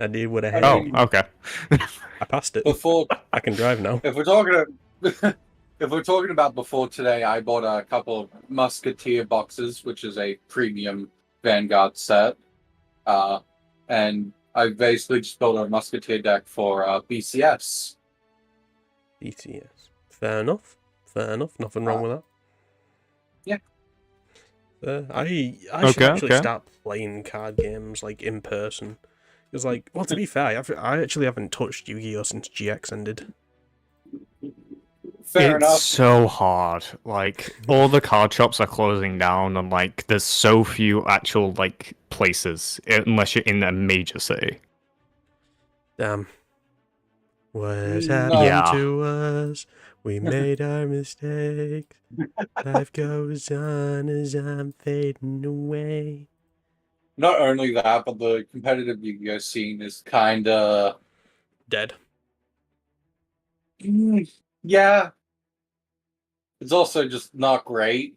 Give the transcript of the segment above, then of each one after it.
I did what I I had. Oh, mean, okay. I passed it. before I can drive now. if we're talking if we're talking about before today, I bought a couple of Musketeer boxes, which is a premium Vanguard set, uh, and I basically just built a Musketeer deck for BCS. BTS. Fair enough. Fair enough. Nothing wrong with that. Yeah. I should Okay, actually okay. start playing card games like in person. Because like, well, to be fair, I actually haven't touched Yu-Gi-Oh since GX ended. Fair It's enough. so hard. Like, all the card shops are closing down, and like, there's so few actual like places unless you're in a major city. Damn. What's No, happened Yeah. to us? We made our mistakes. Life goes on as I'm fading away. not only that, but the competitive Yu-Gi-Oh scene is kind of Dead. yeah. It's also just not great.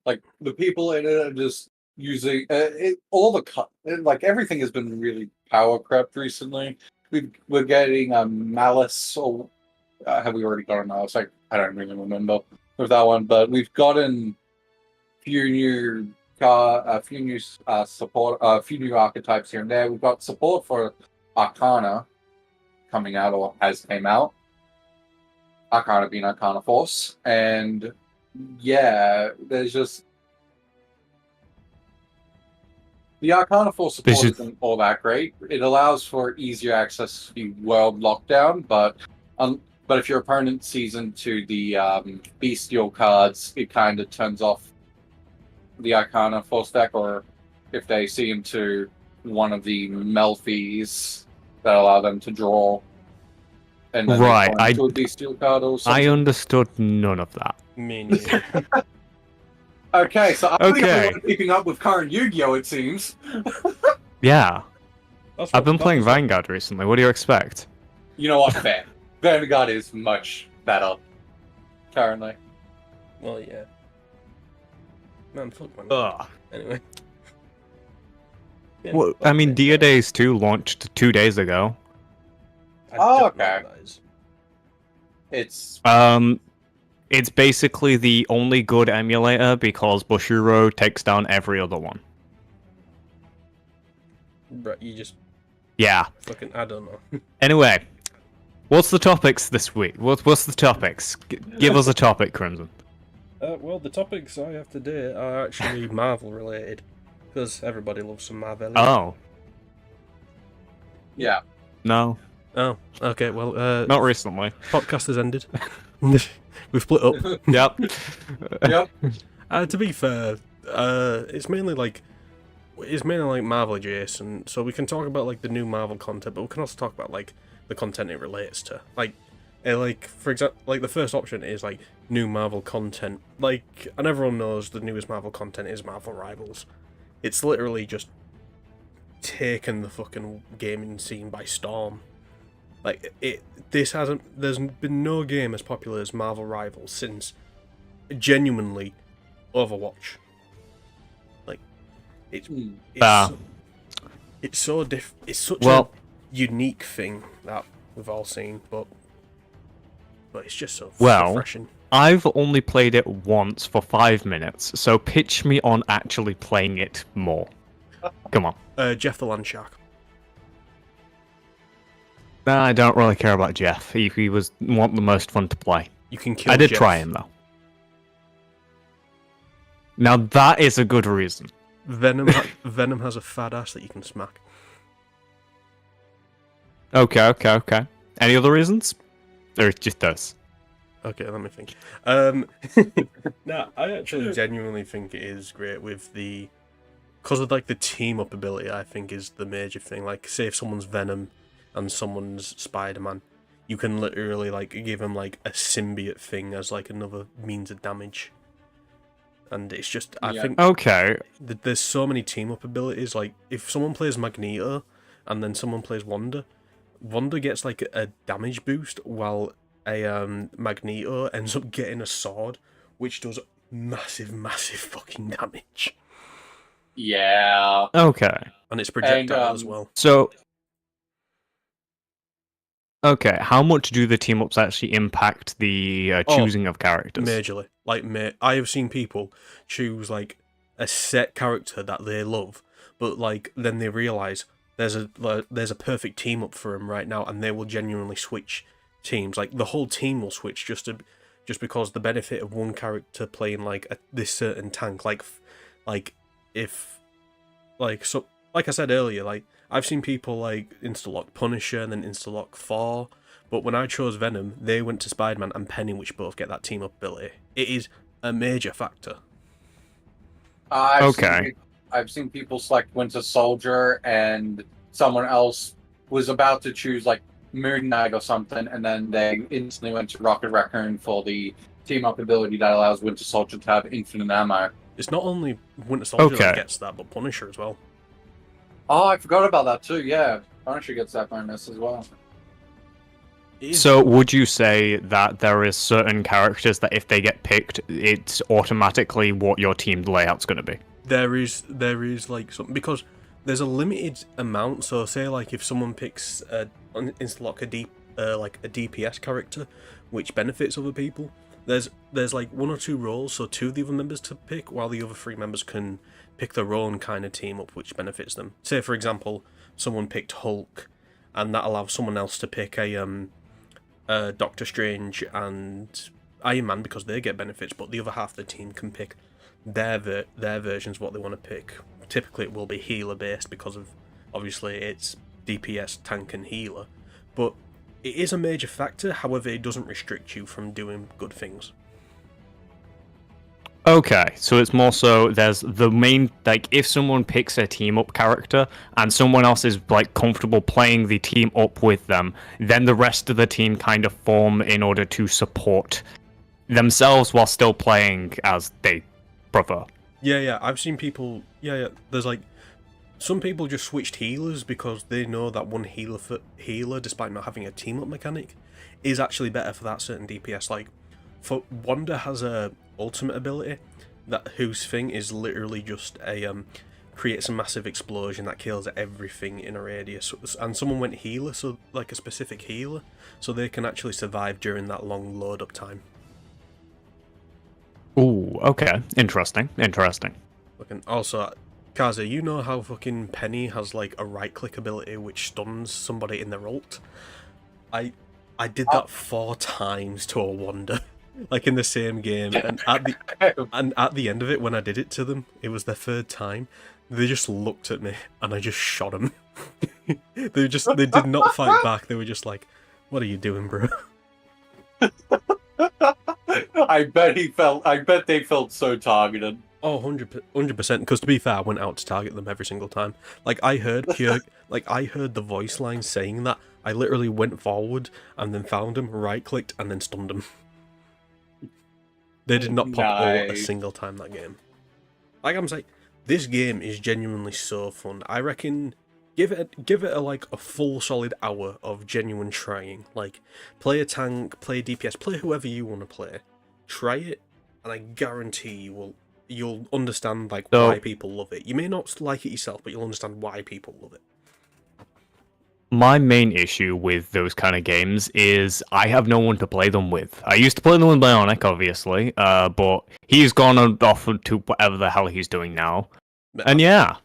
Like the people in it are just using all the like everything has been really power crept recently. We're getting a malice, or have we already got a malice? I don't really remember with that one, but we've gotten few new a few new support, a few new archetypes here and there. We've got support for Arcana coming out or has came out. Arcana being Arcana Force, and yeah, there's just the Arcana Force This support is isn't all that great. It allows for easier access to the world lockdown, but if your opponent sees into the bestial cards, it kind of turns off the Arcana Force deck, or if they see into one of the Melfies that allow them to draw, and then right. they go into a bestial card or I something. understood none of that. Me neither. Okay, so I'm the only Okay. one keeping up with current Yu-Gi-Oh! It seems. Yeah, That's I've been that playing was like- Vanguard recently. What do you expect? You know what? Fair. Vanguard is much better currently. Well, yeah. Man, fuck man. Ugh. Anyway. Yeah, Well, but I mean, yeah, Dia Days 2 launched 2 days ago. I Oh, don't know okay. what that is. It's It's basically the only good emulator because Bushiro takes down every other one. Right, you just Yeah. fucking, I don't know. Anyway, what's the topics this week? What's the topics? Give us a topic, Crimson. Well, the topics I have today are actually Marvel related. Because everybody loves some Marvel. Oh, yeah. no. Oh, okay, well, Not recently. podcast has ended. We've split up. Yep. Yep. To be fair, it's mainly like Marvel adjacent, so we can talk about like the new Marvel content, but we can also talk about like the content it relates to. Like for example, like the first option is like new Marvel content, like, and everyone knows the newest Marvel content is Marvel Rivals. It's literally just taken the fucking gaming scene by storm. Like there's been no game as popular as Marvel Rivals since genuinely Overwatch. Like it's it's so it's such a unique thing that we've all seen, but it's just so refreshing. I've only played it once for 5 minutes, so pitch me on actually playing it more. Come on. Jeff the Landshark. Nah, I don't really care about Jeff. He was the most fun to play. You can kill I did Jeff. try him though. Now that is a good reason. Venom has a fat ass that you can smack. Okay. Any other reasons? Or just those? Okay, let me think. Nah, I actually genuinely think it is great with because of like the team up ability. I think is the major thing. Like, say if someone's Venom and someone's Spider-Man, you can literally like give them like a symbiote thing as like another means of damage. And it's just, I think okay. There's so many team up abilities. Like if someone plays Magneto and then someone plays Wanda gets like a damage boost while a Magneto ends up getting a sword, which does massive fucking damage. Yeah. Okay. And it's projectile as well. So Okay, how much do the team ups actually impact the choosing of characters? Majorly. Like, I have seen people choose like a set character that they love, but like then they realize there's a perfect team up for them right now, and they will genuinely switch teams. Like the whole team will switch just because the benefit of one character playing like this certain tank. Like if so like I said earlier, like I've seen people like insta-lock Punisher and then insta-lock Thor, but when I chose Venom, they went to Spider-Man and Penny, which both get that team-up ability. It is a major factor. I've seen people select Winter Soldier, and someone else was about to choose like Moon Knight or something, and then they instantly went to Rocket Raccoon for the team-up ability that allows Winter Soldier to have infinite ammo. It's not only Winter Soldier that gets that, but Punisher as well. Oh, I forgot about that too. Yeah, Punisher gets that bonus as well. So, would you say that there is certain characters that if they get picked, it's automatically what your team layout's going to be? There is like something, because there's a limited amount. So, say like if someone picks insta-lock a DPS character, which benefits other people, there's like 1 or 2 roles, so 2 of the other members to pick, while the other 3 members can pick their own kind of team up, which benefits them. Say for example, someone picked Hulk, and that allows someone else to pick a Doctor Strange and Iron Man because they get benefits, but the other half of the team can pick their versions, what they want to pick. Typically it will be healer based because of obviously it's DPS, tank and healer, but it is a major factor. However, it doesn't restrict you from doing good things. Okay, so it's more so there's the main, like, if someone picks a team up character and someone else is like comfortable playing the team up with them, then the rest of the team kind of form in order to support themselves while still playing as they prefer. Yeah, I've seen people. Yeah. There's like some people just switched healers because they know that one healer, despite not having a team up mechanic, is actually better for that certain DPS. Like, for Wanda has a ultimate ability whose thing is literally just creates a massive explosion that kills everything in a radius, and someone went healer, so like a specific healer, so they can actually survive during that long load up time. Ooh, okay, interesting. Fucking also, Kaza, you know how fucking Penny has like a right click ability which stuns somebody in their ult? I did that 4 times to a Wanda. Like in the same game, and at the end of it, when I did it to them, it was their 3rd time. They just looked at me, and I just shot them. They did not fight back. They were just like, "What are you doing, bro?" I bet they felt so targeted. Oh, 100%. Because to be fair, I went out to target them every single time. Like I heard the voice line saying that. I literally went forward and then found him, right clicked, and then stunned him. They did not pop ult a single time that game. Like I'm saying, this game is genuinely so fun. I reckon give it a full solid hour of genuine trying. Like play a tank, play DPS, play whoever you want to play. Try it, and I guarantee you'll understand why people love it. You may not like it yourself, but you'll understand why people love it. My main issue with those kind of games is I have no one to play them with. I used to play them with Bionic, obviously, but he's gone off to whatever the hell he's doing now. And yeah.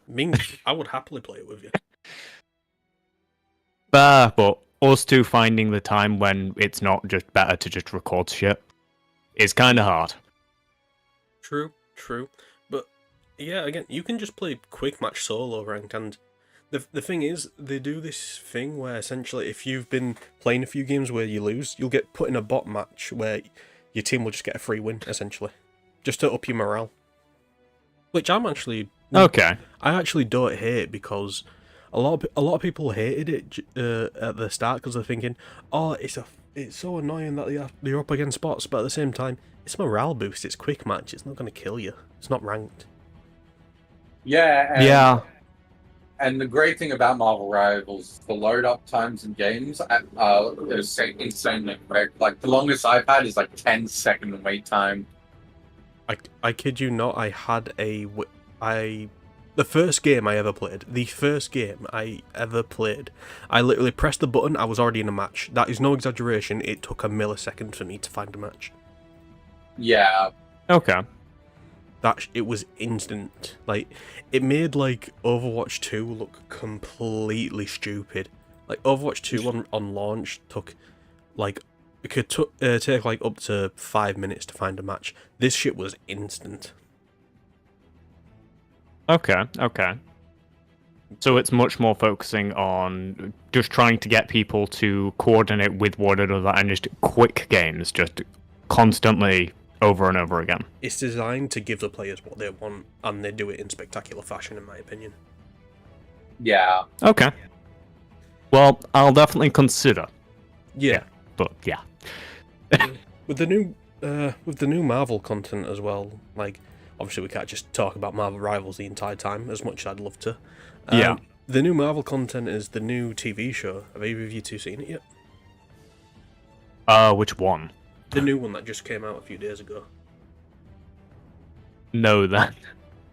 I would happily play it with you. But us two finding the time when it's not just better to just record shit is kind of hard. True. But yeah, again, you can just play quick match solo ranked, and the thing is, they do this thing where essentially if you've been playing a few games where you lose, you'll get put in a bot match where your team will just get a free win, essentially. Just to up your morale. Which I'm actually... Okay. I actually don't hate, because a lot of people hated it at the start because they're thinking, oh, it's so annoying that you're up against bots, but at the same time, it's morale boost, it's quick match, it's not going to kill you. It's not ranked. Yeah. And the great thing about Marvel Rivals, the load up times in games is insanely quick. Like the longest I've had is like 10-second wait time. I kid you not. I The first game I ever played, I literally pressed the button, I was already in a match. That is no exaggeration, it took a millisecond for me to find a match. Yeah. Okay. It was instant. Like, it made, like, Overwatch 2 look completely stupid. Like, Overwatch 2 on launch took, like, it could take, like, up to 5 minutes to find a match. This shit was instant. Okay. So it's much more focusing on just trying to get people to coordinate with one another and just quick games, just constantly over and over again. It's designed to give the players what they want, and they do it in spectacular fashion, in my opinion. Yeah. Okay. Well, I'll definitely consider. Yeah. But yeah. With the new Marvel content as well, like, obviously we can't just talk about Marvel Rivals the entire time, as much as I'd love to. Yeah. The new Marvel content is the new TV show. Have either of you two seen it yet? Which one? The new one that just came out a few days ago. No, that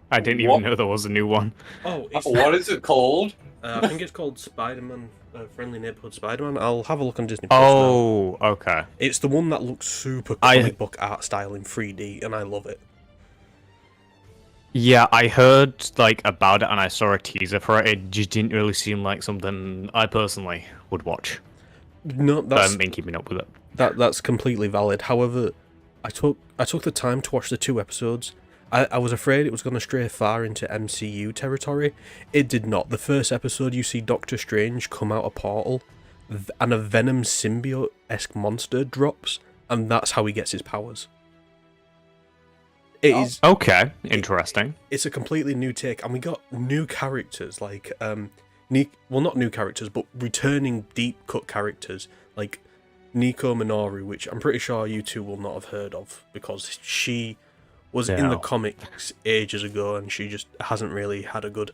I didn't even know there was a new one. Oh, What is it called? I think it's called Spider-Man, Friendly Neighborhood Spider-Man. I'll have a look on Disney Plus Oh, now. okay. It's the one that looks super comic book art style in 3D, and I love it. Yeah, I heard like about it and I saw a teaser for it. It just didn't really seem like something I personally would watch. No, I haven't been keeping up with it. That's completely valid. However, I took the time to watch the 2 episodes. I was afraid it was going to stray far into MCU territory. It did not. The first episode, you see Doctor Strange come out a portal, and a Venom symbiote-esque monster drops, and that's how he gets his powers. It is Okay, interesting. It's a completely new take, and we got new characters like not new characters, but returning deep cut characters like Nico Minoru, which I'm pretty sure you two will not have heard of because she was in the comics ages ago, and she just hasn't really had a good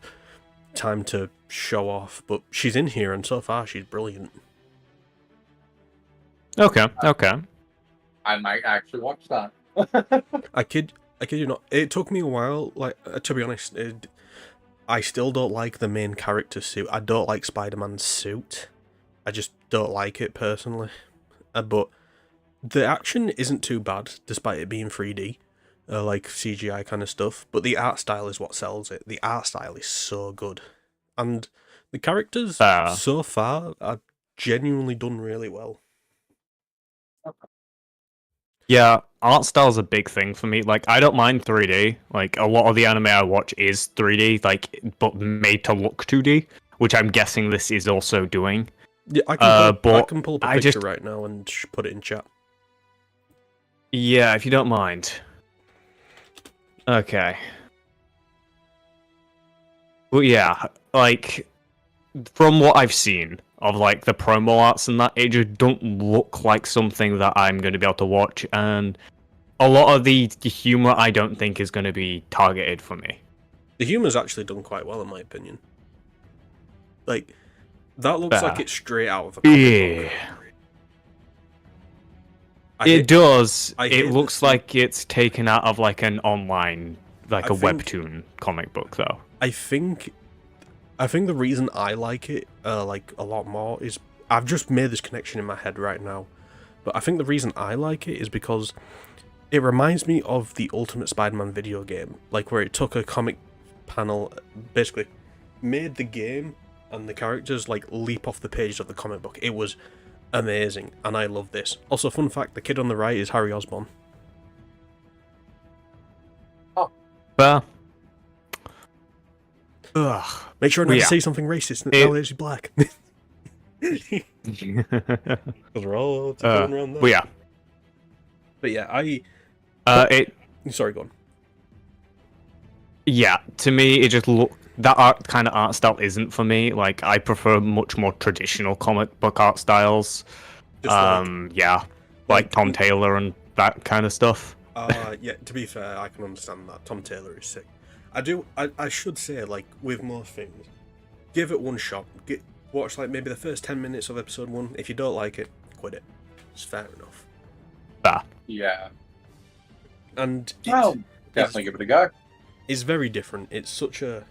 time to show off. But she's in here, and so far she's brilliant. Okay. I might actually watch that. I kid you not. It took me a while. Like, to be honest, I still don't like the main character suit. I don't like Spider-Man's suit. I just don't like it personally. But the action isn't too bad, despite it being 3D, like CGI kind of stuff. But the art style is what sells it. The art style is so good, and the characters so far are genuinely done really well. Yeah, art style's a big thing for me. Like, I don't mind 3D. Like, a lot of the anime I watch is 3D, like, but made to look 2D, which I'm guessing this is also doing. Yeah, I can pull up a picture right now and put it in chat. Yeah, if you don't mind. Okay. Well, yeah, like, from what I've seen of, like, the promo arts and that, it just don't look like something that I'm going to be able to watch, and a lot of the humor I don't think is going to be targeted for me. The humor's actually done quite well, in my opinion. Like, that looks like it's straight out of a comic book. It does. It looks like it's taken out of, like, an online, like, a webtoon comic book, though. I think the reason I like it, like, a lot more is... I've just made this connection in my head right now. But I think the reason I like it is because it reminds me of the Ultimate Spider-Man video game. Like, where it took a comic panel, basically made the game and the characters, like, leap off the pages of the comic book. It was amazing, and I love this. Also, fun fact, the kid on the right is Harry Osborn. Oh. Ugh. Make sure not to say something racist now that he's black. Because we're all going around that. Well, yeah. But yeah, Sorry, go on. Yeah, to me, it just that kind of art style isn't for me. Like, I prefer much more traditional comic book art styles. Yeah, like Tom Taylor and that kind of stuff. Yeah, to be fair, I can understand that. Tom Taylor is sick. I should say, like, with most things, give it one shot. Watch, like, maybe the first 10 minutes of episode 1. If you don't like it, quit it. It's fair enough. Yeah. And definitely give it a go. It's very different. It's such a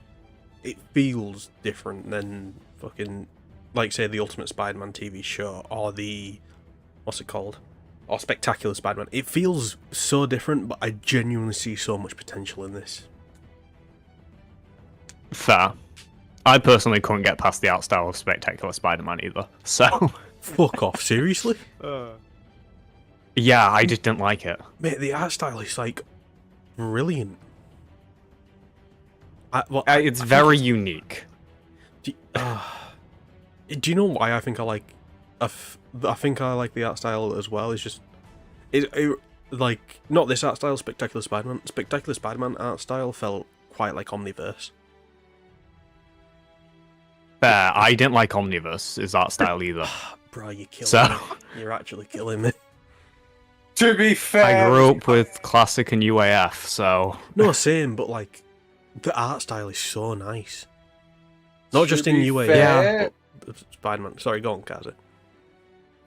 it feels different than fucking, like, say, the Ultimate Spider-Man TV show, or the, what's it called? Or Spectacular Spider-Man. It feels so different, but I genuinely see so much potential in this. Fair. I personally couldn't get past the art style of Spectacular Spider-Man either, so... Fuck off, seriously? Yeah, I just didn't like it. Mate, the art style is, like, brilliant. It's very unique. Do you know why I think I like... I think I like the art style as well. It's just... like, not this art style, Spectacular Spider-Man. Spectacular Spider-Man art style felt quite like Omniverse. Fair, I didn't like Omniverse's art style either. Bro, you're killing me. You're actually killing me. To be fair, I grew up with classic and UAF, so... No, same, but, like, the art style is so nice. Not just in be UAF, fair- but Spider-Man. Sorry, go on, Kazi.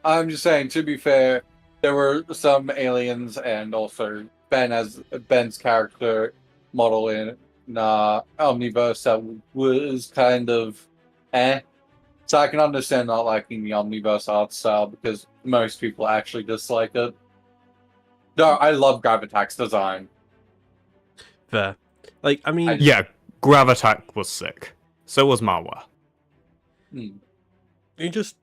I'm just saying, to be fair, there were some aliens and also Ben's character model in Omniverse that was kind of So I can understand not liking the Omniverse art style because most people actually dislike it. No, I love Gravitax's design. Fair. Like, I mean... Yeah, Gravitax was sick. So was Marwa. Hmm. You just...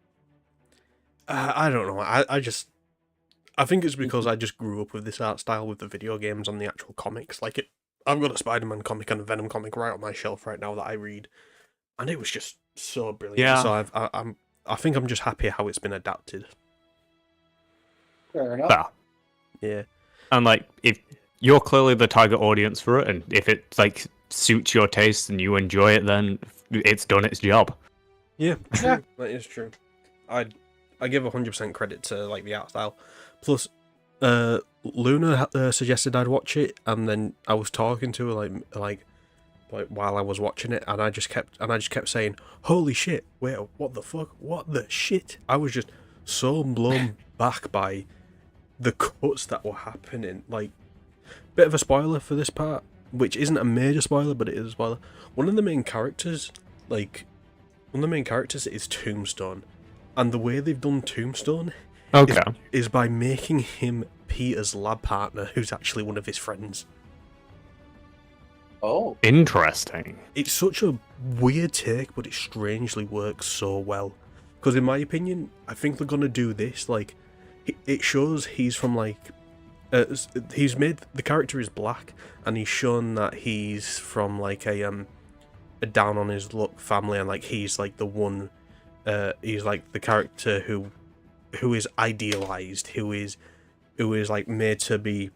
I don't know. I think it's because I just grew up with this art style with the video games and the actual comics. Like, I've got a Spider-Man comic and a Venom comic right on my shelf right now that I read. And it was just so brilliant. Yeah. So I think I'm just happy how it's been adapted. Fair enough. Fair. Yeah. And, like, if you're clearly the target audience for it, and if it, like, suits your taste and you enjoy it, then it's done its job. Yeah, true. Yeah. That is true. I give 100% credit to, like, the art style. Plus, Luna suggested I'd watch it, and then I was talking to her like while I was watching it, and I just kept saying, "Holy shit! Wait, what the fuck? What the shit?" I was just so blown back by the cuts that were happening. Like, bit of a spoiler for this part, which isn't a major spoiler, but it is a spoiler. One of the main characters is Tombstone, and the way they've done Tombstone is by making him Peter's lab partner, who's actually one of his friends. Oh. Interesting. It's such a weird take, but it strangely works so well. Because in my opinion, I think they're gonna do this. Like, it shows he's from like, he's made the character is black, and he's shown that he's from like a down on his luck family, and like he's like the one, he's like the character who is idealized, who is like made to be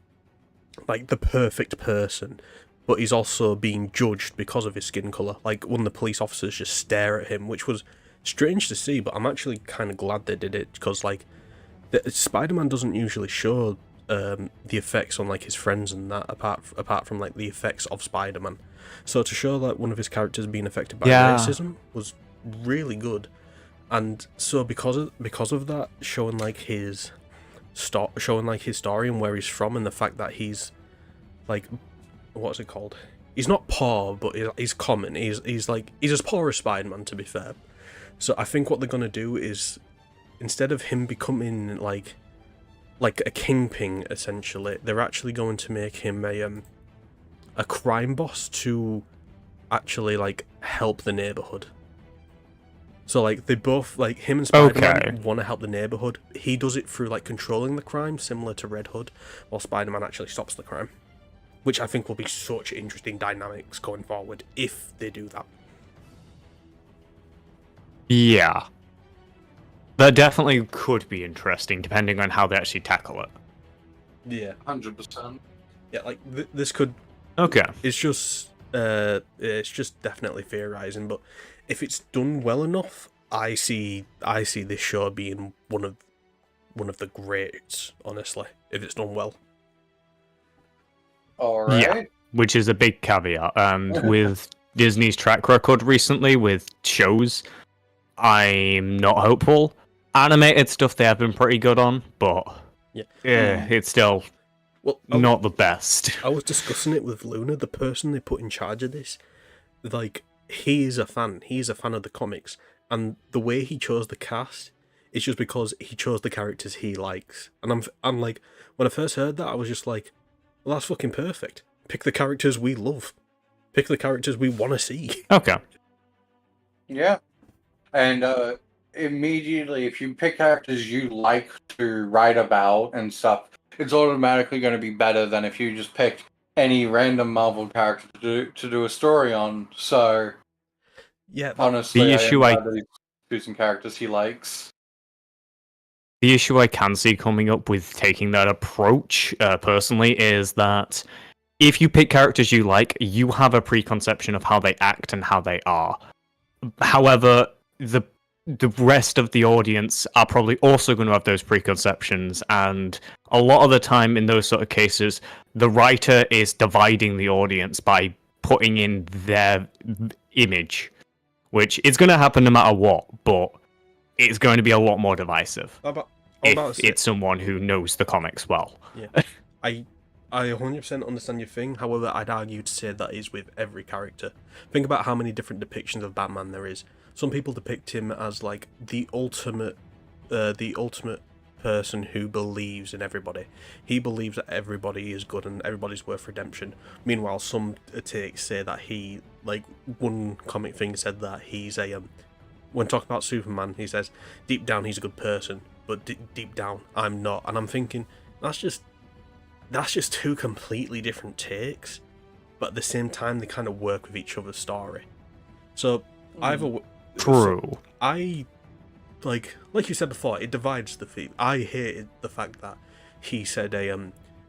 like the perfect person, but he's also being judged because of his skin color. Like, one of the police officers just stare at him, which was strange to see, but I'm actually kind of glad they did it, because like Spider-Man doesn't usually show the effects on like his friends and that, apart from like the effects of Spider-Man. So to show like one of his characters being affected by racism was really good. And so because of that, showing like his story and where he's from, and the fact that he's like, what's it called? He's not poor, but he's common. He's as poor as Spider-Man, to be fair. So I think what they're gonna do is, instead of him becoming like a kingpin, essentially, they're actually going to make him a crime boss to actually like help the neighborhood. So like they both, like him and Spider-Man, want to help the neighborhood. He does it through like controlling the crime, similar to Red Hood, while Spider-Man actually stops the crime, which I think will be such interesting dynamics going forward if they do that. Yeah. That definitely could be interesting, depending on how they actually tackle it. Yeah, 100%. yeah. Like this could. Okay. It's just definitely theorizing, but if it's done well enough, I see this show being one of the greats, honestly, if it's done well. All right. Yeah, which is a big caveat. And with Disney's track record recently with shows, I'm not hopeful. Animated stuff they have been pretty good on, but it's still not the best. I was discussing it with Luna, the person they put in charge of this. Like, he is a fan. He is a fan of the comics, and the way he chose the cast is just because he chose the characters he likes. And I'm like, when I first heard that, I was just like, well, that's fucking perfect. Pick the characters we love. Pick the characters we want to see. Okay. Yeah. And immediately, if you pick characters you like to write about and stuff, it's automatically going to be better than if you just picked any random Marvel character to do a story on. So, Yeah, honestly, The I issue am glad that he's choosing characters he likes. The issue I can see coming up with taking that approach, personally, is that if you pick characters you like, you have a preconception of how they act and how they are. However, the rest of the audience are probably also going to have those preconceptions, and a lot of the time in those sort of cases, the writer is dividing the audience by putting in their image, which is going to happen no matter what, but it's going to be a lot more divisive if it's someone who knows the comics well. Yeah, I 100% understand your thing. However, I'd argue to say that is with every character. Think about how many different depictions of Batman there is. Some people depict him as like the ultimate person who believes in everybody. He believes that everybody is good and everybody's worth redemption. Meanwhile, some takes say that he, like one comic thing said that he's a when talking about Superman, he says deep down he's a good person, but deep down I'm not. And I'm thinking that's just two completely different takes, but at the same time they kind of work with each other's story. So either True. I like you said before, it divides the feet. I hated the fact that he said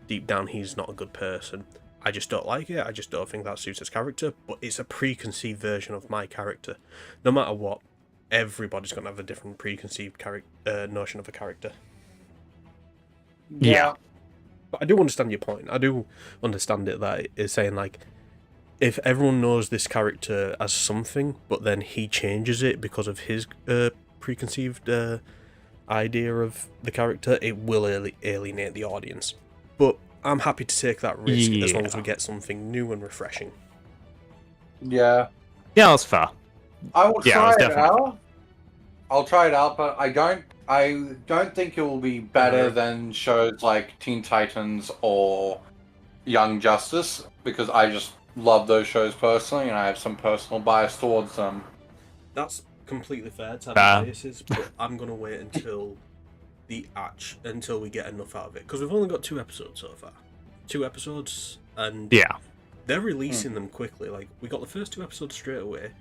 deep down he's not a good person. I just don't like it. I just don't think that suits his character. But it's a preconceived version of my character. No matter what, everybody's gonna have a different preconceived notion of a character. Yeah. But I do understand your point. I do understand it that it's saying like, if everyone knows this character as something, but then he changes it because of his preconceived idea of the character, it will alienate the audience. But I'm happy to take that risk as long as we get something new and refreshing. Yeah. Yeah, that's fair. I will try it definitely out. I'll try it out, but I don't think it will be better than shows like Teen Titans or Young Justice, because I just love those shows personally, and I have some personal bias towards them. That's completely fair to have biases, but I'm gonna wait until until we get enough out of it, because we've only got 2 episodes so far. 2 episodes, and they're releasing them quickly. Like, we got the first 2 episodes straight away.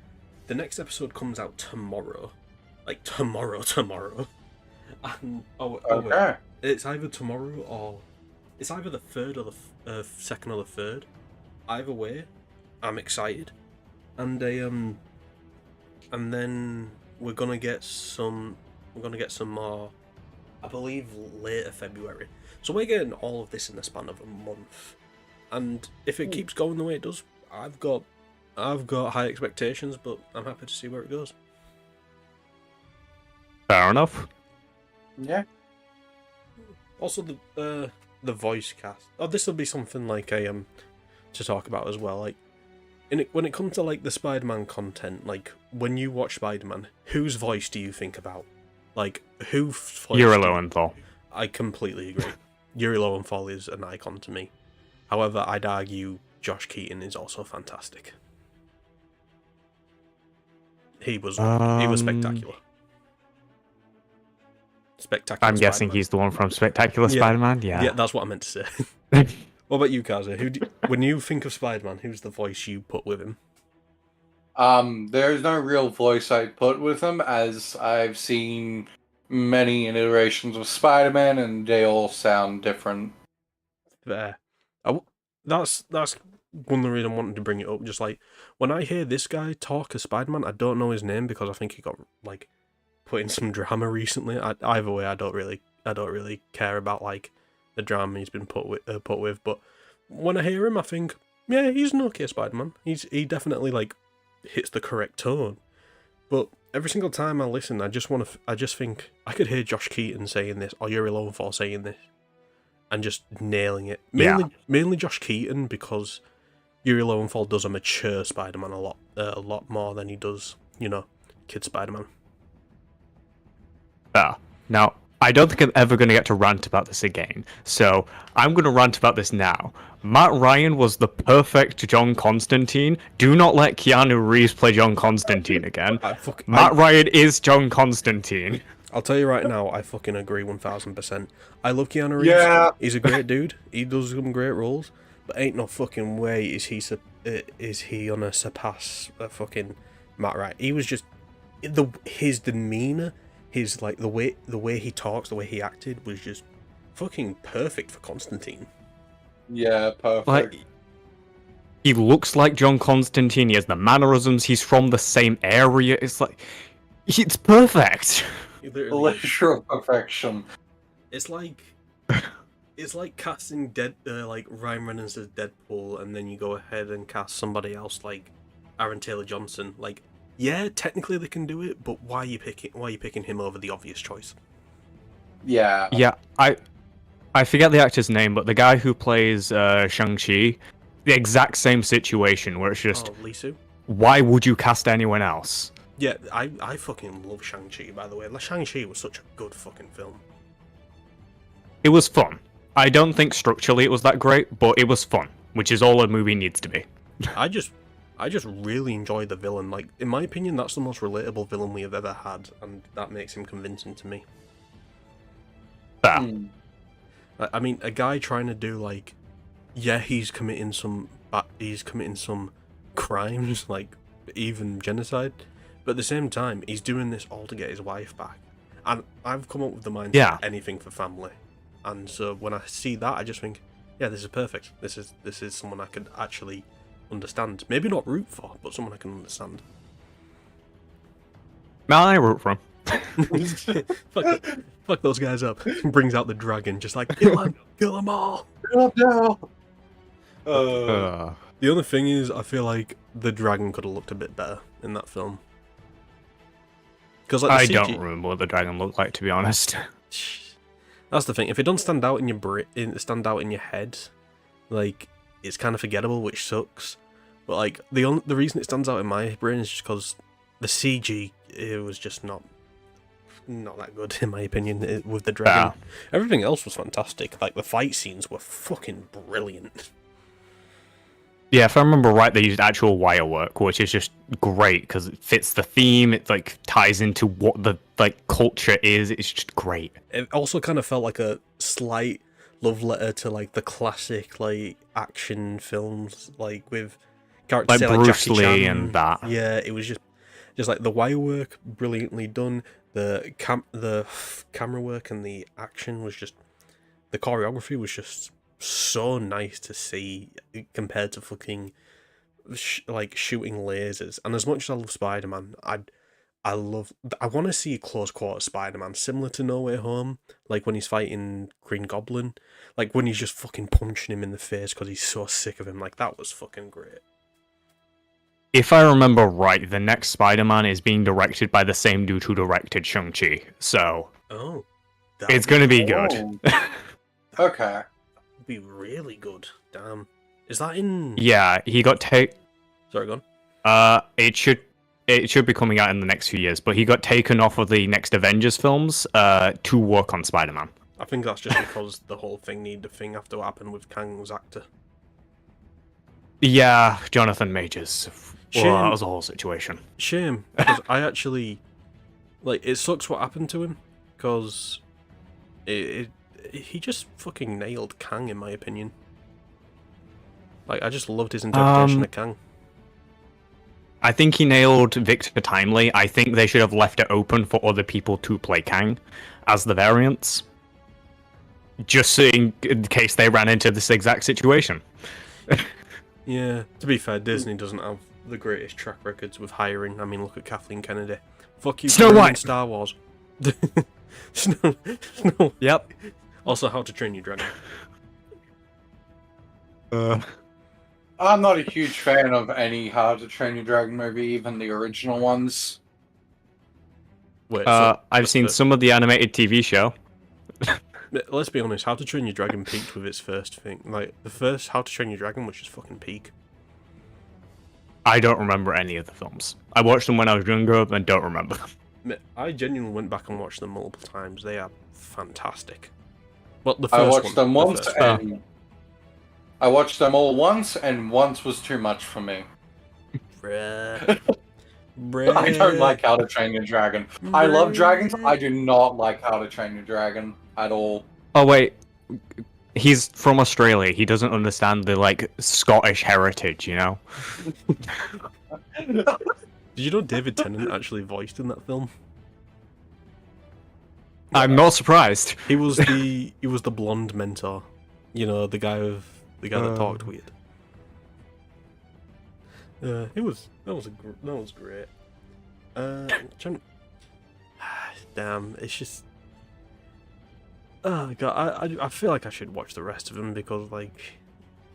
The next episode comes out tomorrow. Like, tomorrow. And, wait. It's either tomorrow or... It's either the 3rd or the 2nd or the 3rd. Either way, I'm excited. And then we're gonna get some more, I believe, later February. So we're getting all of this in the span of a month. And if it keeps going the way it does, I've got high expectations, but I'm happy to see where it goes. Fair enough. Yeah. Also, the voice cast. Oh, this will be something like to talk about as well. Like, when it comes to like the Spider-Man content, like when you watch Spider-Man, whose voice do you think about? Like, who? Yuri Lowenthal. I completely agree. Yuri Lowenthal is an icon to me. However, I'd argue Josh Keaton is also fantastic. He was spectacular. Spectacular. I'm guessing he's the one from Spectacular Spider-Man. Yeah, that's what I meant to say. What about you, Kaza? When you think of Spider-Man, who's the voice you put with him? There's no real voice I put with him, as I've seen many iterations of Spider-Man, and they all sound different. There. That's one of the reasons I wanted to bring it up. Just like, when I hear this guy talk as Spider-Man, I don't know his name because I think he got like put in some drama recently. Either way, I don't really care about like the drama he's been put with. But when I hear him, I think, yeah, he's an okay Spider-Man. He definitely like hits the correct tone. But every single time I listen, I just think I could hear Josh Keaton saying this or Yuri Lowenthal saying this, and just nailing it. Mainly Josh Keaton, because Yuri Lowenthal does a mature Spider-Man a lot more than he does, Kid Spider-Man. Now, I don't think I'm ever going to get to rant about this again, so I'm going to rant about this now. Matt Ryan was the perfect John Constantine. Do not let Keanu Reeves play John Constantine again. Matt Ryan is John Constantine. I'll tell you right now, I fucking agree 1000%. I love Keanu Reeves. Yeah. He's a great dude. He does some great roles, but ain't no fucking way is he gonna surpass fucking Matt Ryan. He was just his demeanor, his like the way he talks, the way he acted was just fucking perfect for Constantine. Yeah, perfect. Like, he looks like John Constantine. He has the mannerisms. He's from the same area. It's like, it's perfect. Literal perfection. It's like casting like Ryan Reynolds as Deadpool, and then you go ahead and cast somebody else like Aaron Taylor Johnson. Like, yeah, technically they can do it, but why are you picking him over the obvious choice? Yeah. Yeah, I forget the actor's name, but the guy who plays Shang-Chi, the exact same situation where it's just, Lisu? Why would you cast anyone else? Yeah, I fucking love Shang-Chi, by the way. Shang-Chi was such a good fucking film. It was fun. I don't think structurally it was that great, but it was fun, which is all a movie needs to be. I just really enjoyed the villain. Like, in my opinion, that's the most relatable villain we have ever had, and that makes him convincing to me. I mean, a guy trying to do like, yeah, he's committing some crimes, like even genocide, but at the same time, he's doing this all to get his wife back. And I've come up with the mindset anything for family, and so when I see that, I just think, yeah, this is perfect. This is someone I could actually understand. Maybe not root for, but someone I can understand. I root for him. Fuck those guys up. Brings out the dragon, just like, kill them all. Oh no. The other thing is, I feel like the dragon could have looked a bit better in that film. Because like, I don't remember what the dragon looked like, to be honest. That's the thing. If it doesn't stand out in your head, like, it's kind of forgettable, which sucks. But like the reason it stands out in my brain is just because the CG, it was just not that good in my opinion with the dragon. Everything else was fantastic. Like the fight scenes were fucking brilliant. Yeah, if I remember right, they used actual wire work, which is just great because it fits the theme. It like ties into what the like culture is. It's just great. It also kind of felt like a slight love letter to like the classic like action films, like with characters like Bruce Lee and that. Yeah, it was just like the wire work, brilliantly done. The camera work and the action was just, the choreography was just so nice to see compared to fucking like shooting lasers. And as much as I love Spider-Man, I want to see a close quarter Spider-Man similar to No Way Home, like when he's fighting Green Goblin, like when he's just fucking punching him in the face because he's so sick of him. Like, that was fucking great. If I remember right, the next Spider-Man is being directed by the same dude who directed Shang-Chi, so it's going to be good. Okay. That'd be really good. Damn. Is that in... Yeah, he got Sorry, go on. It should be coming out in the next few years, but he got taken off of the next Avengers films to work on Spider-Man. I think that's just because the whole thing needed a thing after what happened with Kang's actor. Yeah, Jonathan Majors. Shame. Well, that was a whole situation. Shame, because I actually... Like, it sucks what happened to him, because he just fucking nailed Kang, in my opinion. Like, I just loved his interpretation of Kang. I think he nailed Victor Timely. I think they should have left it open for other people to play Kang as the variants. Just so in case they ran into this exact situation. Yeah, to be fair, Disney doesn't have the greatest track records with hiring. I mean, look at Kathleen Kennedy. Fuck you, Snow White! Star Wars. Snow. Yep. Also, How to Train Your Dragon. I'm not a huge fan of any How to Train Your Dragon movie, even the original ones. Wait, I've seen some of the animated TV show. Let's be honest, How to Train Your Dragon peaked with its first thing. Like, the first How to Train Your Dragon was just fucking peak. I don't remember any of the films. I watched them when I was younger and don't remember them. I genuinely went back and watched them multiple times. They are fantastic. Well, the I first watched one, them the once, first one. and I watched them all once, and once was too much for me. Bruh. Bruh. I don't like How to Train Your Dragon. I love dragons. I do not like How to Train Your Dragon at all. Oh wait, he's from Australia. He doesn't understand the like Scottish heritage, you know. Did you know David Tennant actually voiced in that film? I'm not surprised. He was the blonde mentor. You know, the guy that talked weird. That was great. Damn, it's just. Oh god, I feel like I should watch the rest of them because like,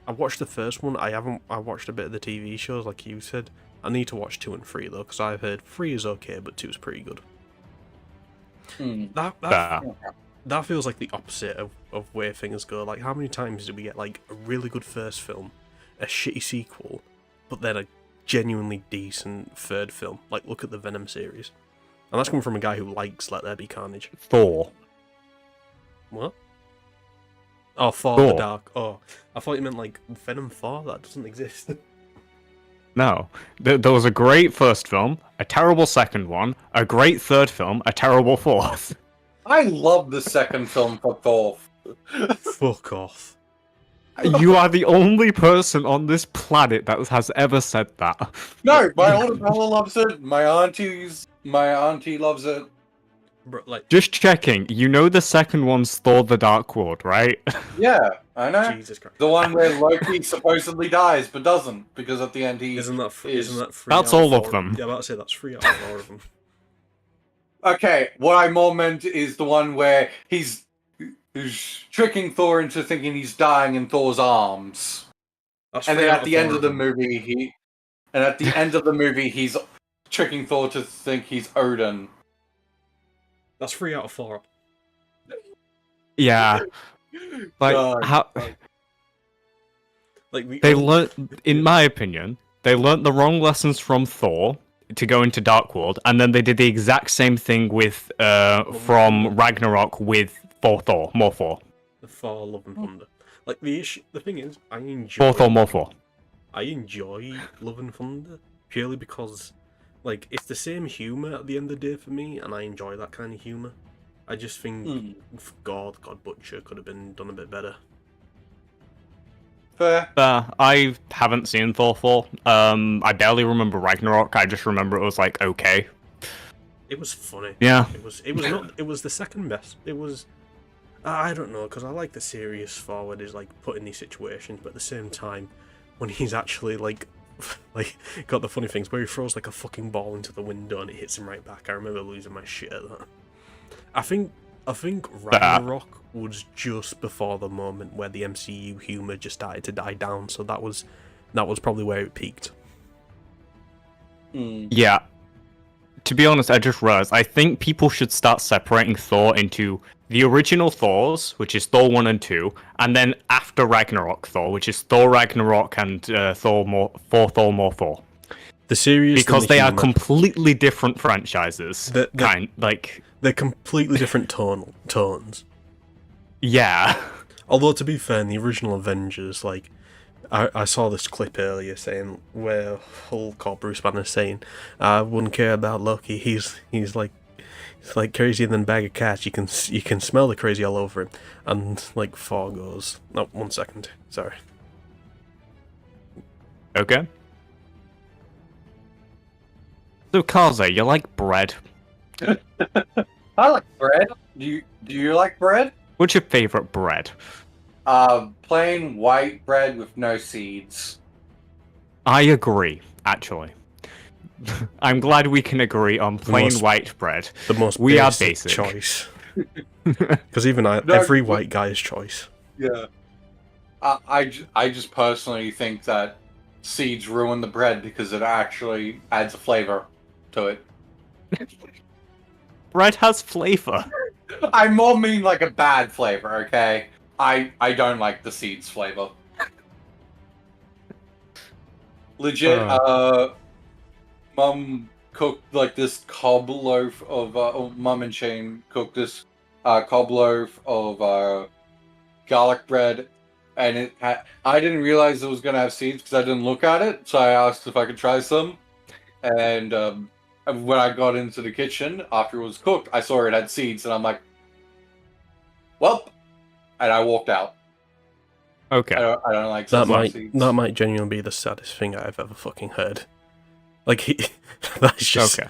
I watched the first one. I watched a bit of the TV shows like you said. I need to watch 2 and 3 though because I've heard 3 is okay, but 2 is pretty good. That feels like the opposite of where things go. Like, how many times did we get like a really good first film, a shitty sequel, but then a genuinely decent third film? Like, look at the Venom series, and that's coming from a guy who likes Let There Be Carnage. Thor. What? Oh, Thor the Dark. Oh, I thought you meant like Venom 4. That doesn't exist. No, there was a great first film, a terrible second one, a great third film, a terrible fourth. I love the second film for Thor. Fuck off. You are the only person on this planet that has ever said that. No, my older brother loves it. My auntie loves it. Bro, like, Just checking, you know the second one's Thor the Dark World, right? Yeah, I know. Jesus Christ. The one where Loki supposedly dies but doesn't because at the end he Isn't that 3 That's out all of 4? them. Yeah, I'm about to say that's 3 out of 4 of them. Okay, what I more meant is the one where he's tricking Thor into thinking he's dying in Thor's arms. That's And 3 then out at of the 4 end of the them. movie he's tricking Thor to think he's Odin. That's 3 out of 4. Yeah. Like, God. how... Like They learned, in my opinion, they learned the wrong lessons from Thor to go into Dark World, and then they did the exact same thing with, from Ragnarok with Thor, more Thor. The Thor Love and Thunder. Like, the thing is, I Thor, more Thor. I enjoy Love and Thunder purely because, like, it's the same humour at the end of the day for me, and I enjoy that kind of humour. I just think God Butcher could have been done a bit better. Fair. I haven't seen Thor 4. I barely remember Ragnarok. I just remember it was like okay. It was funny. Yeah. It was the second best. It was. I don't know, because I like the serious forward is like put in these situations, but at the same time, when he's actually like got the funny things where he throws like a fucking ball into the window and it hits him right back. I remember losing my shit at that. I think Ragnarok was just before the moment where the MCU humor just started to die down, so that was probably where it peaked. Yeah. To be honest, I just realized I think people should start separating Thor into the original Thors, which is Thor 1 and 2, and then after Ragnarok Thor, which is Thor Ragnarok and Thor more Thor. The series because they are completely different franchises. They're completely different tones. Yeah. Although, to be fair, in the original Avengers, like, I saw this clip earlier saying where Hulk or Bruce Banner saying, "I wouldn't care about Loki. He's like crazier than a bag of cats. You can smell the crazy all over him." And like Thor goes, "Oh, 1 second, sorry." Okay. So Kaze, you like bread? I like bread. Do you like bread? What's your favorite bread? Plain white bread with no seeds. I agree, actually. I'm glad we can agree on plain white bread. The most we are basic basic choice. Because even every white guy's choice. Yeah. I just personally think that seeds ruin the bread because it actually adds a flavor to it. Bread has flavor. I more mean like a bad flavor, okay? I don't like the seeds flavor. Legit, Mum cooked like this cob loaf of, or Mum and Shane cooked this cob loaf of garlic bread, and I didn't realize it was gonna have seeds because I didn't look at it. So I asked if I could try some, and when I got into the kitchen after it was cooked, I saw it had seeds, and I'm like, "Well," and I walked out. Okay. I don't like That seeds. might genuinely be the saddest thing I've ever fucking heard. Like, that's just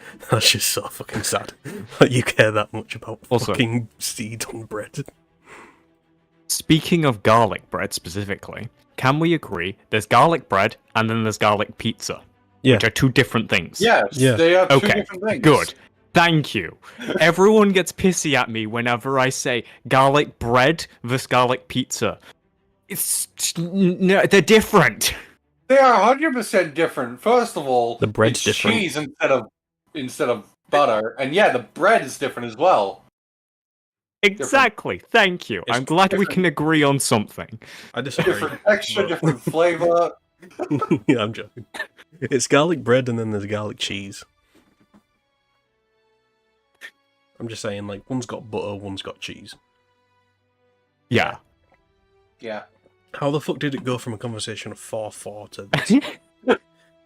so fucking sad. Like, you care that much about fucking seeds on bread. Speaking of garlic bread specifically, can we agree there's garlic bread and then there's garlic pizza? Yeah. Which are two different things. Yes, Yeah. they are two different things. Good. Thank you. Everyone gets pissy at me whenever I say garlic bread versus garlic pizza. No, they're different. They are 100% different. First of all, The bread's it's different. cheese instead of butter, and yeah, the bread is different as well. Exactly. Thank you. I'm glad we can agree on something. I disagree. Different texture, different flavor. Yeah, I'm joking. It's garlic bread and then there's garlic cheese. I'm just saying, like, one's got butter, one's got cheese. Yeah. Yeah. How the fuck did it go from a conversation of 4-4 to this?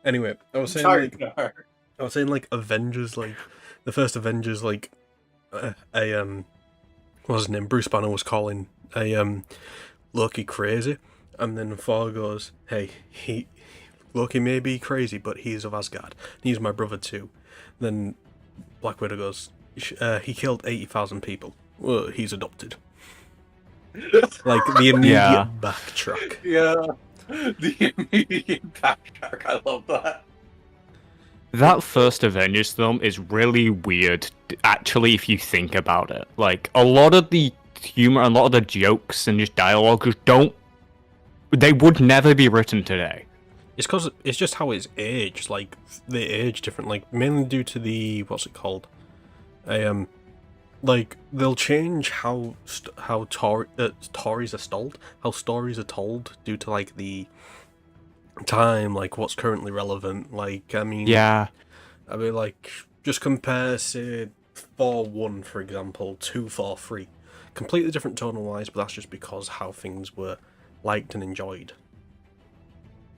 Anyway, I was saying like Avengers, like the first Avengers, like what was his name? Bruce Banner was calling Loki crazy, and then Thor goes, "Hey, Loki may be crazy, but he's of Asgard. He's my brother too." Then Black Widow goes, "He killed 80,000 people. Well, he's adopted." Like the immediate backtrack. Yeah, the immediate backtrack. I love that. That first Avengers film is really weird, actually, if you think about it. Like, a lot of the humor, a lot of the jokes and just dialogue they would never be written today. It's because it's just how it's aged. Like, they age different. Like, mainly due to the, what's it called? Like, they'll change how stories are told, how stories are told due to, like, the time, like, what's currently relevant. Like, I mean, like, just compare, say, Thor 1, for example, to Thor 3. Completely different tonal-wise, but that's just because how things were liked and enjoyed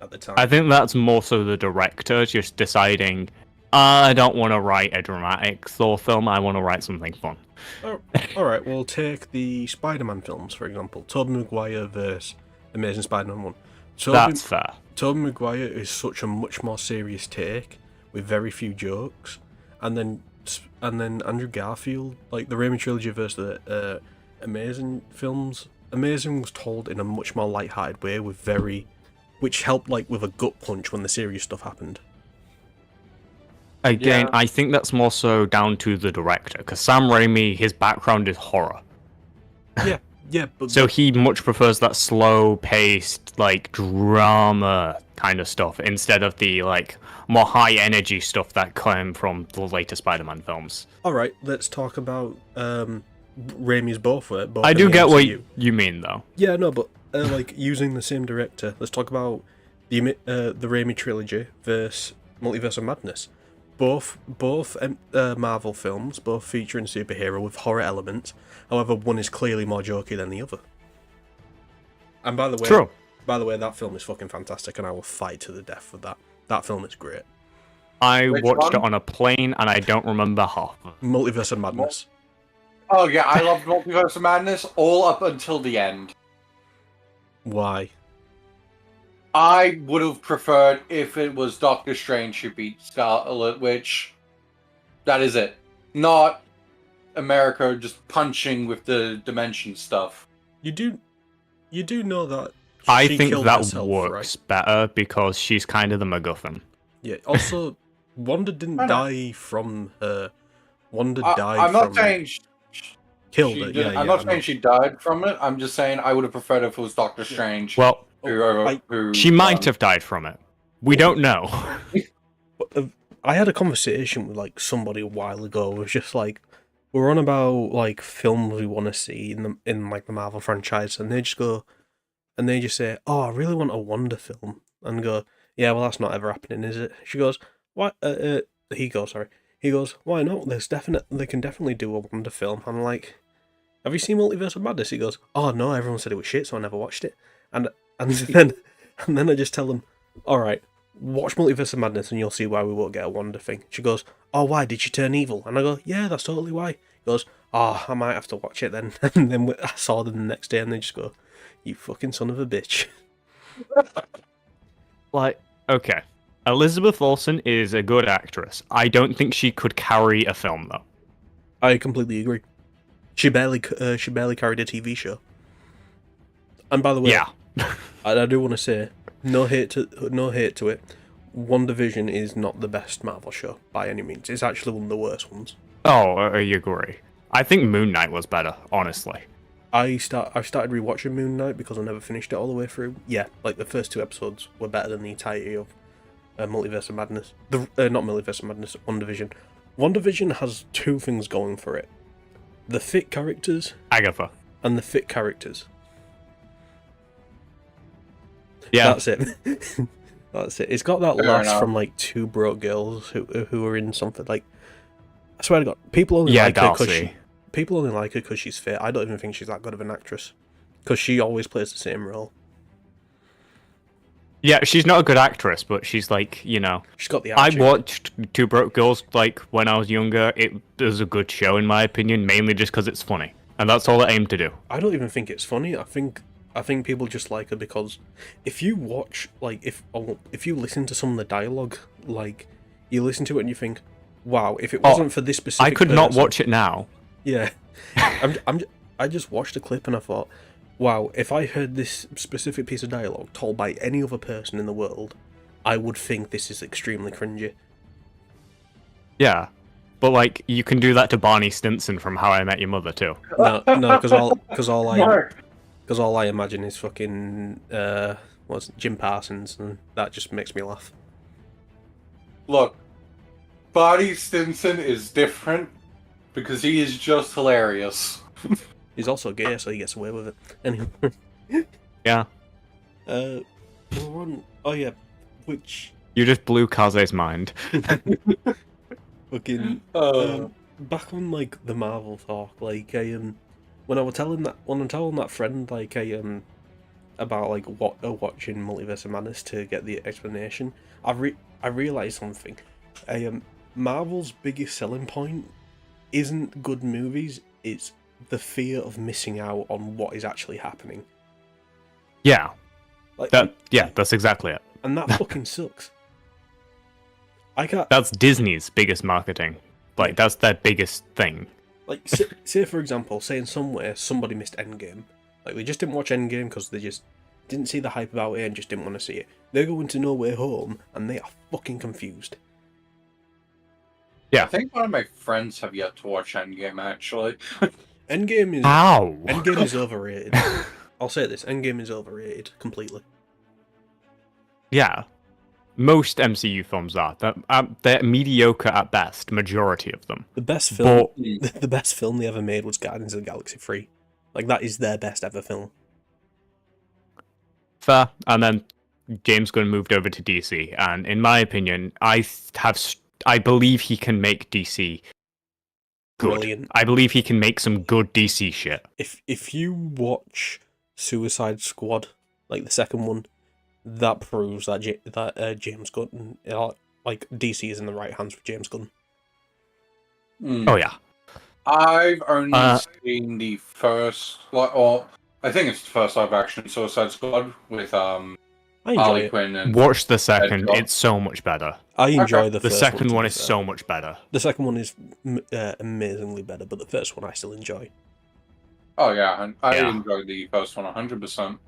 at the time. I think that's more so the director just deciding, I don't want to write a dramatic Thor film, I want to write something fun. Alright, we'll take the Spider-Man films, for example. Tobey Maguire versus Amazing Spider-Man 1. That's fair. Tobey Maguire is such a much more serious take, with very few jokes. And then Andrew Garfield, like the Raimi trilogy versus the Amazing films. Amazing was told in a much more light-hearted way, which helped, like, with a gut punch when the serious stuff happened. Again, I think that's more so down to the director, because Sam Raimi, his background is horror. Yeah, but so he much prefers that slow-paced, like, drama kind of stuff, instead of the, like, more high-energy stuff that came from the later Spider-Man films. Alright, let's talk about Raimi's both I do get what you mean, though. Yeah, no, but, like, using the same director, let's talk about the Raimi trilogy versus Multiverse of Madness. Both Marvel films, both featuring superhero with horror elements. However, one is clearly more jokey than the other. And by the way, that film is fucking fantastic, and I will fight to the death for that. That film is great. I watched it on a plane, and I don't remember half of it. Multiverse of Madness. Oh yeah, I loved Multiverse of Madness all up until the end. Why? I would have preferred if it was Doctor Strange who beat Scarlet Witch. That is it. Not America just punching with the dimension stuff. You do know that I she think killed that herself, works right? better because she's kind of the MacGuffin. Yeah. Also, Wanda didn't die from her. Wanda died. I'm not saying killed it. Yeah, I'm not saying she died from it. I'm just saying I would have preferred if it was Doctor Strange. Well, who she might have died from it. We don't know. I had a conversation with like somebody a while ago. It was just like we're on about like films we want to see in like the Marvel franchise, and they just say, "Oh, I really want a Wanda film," and go, yeah, well, that's not ever happening, is it? She goes, why? He goes, sorry. He goes, why not? They can definitely do a Wanda film. I'm like, have you seen Multiverse of Madness? He goes, oh no, everyone said it was shit, so I never watched it. And then I just tell them, all right, watch Multiverse of Madness and you'll see why we won't get a Wanda thing. She goes, oh, why? Did she turn evil? And I go, yeah, that's totally why. He goes, oh, I might have to watch it then. And then I saw them the next day and they just go, you fucking son of a bitch. Like, okay. Elizabeth Olsen is a good actress. I don't think she could carry a film, though. I completely agree. She barely carried a TV show. And by the way, Yeah. I do want to say, no hate to it. WandaVision is not the best Marvel show by any means. It's actually one of the worst ones. Oh, I agree. I think Moon Knight was better, honestly. I started rewatching Moon Knight because I never finished it all the way through. Yeah, like the first 2 episodes were better than the entirety of Multiverse of Madness. Not Multiverse of Madness, WandaVision. WandaVision has 2 things going for it: the fit characters Agatha. and the fit characters. Yeah. That's it. That's it. It's got that Fair lass enough. from like 2 Broke Girls who are in something like. I swear to God, people only Yeah, like her because Darcy. people only like her because she's fit. I don't even think she's that good of an actress because she always plays the same role. Yeah, she's not a good actress, but she's like, you know. She's got the I attitude. watched Two Broke Girls like when I was younger. It was a good show in my opinion, mainly just because it's funny, and that's all it aimed to do. I don't even think it's funny. I think people just like her because if you watch if you listen to some of the dialogue, like you listen to it and you think, wow, if it wasn't for this specific I could not person- watch it now. Yeah. I just watched a clip and I thought, wow, if I heard this specific piece of dialogue told by any other person in the world, I would think this is extremely cringy. Yeah, but like you can do that to Barney Stinson from How I Met Your Mother too. No, because all Mark, I imagine is fucking what's it, Jim Parsons, and that just makes me laugh. look, Barney Stinson is different because he is just hilarious. He's also gay, so he gets away with it. Anyway, Yeah, we're on. Oh yeah, which you just blew Kaze's mind. fucking Uh, back on like the Marvel talk, like when I'm telling that friend like about like watching Multiverse of Madness to get the explanation, I realized something. Marvel's biggest selling point isn't good movies; it's the fear of missing out on what is actually happening. Yeah, Like that's exactly it. and that fucking sucks. I can't. That's Disney's biggest marketing. Like that's their biggest thing. Like, say for example, say in somewhere somebody missed Endgame. Like, they just didn't watch Endgame because they just didn't see the hype about it and just didn't want to see it. They're going to No Way Home and they are fucking confused. I think one of my friends have yet to watch Endgame, actually. Endgame is overrated. I'll say this: Endgame is overrated completely. Yeah, most MCU films are. They're mediocre at best. Majority of them. The best film, But the best film they ever made was Guardians of the Galaxy 3. Like, that is their best ever film. fair. And then James Gunn moved over to DC, and in my opinion, I believe he can make DC good. Brilliant. I believe he can make some good DC shit. If you watch Suicide Squad, like the second one, that proves that James Gunn, like DC is in the right hands with James Gunn. Hmm. Oh yeah. I've only Uh, seen the first, or I think it's the first live action Suicide Squad with I enjoy Harley it. Quinn and Watch the second. Deadshot. It's so much better. I enjoy Okay. the The first second to one be is fair. so much better. The second one is amazingly better, but the first one I still enjoy. oh yeah, and I Yeah. enjoyed the first one 100%.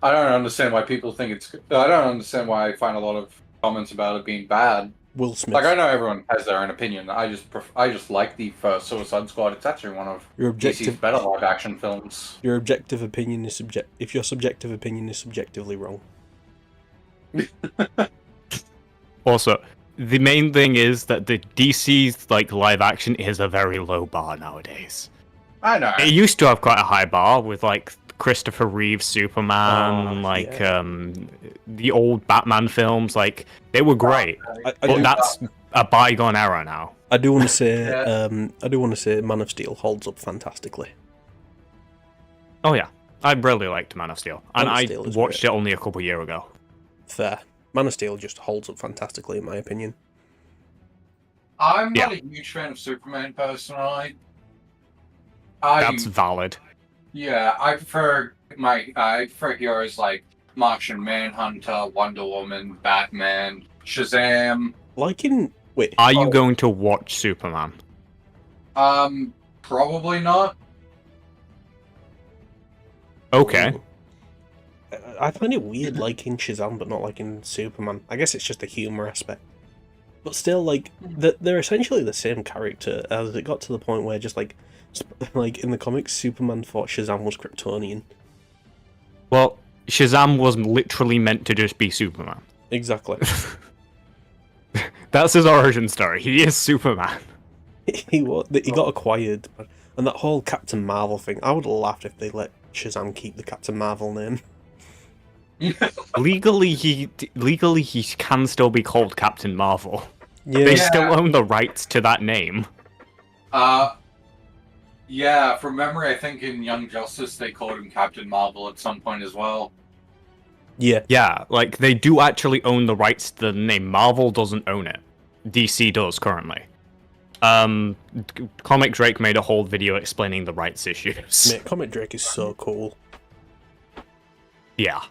I don't understand why people think it's. I don't understand why I find a lot of comments about it being bad. Will Smith. Like I know everyone has their own opinion. I just like the first Suicide Squad. It's actually one of Your DC's objective, better live action films. your objective opinion is If your subjective opinion is subjectively wrong, Also, the main thing is that the DC's like live action is a very low bar nowadays. I know. It used to have quite a high bar with like Christopher Reeve Superman, the old Batman films. Like they were great, but that's a bygone era now. I do want to say, Man of Steel holds up fantastically. Oh yeah, I really liked Man of Steel, and I watched great. it only a couple years ago. Fair. Man of Steel just holds up fantastically, in my opinion. I'm not a huge fan of Superman personally. That's valid. Yeah, I prefer heroes like Martian Manhunter, Wonder Woman, Batman, Shazam. Are you going to watch Superman? Probably not. Okay. I find it weird liking Shazam but not liking Superman. I guess it's just the humor aspect. But still, like, they're essentially the same character, as it got to the point where just, like in the comics, Superman thought Shazam was Kryptonian. Well, Shazam was literally meant to just be Superman. Exactly. That's his origin story. He is Superman. He got acquired, and that whole Captain Marvel thing. I would have laughed if they let Shazam keep the Captain Marvel name. Legally, he can still be called Captain Marvel. Yeah. They still own the rights to that name. Yeah, from memory, I think in Young Justice they called him Captain Marvel at some point as well. Yeah. Yeah, like, they do actually own the rights to the name. Marvel doesn't own it. DC does, currently. Comic Drake made a whole video explaining the rights issues. Mate, Comic Drake is so cool. Yeah.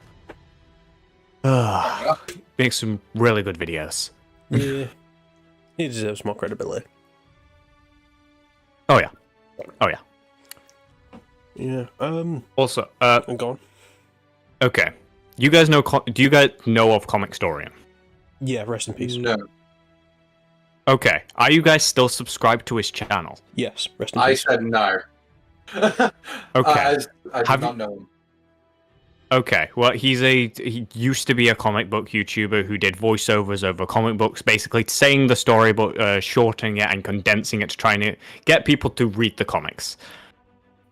Makes some really good videos. Yeah. He deserves more credibility. Oh, yeah. Oh, yeah. Yeah, Also, go on. okay. You guys know, do you guys know of Comic Storian? Yeah, rest in peace. No. Okay. Are you guys still subscribed to his channel? Yes, rest in I peace. said no. Okay. I do not know him. Okay, well, he used to be a comic book YouTuber who did voiceovers over comic books, basically saying the story but shortening it and condensing it to try and get people to read the comics.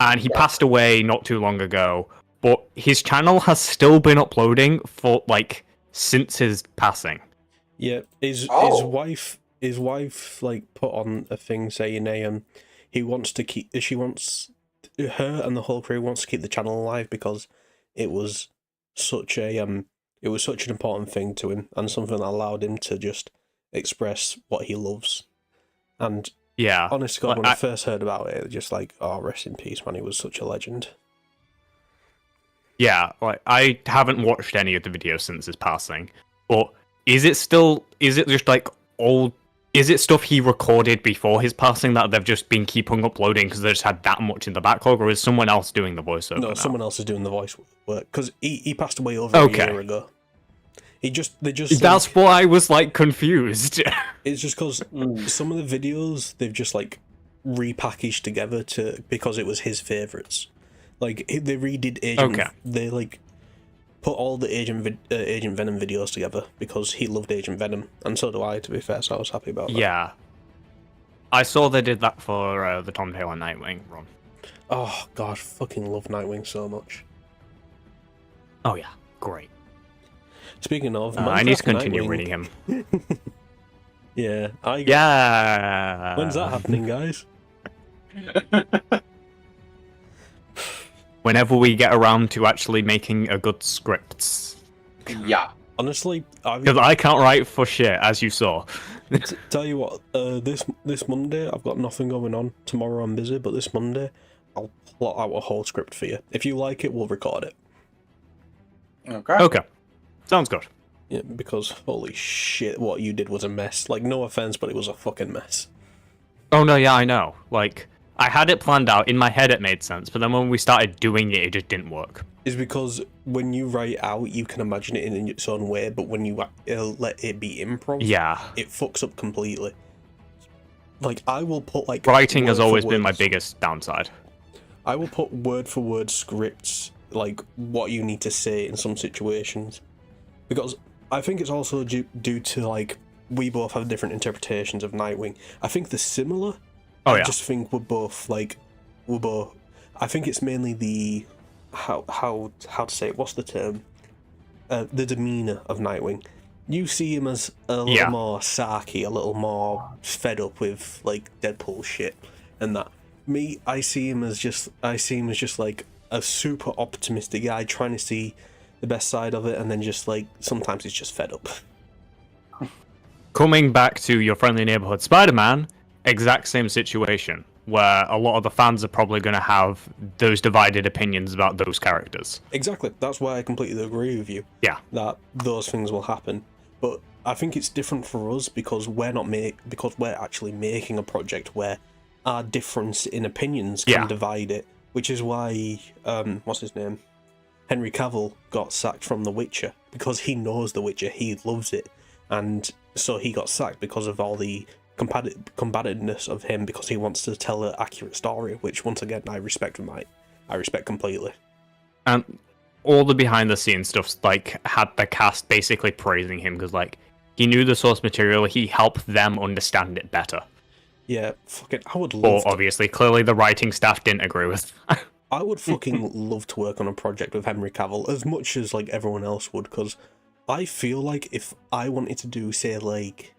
And he passed away not too long ago, but his channel has still been uploading for, like, since his passing. Yeah, his wife, like, put on a thing saying he wants to keep, her and the whole crew wants to keep the channel alive because it was such an important thing to him and something that allowed him to just express what he loves. And yeah, honest to God, when I first heard about it, just like, oh, rest in peace, man, he was such a legend. Yeah, like, I haven't watched any of the videos since his passing, but is it just like old? Is it stuff he recorded before his passing that they've just been keeping uploading because they just had that much in the backlog, or is someone else doing the voiceover? No, now? someone else is doing the voice work because he passed away over a year ago. That's why I was like confused. It's just because some of the videos they've just like repackaged together because it was his favorites. Like they redid Agent. Okay. They like put all the Agent Venom videos together because he loved Agent Venom, and so do I. To be fair, so I was happy about that. Yeah, I saw they did that for the Tom Taylor Nightwing run. Oh God, fucking love Nightwing so much. Oh yeah, great. Speaking of, I need to continue Nightwing. reading him. Yeah, Yeah. When's that happening, guys? Whenever we get around to actually making a good script. Yeah. Honestly, Because I can't write for shit, as you saw. Tell you what, this Monday I've got nothing going on. Tomorrow I'm busy, but this Monday I'll plot out a whole script for you. If you like it, we'll record it. Okay. Okay. Sounds good. Yeah, because holy shit, what you did was a mess. Like, no offense, but it was a fucking mess. Oh no, yeah, I know. Like, I had it planned out. In my head it made sense, but then when we started doing it, it just didn't work. It's because when you write out, you can imagine it in its own way, but when you let it be improv, Yeah. it fucks up completely. Like, I will put, like... Writing has always word been my words. biggest downside. I will put word-for-word scripts, like, what you need to say in some situations. Because I think it's also due to, like, we both have different interpretations of Nightwing. I think they're similar. Oh, I yeah. just think I think it's mainly the how to say it? What's the term? The demeanor of Nightwing. You see him as a little more sarky, a little more fed up with like Deadpool shit, and that. Me, I see him as just like a super optimistic guy trying to see the best side of it, and then just like sometimes he's just fed up. Coming back to your friendly neighborhood Spider-Man, exact same situation, where a lot of the fans are probably going to have those divided opinions about those characters. Exactly. That's why I completely agree with you. Yeah. That those things will happen. But I think it's different for us because we're actually making a project where our difference in opinions can divide it, which is why what's his name? Henry Cavill got sacked from The Witcher because he knows The Witcher, he loves it, and so he got sacked because of all the combativeness of him, because he wants to tell an accurate story, which once again I respect completely. And all the behind the scenes stuff like had the cast basically praising him because like he knew the source material, he helped them understand it better. Yeah, fucking I would love But obviously clearly the writing staff didn't agree with I would fucking love to work on a project with Henry Cavill as much as like everyone else would, because I feel like if I wanted to do, say, like,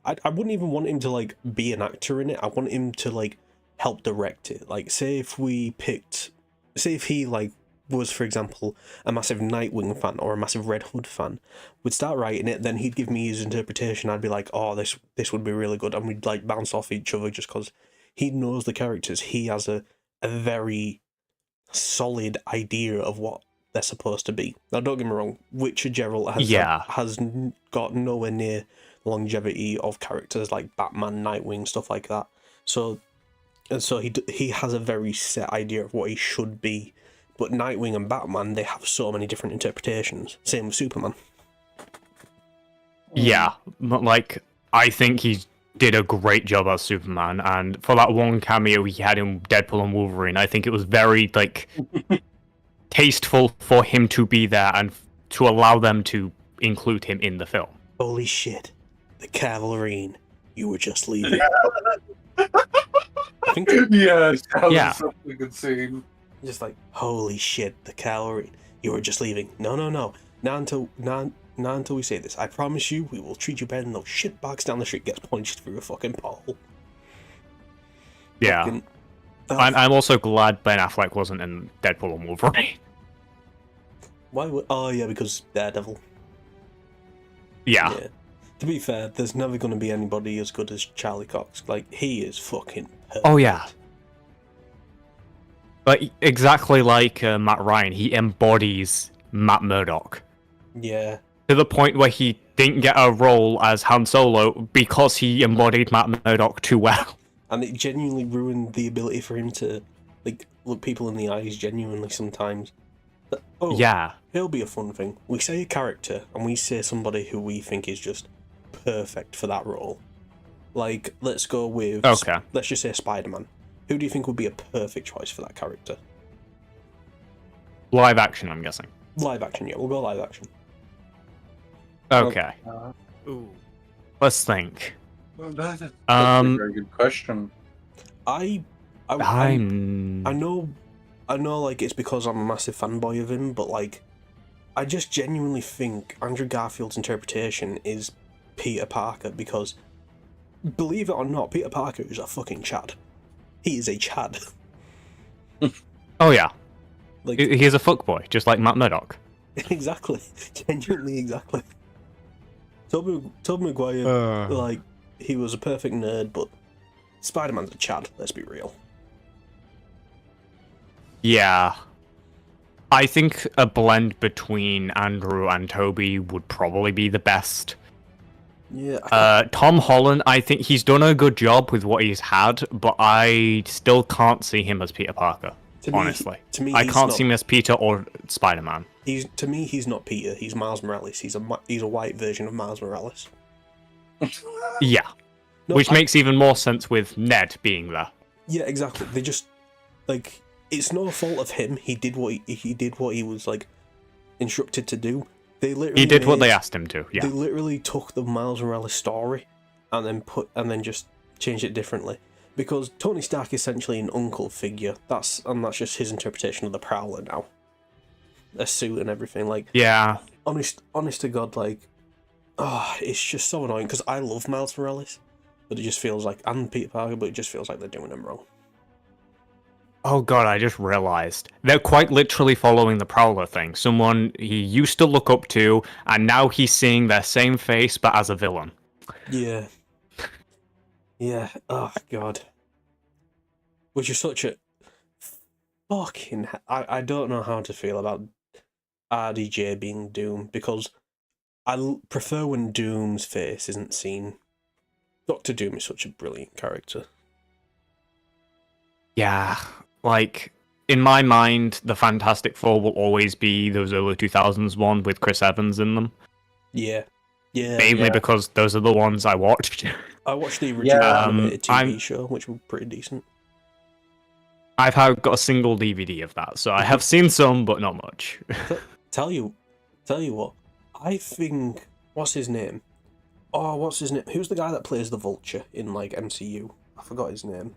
I wouldn't even want him to like be an actor in it. I want him to like help direct it. Like, say if he like was, for example, a massive Nightwing fan or a massive Red Hood fan, would start writing it, then he'd give me his interpretation. I'd be like, oh, this would be really good, and we'd like bounce off each other just because he knows the characters. He has a very solid idea of what they're supposed to be. Now, don't get me wrong, Witcher Geralt has got nowhere near longevity of characters like Batman, Nightwing, stuff like that. So he has a very set idea of what he should be. But Nightwing and Batman, they have so many different interpretations. Same with Superman. Yeah, but like I think he did a great job as Superman, and for that one cameo he had in Deadpool and Wolverine, I think it was very like tasteful for him to be there and to allow them to include him in the film. Holy shit, the Cavalrine, you were just leaving. I think that was such a good scene. Just like, holy shit, the Cavalrine, you were just leaving. No. Not until we say this. I promise you, we will treat you better than those shitbags down the street gets punched through a fucking pole. Yeah. Fucking, I'm also glad Ben Affleck wasn't in Deadpool and Wolverine. Why would? Oh yeah, because Daredevil. Yeah. To be fair, there's never going to be anybody as good as Charlie Cox. Like, he is fucking perfect. Oh yeah. But exactly like Matt Ryan, he embodies Matt Murdock. Yeah. To the point where he didn't get a role as Han Solo because he embodied Matt Murdock too well. And it genuinely ruined the ability for him to, like, look people in the eyes genuinely sometimes. But, yeah. It'll be a fun thing. We say a character, and we say somebody who we think is just perfect for that role. Like, let's go with... Okay. Let's just say Spider-Man. Who do you think would be a perfect choice for that character? Live action, I'm guessing. Live action, yeah. We'll go live action. Okay. Ooh. Let's think. Well, that's a very good question. I know, like, it's because I'm a massive fanboy of him, but, like, I just genuinely think Andrew Garfield's interpretation is Peter Parker, because, believe it or not, Peter Parker is a fucking Chad. He is a Chad. Oh, yeah. Like, he's a fuckboy, just like Matt Murdock. Exactly. Genuinely, exactly. Tobey Maguire, like, he was a perfect nerd, but Spider-Man's a Chad, let's be real. Yeah. I think a blend between Andrew and Tobey would probably be the best. Yeah. Tom Holland, I think he's done a good job with what he's had, but I still can't see him as Peter Parker. Honestly, I can't see him as Peter or Spider-Man. To me, he's not Peter. He's Miles Morales. He's a white version of Miles Morales. Yeah, which makes even more sense with Ned being there. Yeah, exactly. They just like it's no fault of him. He did what he was like instructed to do. He did what they asked him to. Yeah. They literally took the Miles Morales story and then just changed it differently. because Tony Stark is essentially an uncle figure. That's just his interpretation of the Prowler now. A suit and everything, like Yeah. honest to God, like, it's just so annoying because I love Miles Morales, but it just feels like, and Peter Parker, but it just feels like they're doing him wrong. Oh god, I just realized. They're quite literally following the Prowler thing. Someone he used to look up to, and now he's seeing their same face, but as a villain. Yeah. Yeah, oh god. Which is such a fucking... I don't know how to feel about RDJ being Doom, because I prefer when Doom's face isn't seen. Doctor Doom is such a brilliant character. Yeah, like, in my mind, the Fantastic Four will always be those early 2000s one with Chris Evans in them. Yeah. Yeah. Mainly because those are the ones I watched. I watched the original animated TV I'm- show, which was pretty decent. I've got a single DVD of that, so I have seen some, but not much. Tell you what, I think, what's his name? Oh, what's his name? Who's the guy that plays the Vulture in, like, MCU? I forgot his name.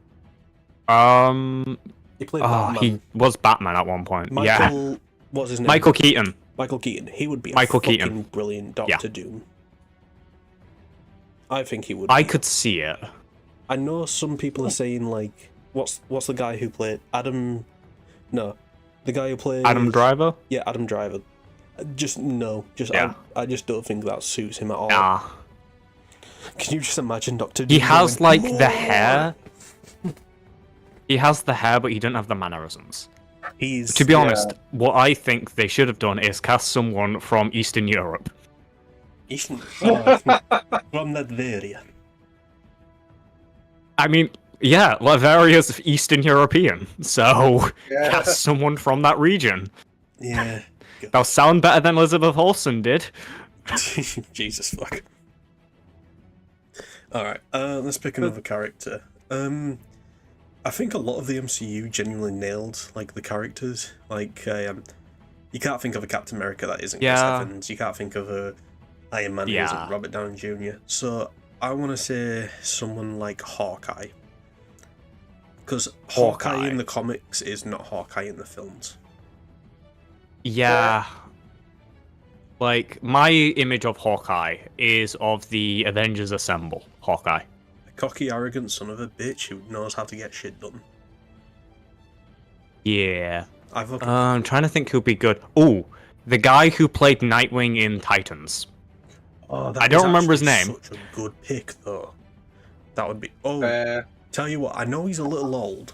He played Batman. He was Batman at one point. Michael, what's his name? Michael Keaton. Michael Keaton. He would be Michael a fucking Keaton. brilliant Doctor Doom. I think he would. I could see it. I know some people are saying, like, what's the guy who played Adam? No, the guy who played Adam Driver? Yeah, Adam Driver. Yeah. I just don't think that suits him at all. Nah. Can you just imagine Doctor Doom? He has, going, like, "More!" the hair. He has the hair, but he doesn't have the mannerisms. To be honest, what I think they should have done is cast someone from Eastern Europe. from Latveria. I mean, yeah, Latveria's Eastern European, so Yeah. cast someone from that region. Yeah. They'll sound better than Elizabeth Olsen did. Jesus fuck. Alright, let's pick another character. I think a lot of the MCU genuinely nailed, like, the characters. Like, you can't think of a Captain America that isn't Chris Evans. You can't think of a Iron Man who isn't Robert Downey Jr. So, I want to say someone like Hawkeye. Because Hawkeye in the comics is not Hawkeye in the films. Yeah. Like, my image of Hawkeye is of the Avengers Assemble Hawkeye. A cocky, arrogant son of a bitch who knows how to get shit done. Yeah. I'm trying to think who'd be good. Oh, the guy who played Nightwing in Titans. Oh, I don't remember his name. Such a good pick, though. That would be... Oh, tell you what, I know he's a little old,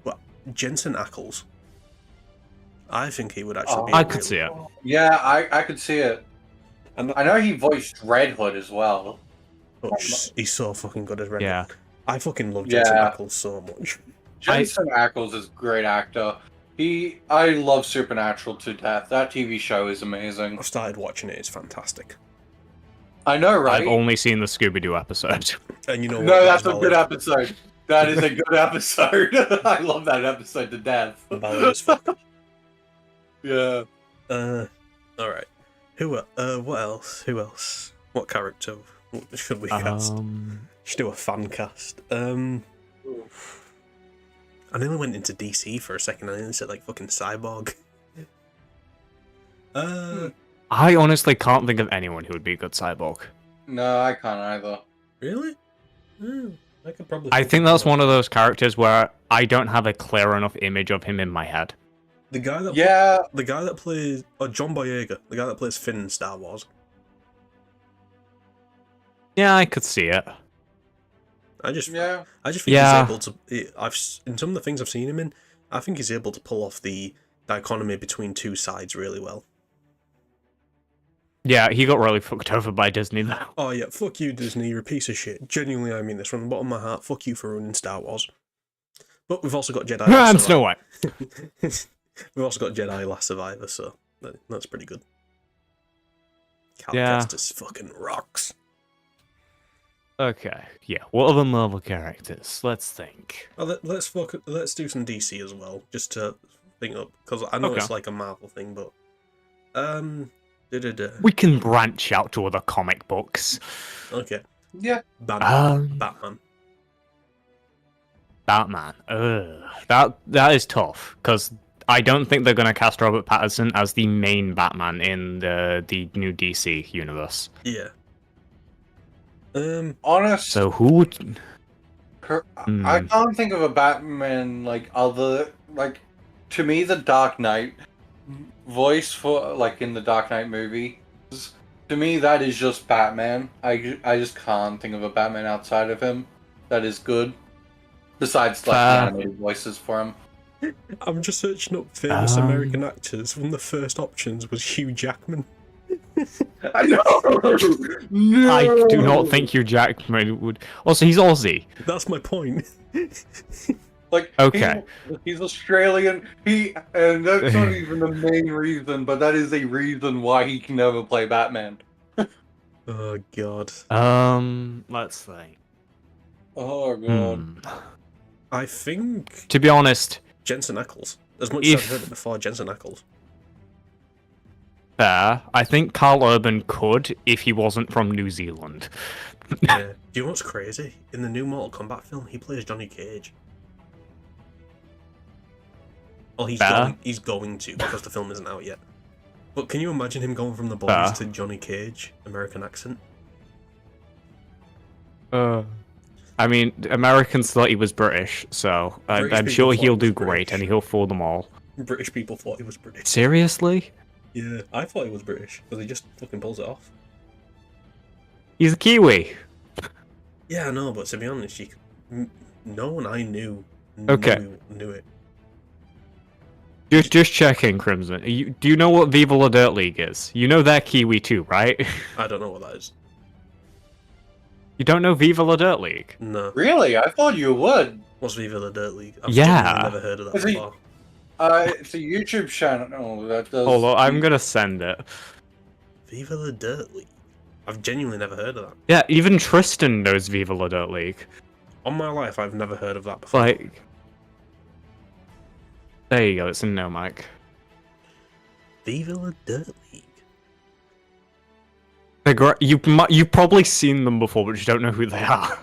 but Jensen Ackles. I think he would actually be... I could see it. Yeah, I could see it. And I know he voiced Red Hood as well. oh, he's so fucking good as Red Yeah. Hood. I fucking love Jensen Ackles so much. Jensen Ackles is a great actor. I love Supernatural to death. That TV show is amazing. I've started watching it, it's fantastic. I know, right? I've only seen the Scooby-Doo episode. And you know what? No, that's a good episode. That is a good episode. I love that episode to death. Valid as fuck. Yeah. Alright. What else? Who else? What character should we cast? Should do a fan cast. I nearly went into DC for a second. I nearly said, like, fucking Cyborg. I honestly can't think of anyone who would be a good Cyborg. No, I can't either. Really? I could probably. I think that's one of those characters where I don't have a clear enough image of him in my head. The guy that the guy that plays John Boyega, the guy that plays Finn in Star Wars. Yeah, I could see it. I just think he's able to. In some of the things I've seen him in, I think he's able to pull off the dichotomy between two sides really well. Yeah, he got really fucked over by Disney though. Oh yeah, fuck you Disney, you're a piece of shit. Genuinely, I mean this from the bottom of my heart. Fuck you for ruining Star Wars. But we've also got Jedi. And Snow White. We've also got Jedi Last Survivor, so that's pretty good. Yeah. Calcastus fucking rocks. Okay, yeah. What other Marvel characters? Let's think. Well, let's do some DC as well, just to think up, because I know it's like a Marvel thing, but we can branch out to other comic books. Okay. Yeah. Batman. Batman. That is tough because I don't think they're gonna cast Robert Pattinson as the main Batman in the new DC universe. Yeah. Honest, So who would? I can't think of a Batman like other like. To me, the Dark Knight voice for like in the Dark Knight movie, to me that is just Batman. I just can't think of a Batman outside of him that is good. Besides like the animated voices for him. I'm just searching up famous American actors. One of the first options was Hugh Jackman. I know. No. I do not think Hugh Jackman would. Also, he's Aussie. That's my point. Like, Okay. he's Australian. And that's not even the main reason, but that is a reason why he can never play Batman. Oh god. Let's see. Oh god. I think To be honest, Jensen Ackles. As much as I've heard it before, Jensen Ackles. fair. I think Carl Urban could if he wasn't from New Zealand. Yeah. Do you know what's crazy? In the new Mortal Kombat film, he plays Johnny Cage. Well, he's going to because the film isn't out yet. But can you imagine him going from the boys to Johnny Cage, American accent? I mean, Americans thought he was British, so I'm sure he'll do great and he'll fool them all. British people thought he was British. Seriously? Yeah, I thought he was British because he just fucking pulls it off. He's a Kiwi. Yeah, I know, but to be honest, no one I knew knew it. Just checking, Crimson. Do you know what Viva La Dirt League is? You know they're Kiwi too, right? I don't know what that is. You don't know Viva La Dirt League? No. Really? I thought you would. What's Viva La Dirt League? I've Yeah. genuinely never heard of that before. It's a YouTube channel that does. Hold on, I'm gonna send it. Viva La Dirt League? I've genuinely never heard of that. Yeah, even Tristan knows Viva La Dirt League. On my life, I've never heard of that before. Like, there you go. It's in no mic. Viva La Dirt League. They're great. You've probably seen them before, but you don't know who they are.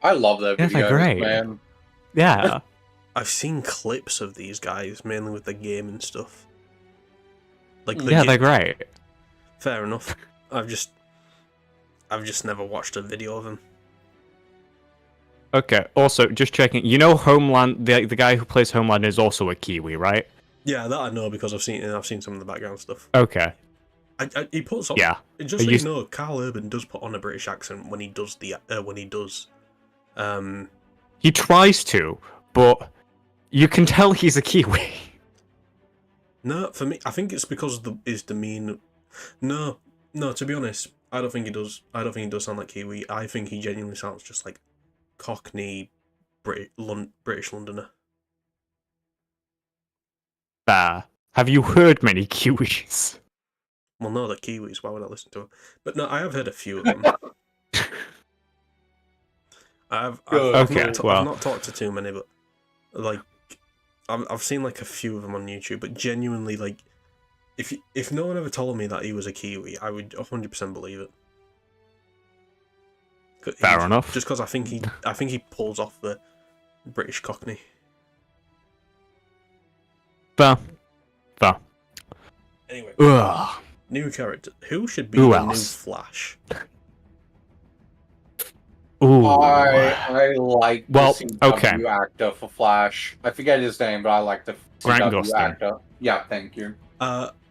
I love their Yeah, videos, they're great. man. Yeah. I've seen clips of these guys, mainly with the game and stuff. Like, Yeah, they're great. Fair enough. I've just never watched a video of them. Okay. Also, just checking. You know, Homeland. The guy who plays Homeland is also a Kiwi, right? Yeah, that I know because I've seen some of the background stuff. Okay. He puts on. Yeah. Just so you know, Carl Urban does put on a British accent when he does He tries to, but you can tell he's a Kiwi. No, for me, I think it's because of his demeanor. No, to be honest, I don't think he does. I don't think he does sound like Kiwi. I think he genuinely sounds just like Cockney, British Londoner. Have you heard many Kiwis? Well, no, they're Kiwis. Why would I listen to them? But no, I have heard a few of them. I've not talked to too many, but like I've seen like a few of them on YouTube. But genuinely, like, if no one ever told me that he was a Kiwi, I would 100% believe it. Fair enough. Just because I think he pulls off the British Cockney. Fair. Anyway, Ugh. new character. Who should be the new Flash? Ooh. I like the CW okay. actor for Flash. I forget his name, but I like the Grant CW Gustin. actor. Yeah, thank you.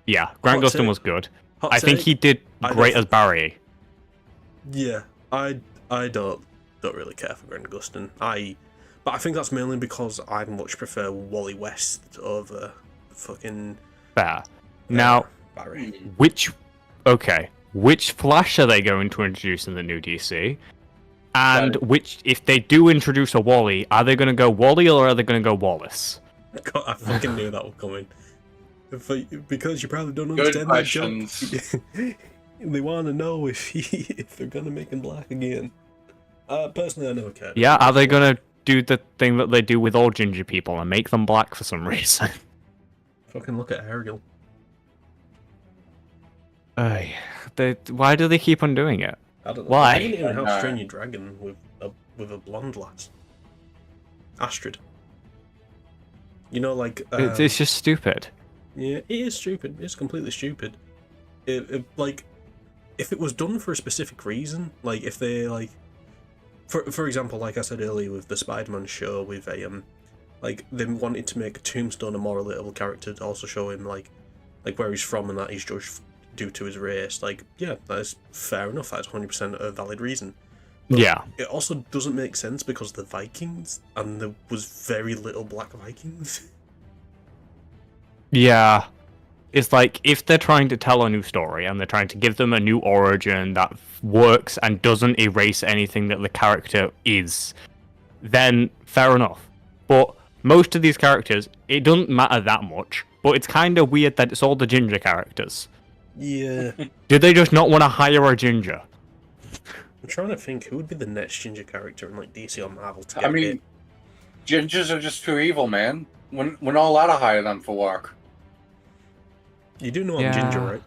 Yeah, Grant Gustin was good. I think he did great as Barry. Yeah, I don't really care for Grant Gustin. But I think that's mainly because I much prefer Wally West over fucking Fair. Now, Barry. which Flash are they going to introduce in the new DC? And if they do introduce a Wally, are they going to go Wally or are they going to go Wallace? God, I fucking knew that would come in. Because you probably don't understand that joke. They want to know if they're going to make him black again. Personally, I never cared. Yeah, are they going to do the thing that they do with all ginger people and make them black for some reason? Fucking look at Ariel. Why do they keep on doing it? I don't know. Why? I didn't even have Stranger Dragon with a with a blonde lass. Astrid. You know, like It's just stupid. yeah, it is stupid. It's completely stupid. Like, if it was done for a specific reason, like if they like, for example, like I said earlier with the Spider-Man show with a like they wanted to make Tombstone a more relatable character to also show him like where he's from and that he's judged due to his race. Like, yeah, that is fair enough. That's 100% a valid reason. But Yeah. it also doesn't make sense because the Vikings and there was very little black Vikings. Yeah. It's like, if they're trying to tell a new story and they're trying to give them a new origin that works and doesn't erase anything that the character is, then fair enough. But most of these characters, it doesn't matter that much, but it's kind of weird that it's all the ginger characters. Yeah. Did they just not want to hire a ginger? I'm trying to think who would be the next ginger character in like DC or Marvel to I get mean, hit. gingers are just too evil, man. We're not allowed to hire them for work. You do know I'm Yeah. ginger, right?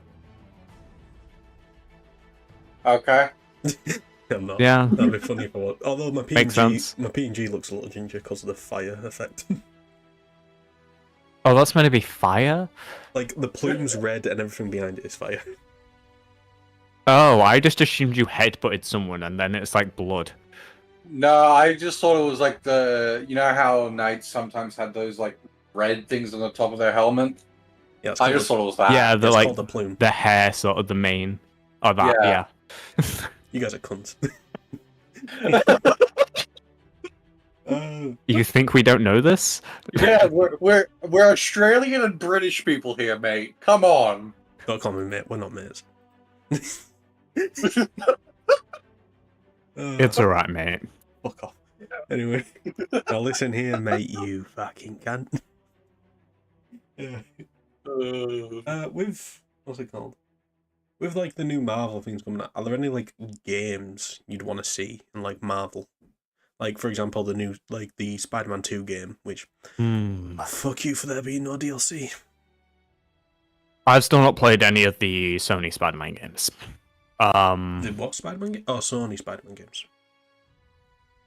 Okay. I'm not. Yeah. That'd be funny for what. Although my Makes PNG, sense. my PNG looks a little ginger because of the fire effect. Oh, that's meant to be fire? Like the plume's red and everything behind it is fire. Oh, I just assumed you headbutted someone and then it's like blood. No, I just thought it was like you know how knights sometimes had those like red things on the top of their helmet? Yeah, it's I called just thought it was that. Yeah, the it's like called the plume. the hair sort of the mane. Oh, that, Yeah. yeah. You guys are cunts. You think we don't know this? Yeah, we're Australian and British people here, mate. Come on. Don't call me mate. We're not mates. It's alright, mate. Fuck off. Anyway, now listen here, mate. You fucking cunt. Yeah. With what's it called? With like the new Marvel things coming out, are there any like games you'd want to see in like Marvel? Like for example, the new like the Spider-Man 2 game, which fuck you for there being no DLC. I've still not played any of the Sony Spider-Man games. The what Spider-Man game? Oh, Sony Spider-Man games.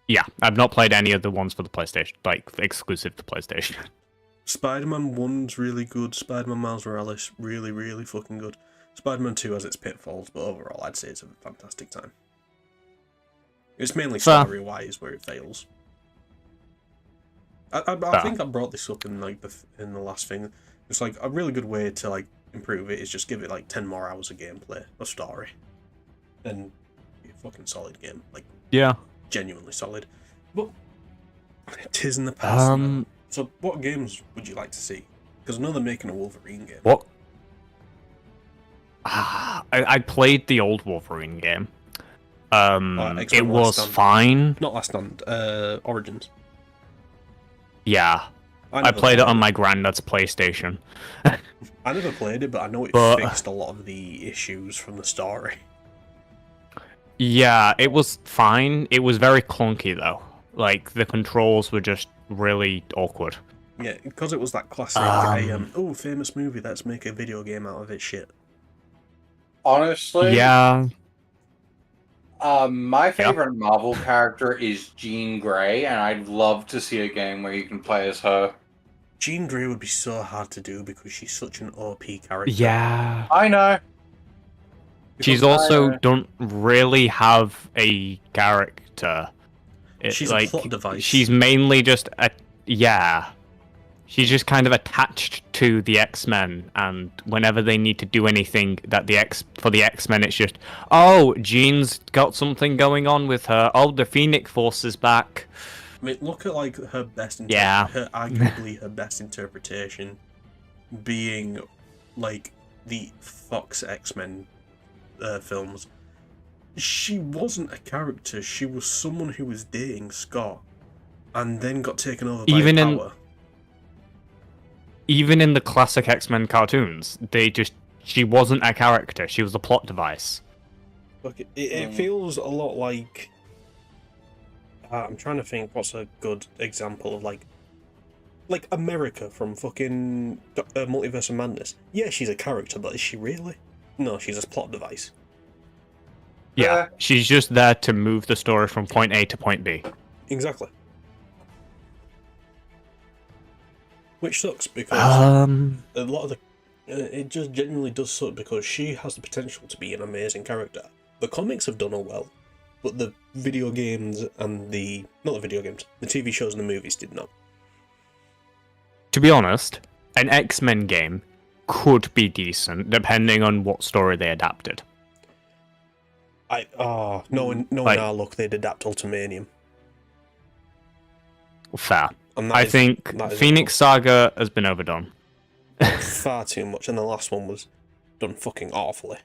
Yeah, I've not played any of the ones for the PlayStation, like exclusive to PlayStation. Spider-Man 1's really good. Spider-Man Miles Morales, really, really fucking good. Spider-Man 2 has its pitfalls, but overall, I'd say it's a fantastic time. It's mainly Fair. story-wise where it fails. I think I brought this up in like in the last thing. It's like a really good way to like improve it is just give it like 10 more hours of gameplay or story, then be a fucking solid game, like Yeah. genuinely solid. But it is in the past. now. Um. So, what games would you like to see? Because I know they're making a Wolverine game. What? I played the old Wolverine game. X-Men It was Last Stand. fine. Not Last Stand. Origins. Yeah, I never played it on my granddad's PlayStation. I never played it, but I know it But- fixed a lot of the issues from the story. Yeah, it was fine. It was very clunky though. Like the controls were just really awkward. Yeah, because it was that classic. Famous movie. Let's make a video game out of it. Shit. Honestly, Yeah. my favorite Marvel character is Jean Grey, and I'd love to see a game where you can play as her. Jean Grey would be so hard to do because she's such an OP character. Yeah. I know. She's also don't really have a character. She's a plot device. She's mainly just she's just kind of attached to the X-Men, and whenever they need to do anything that for the X-Men, it's just, oh, Jean's got something going on with her. Oh, the Phoenix Force is back. I mean, look at like her best. Arguably her best interpretation, being like the Fox X-Men films. She wasn't a character. She was someone who was dating Scott, and then got taken over by power. Even in the classic X-Men cartoons, she wasn't a character. She was a plot device. Look, it feels a lot like. I'm trying to think what's a good example of like America from fucking Multiverse of Madness. Yeah, she's a character, but is she really? No, she's a plot device. Yeah, she's just there to move the story from point A to point B. Exactly. Which sucks because a lot of the it just genuinely does suck because she has the potential to be an amazing character. The comics have done her well, but the video games and the TV shows and the movies did not. To be honest, an X-Men game could be decent depending on what story they adapted. Knowing our luck, they'd adapt Ultimanium. Fair. And I think Phoenix Saga has been overdone. Far too much, and the last one was done fucking awfully.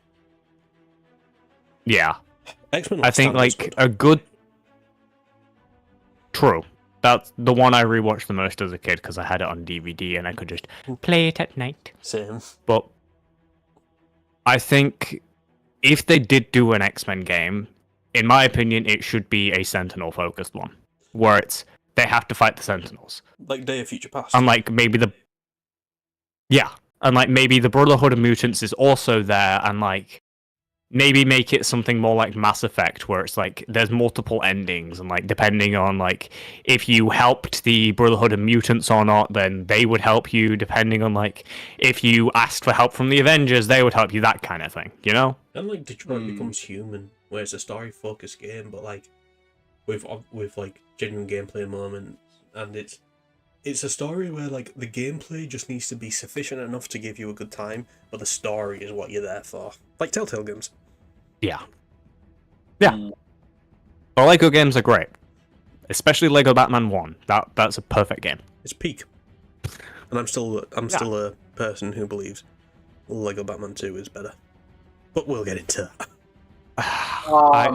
Yeah. X-Men I think like a good. True. That's the one I rewatched the most as a kid because I had it on DVD and I could just play it at night. Same. But I think if they did do an X-Men game, in my opinion, it should be a Sentinel-focused one, where it's they have to fight the Sentinels, like Day of Future Past, and like maybe maybe the Brotherhood of Mutants is also there, and like maybe make it something more like Mass Effect, where it's like there's multiple endings, and like depending on like if you helped the Brotherhood of Mutants or not, then they would help you. Depending on like if you asked for help from the Avengers, they would help you. That kind of thing, you know. And like Detroit becomes Human, where it's a story-focused game, but like with like genuine gameplay moments, and it's a story where like the gameplay just needs to be sufficient enough to give you a good time, but the story is what you're there for. Like Telltale games. Yeah. Well, Lego games are great, especially Lego Batman 1. That's a perfect game. It's peak. And I'm still a person who believes Lego Batman 2 is better. But we'll get into that.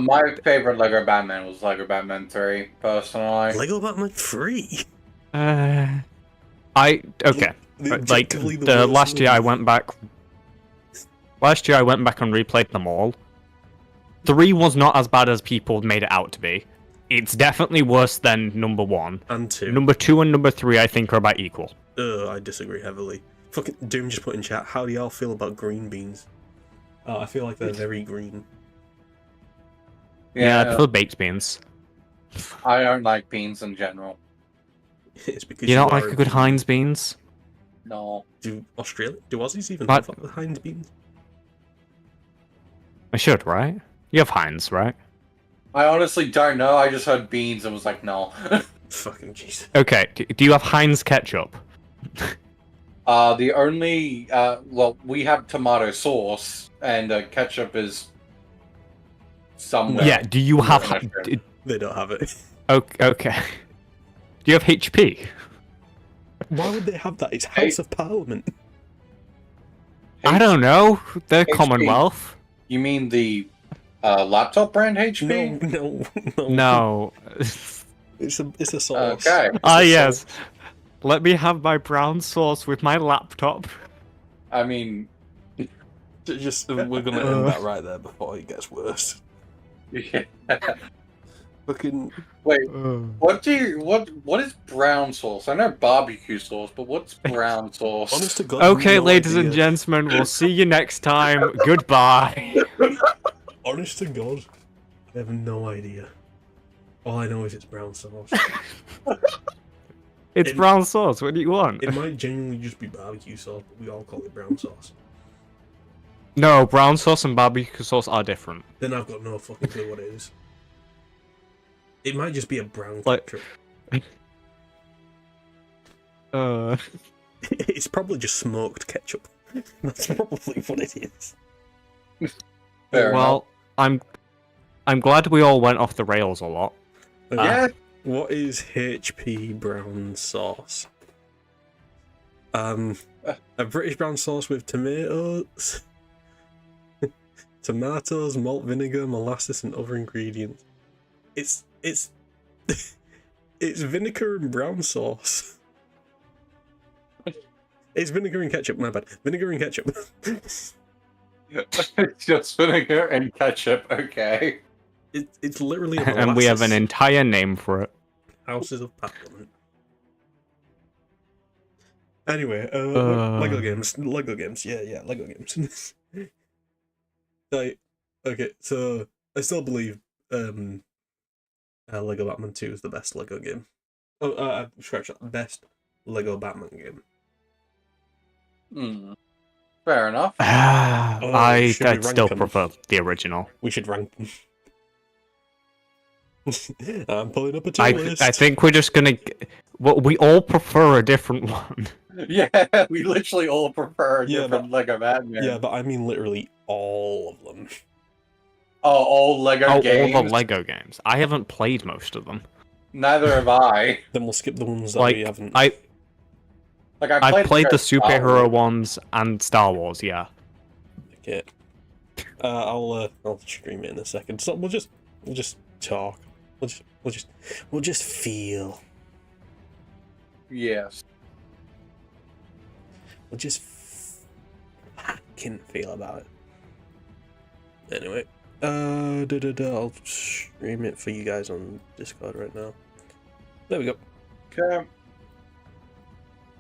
My favorite Lego Batman was Lego Batman 3, personally. Lego Batman 3? Okay. Like last year I went back and replayed them all. 3 was not as bad as people made it out to be. It's definitely worse than number 1. And 2. Number 2 and number 3 I think are about equal. I disagree heavily. Fucking Doom just put in chat, how do y'all feel about green beans? I feel like they're very green. Yeah, I prefer baked beans. I don't like beans in general. It's because you don't like a good Heinz beans? No. Do Aussies even have Heinz beans? I should, right? You have Heinz, right? I honestly don't know. I just heard beans and was like, no. Fucking Jesus. Okay, do you have Heinz ketchup? The only we have tomato sauce and ketchup is somewhere. Yeah, do you have? They don't have it. Okay. Do you have HP? Why would they have that? It's House of Parliament. I don't know. They're HP. Commonwealth. You mean the laptop brand HP? No. It's a sauce. Okay. Yes. Let me have my brown sauce with my laptop. I mean, we're gonna end that right there before it gets worse. Yeah. Fucking wait. What is brown sauce? I know barbecue sauce, but what's brown sauce? Honest to God, okay, ladies and gentlemen, we'll see you next time. Goodbye. Honest to God, I have no idea. All I know is it's brown sauce. It's brown sauce. What do you want? It might genuinely just be barbecue sauce, but we all call it brown sauce. No, brown sauce and barbecue sauce are different. Then I've got no fucking clue what it is. It might just be a brown ketchup. It's probably just smoked ketchup. That's probably what it is. Fair enough. I'm glad we all went off the rails a lot. Yeah. What is HP brown sauce? A British brown sauce with tomatoes, malt vinegar, molasses, and other ingredients. It's vinegar and brown sauce. It's vinegar and ketchup. My bad. Vinegar and ketchup. It's just vinegar and ketchup. Okay. It's literally. And we have an entire name for it. Houses of Parliament. Anyway, Lego games. Yeah, Lego games. Like, okay, so I still believe Lego Batman 2 is the best Lego game. Oh, scratch that. Best Lego Batman game. Fair enough. I'd should we rank still 'em? prefer the original. We should rank them. I'm pulling up a tier list. I think we're just gonna. Well, we all prefer a different one. Yeah, we literally all prefer a Yeah, different Lego Batman. Yeah, but I mean literally all of them. Oh, all Lego games? All the Lego games. I haven't played most of them. Neither have I. Then we'll skip the ones that Like, we haven't. I've played the Star superhero Wars. ones and Star Wars, yeah. Okay. I'll stream it in a second. So we'll just talk. We'll just feel. Yes. We'll just fucking feel about it. Anyway, I'll stream it for you guys on Discord right now. There we go. Okay.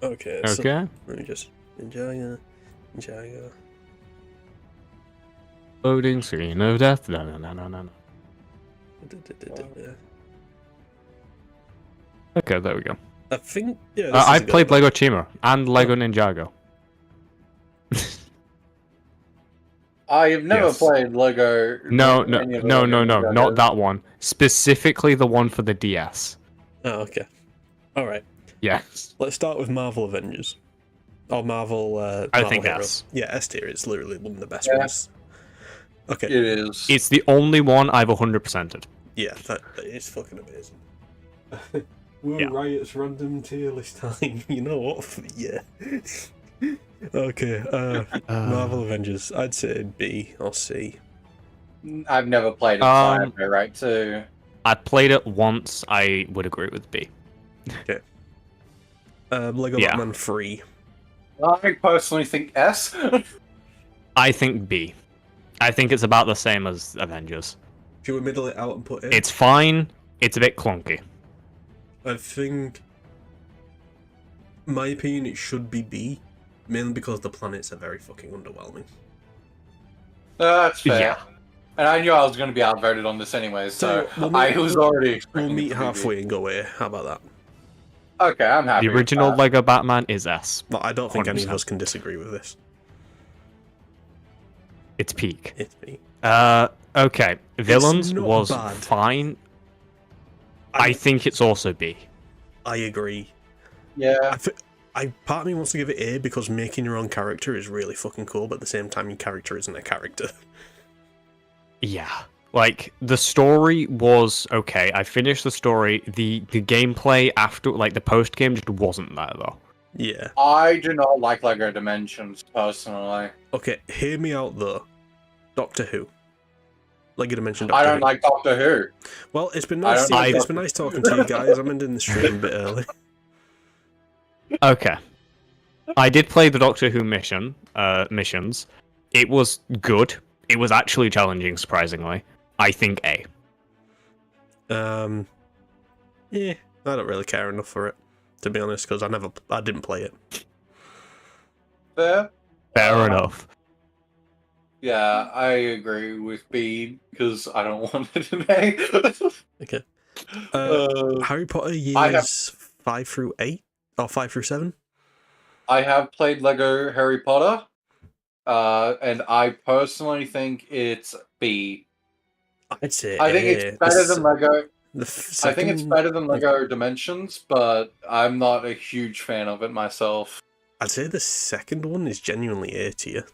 Okay. So Okay. let me just enjoy. Loading screen of death. No. Okay, there we go. I think yeah. I've played Lego Chima and Lego Ninjago. I have never Yes. played Lego. No, any of the Lego not Ninjago. that one. Specifically the one for the DS. Oh, okay. All right. Yes. Let's start with Marvel Avengers. Or Marvel. I Marvel think Hero. S. Yeah, S tier. It's literally one of the best Yeah. ones. Okay. It is. It's the only one I've 100%ed. Yeah, that is fucking amazing. Will Yeah. Riot's random tier list time. You know what? Yeah. Okay. Marvel Avengers. I'd say B or C. I've never played it, so I have no right to. I played it once. I would agree with B. Lego Yeah. Batman 3. I personally think S. I think B. I think it's about the same as Avengers. Should we middle it out and put it? It's fine. It's a bit clunky. I think, my opinion, it should be B, mainly because the planets are very fucking underwhelming. That's fair. Yeah. And I knew I was going to be outvoted on this anyway, so we'll I was already expecting We'll it meet to be halfway and go A. How about that? B. Okay, I'm happy. The original with that. Lego Batman is S. But I don't think any of 100%. us can disagree with this. It's peak. It's B. Okay. Villains not was bad. fine. I think it's also B. I agree. Yeah. Part of me wants to give it A because making your own character is really fucking cool, but at the same time, your character isn't a character. Yeah. Like, the story was okay. I finished the story. The gameplay after, like, the post-game just wasn't there, though. Yeah. I do not like Lego Dimensions, personally. Okay, hear me out though. Doctor Who. Lego Dimension Doctor I don't Who. like Doctor Who. Well, it's been I nice. don't like It's been nice talking to you guys. I'm ending the stream a bit early. Okay. I did play the Doctor Who missions. It was good. It was actually challenging, surprisingly. I think A. Yeah, I don't really care enough for it, to be honest, because I didn't play it. Fair. Fair enough. Yeah, I agree with B, because I don't want it in A. Okay. Uh, Harry Potter I have- years 5 through 8 or 5 through 7. I have played Lego Harry Potter, and I personally think it's B. I'd say I think A. it's better than Lego. The I think it's second- better than Lego Dimensions, but I'm not a huge fan of it myself. I'd say the second one is genuinely A tier.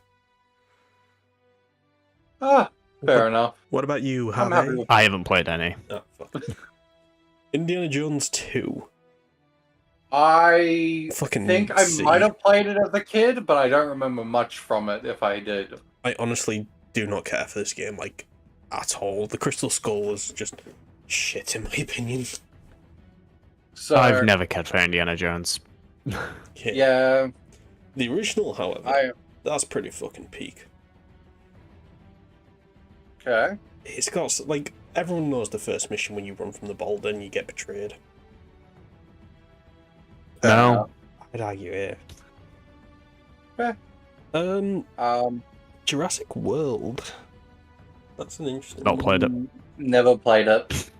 Ah, fair enough. What about you, I'm Harry? happy with I haven't played any. Oh, fuck. Indiana Jones 2. I Fucking think I C. might have played it as a kid, but I don't remember much from it if I did. I honestly do not care for this game, like, at all. The Crystal Skull was just shit, in my opinion. So I've never cared for Indiana Jones. Okay. yeah, The original, however, that's pretty fucking peak. okay. It's got, like, everyone knows the first mission when you run from the boulder and you get betrayed. No. I'd argue it. Fair. Jurassic World. That's an interesting. Not played it. Never played it.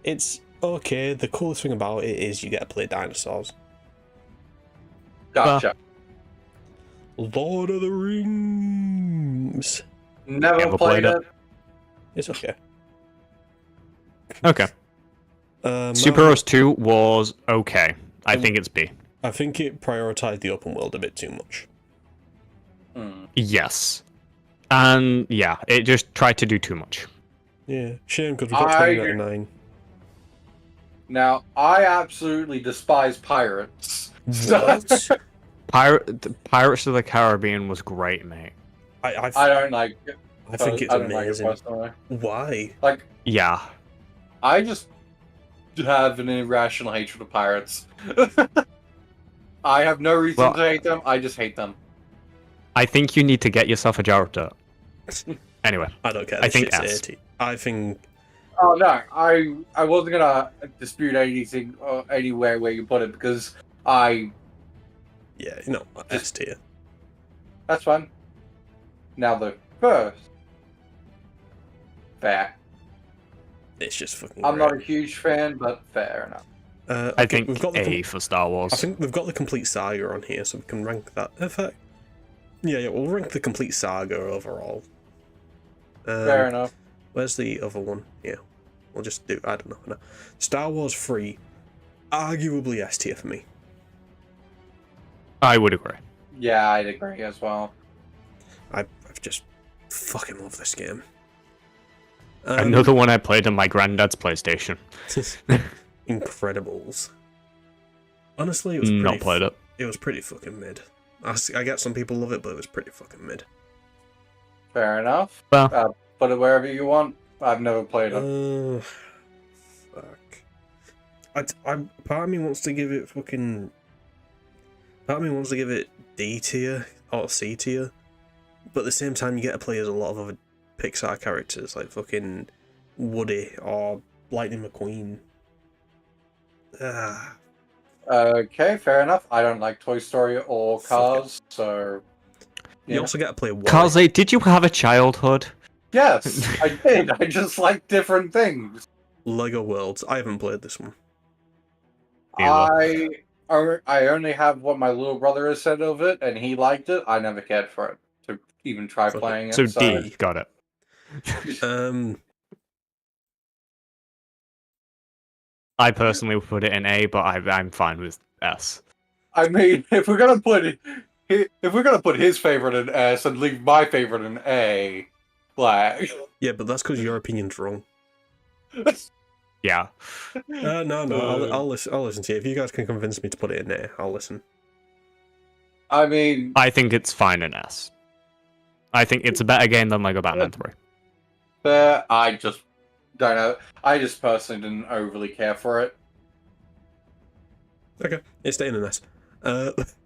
It's okay. The coolest thing about it is you get to play dinosaurs. Gotcha. Lord of the Rings. Never played it. It's okay. Okay. Super Heroes 2 was okay. I think it's B. I think it prioritized the open world a bit too much. Yes. And yeah, it just tried to do too much. Yeah, shame because we got 20 out of 9. Now, I absolutely despise pirates. What? Pirates of the Caribbean was great, mate. I don't like it. I think it's I don't like it amazing. personally. Why? Like, Yeah. I just have an irrational hatred of pirates. I have no reason to hate them. I just hate them. I think you need to get yourself a jar of dirt. Anyway, I don't care. I think shit's S. 80. I think. Oh no, I wasn't gonna dispute anything or anywhere where you put it because Yeah, no, S tier. that's fine. Now the first. Fair. It's just fucking. I'm great. not a huge fan, but fair enough. I think we've got A for Star Wars. I think we've got the complete saga on here, so we can rank that. In fact, yeah, we'll rank the complete saga overall. Fair enough. Where's the other one? Yeah, we'll just do. I don't know. No. Star Wars 3, arguably S tier for me. I would agree. Yeah, I'd agree as well. I've just fucking love this game. Another one I played on my granddad's PlayStation. Incredibles. Honestly, it was pretty Not played it. It was pretty fucking mid. I get some people love it, but it was pretty fucking mid. Fair enough. Well, Put it wherever you want. I've never played it. Fuck. Part of me wants to give it fucking. Part of me wants to give it D tier or C tier, but at the same time, you get to play as a lot of other Pixar characters like fucking Woody or Lightning McQueen. Okay, fair enough. I don't like Toy Story or Cars, so... You also get to play Wally. Carlsy, did you have a childhood? Yes, I did. I just like different things. Lego Worlds. I haven't played this one. I only have what my little brother has said of it, and he liked it. I never cared for it to even try playing it. So D, got it. I personally would put it in A, but I'm fine with S. I mean, if we're gonna put his favorite in S and leave my favorite in A, like Yeah, but that's because your opinion's wrong. Yeah. No. I'll listen. I'll listen to you. If you guys can convince me to put it in there, I'll listen. I mean, I think it's fine in S. I think it's a better game than Lego Batman 3. I just don't know. I just personally didn't overly care for it. Okay, it's staying in this.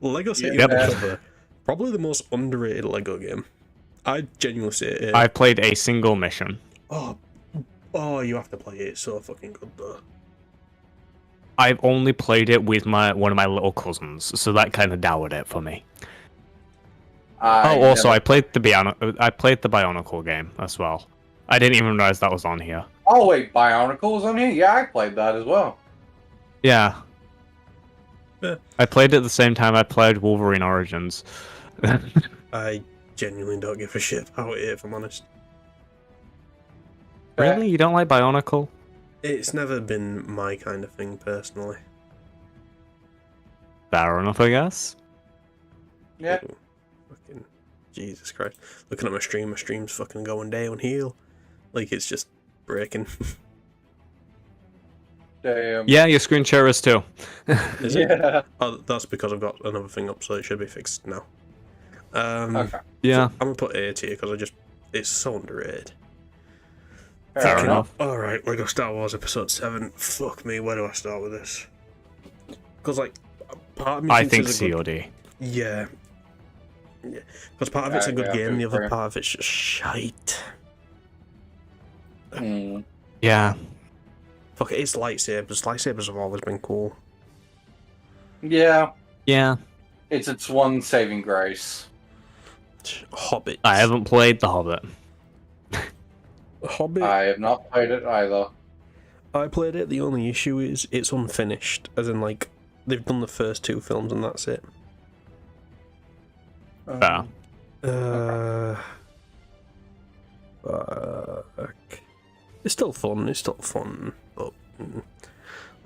Lego City Yep. Undercover, probably the most underrated Lego game. I genuinely say it. I've played a single mission. Oh, you have to play it. It's so fucking good though. I've only played it with one of my little cousins, so that kind of dowered it for me. I played the Bionicle game as well. I didn't even realize that was on here. Oh wait, Bionicle was on here? Yeah, I played that as well. Yeah. I played it at the same time I played Wolverine Origins. I genuinely don't give a shit about it, if I'm honest. Really? You don't like Bionicle? It's never been my kind of thing, personally. Fair enough, I guess. Yeah. Ooh, fucking Jesus Christ. Looking at my stream's fucking going downhill. Like, it's just breaking. Damn. Yeah, your screen share is too. Is it? Oh, that's because I've got another thing up, so it should be fixed now. Okay. Yeah. So I'm gonna put A tier because it's so underrated. Fair Fair enough. Alright, Lego Star Wars Episode 7. Fuck me, where do I start with this? Because, like, part of me I think it's a good- COD. Yeah. Because part of it's a good Yeah, game, the other fair. part of it's just shite. Yeah. Fuck it, it's lightsabers. Lightsabers have always been cool. Yeah. Yeah. It's its one saving grace. Hobbits. I haven't played The Hobbit. Hobbit. I have not played it either. I played it. The only issue is it's unfinished, as in like they've done the first 2 films and that's it. Fair. It's still fun. It's still fun, but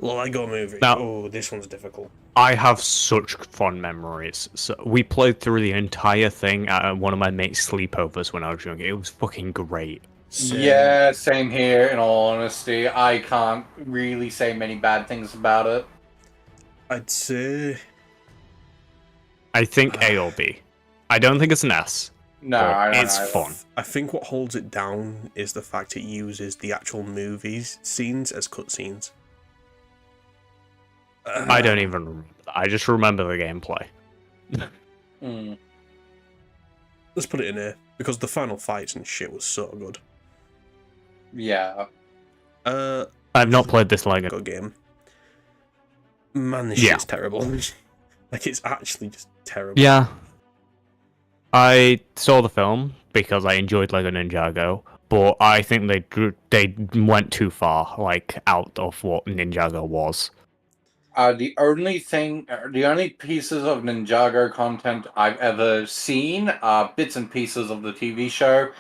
Lego movie. Now- Oh, this one's difficult. I have such fond memories. So we played through the entire thing at one of my mates' sleepovers when I was young. It was fucking great. Same. Yeah, same here, in all honesty. I can't really say many bad things about it. I'd say I think A or B. I don't think it's an S. No, But I don't it's know. fun. I think what holds it down is the fact it uses the actual movies scenes as cutscenes. I don't even remember that. I just remember the gameplay. Mm. Let's put it in here because the final fights and shit was so good. Yeah. I've not played this Lego. Good game. Man, this Yeah. shit's terrible. Like it's actually just terrible. Yeah. I saw the film because I enjoyed Lego Ninjago, but I think they went too far, like out of what Ninjago was. The only pieces of Ninjago content I've ever seen are bits and pieces of the TV show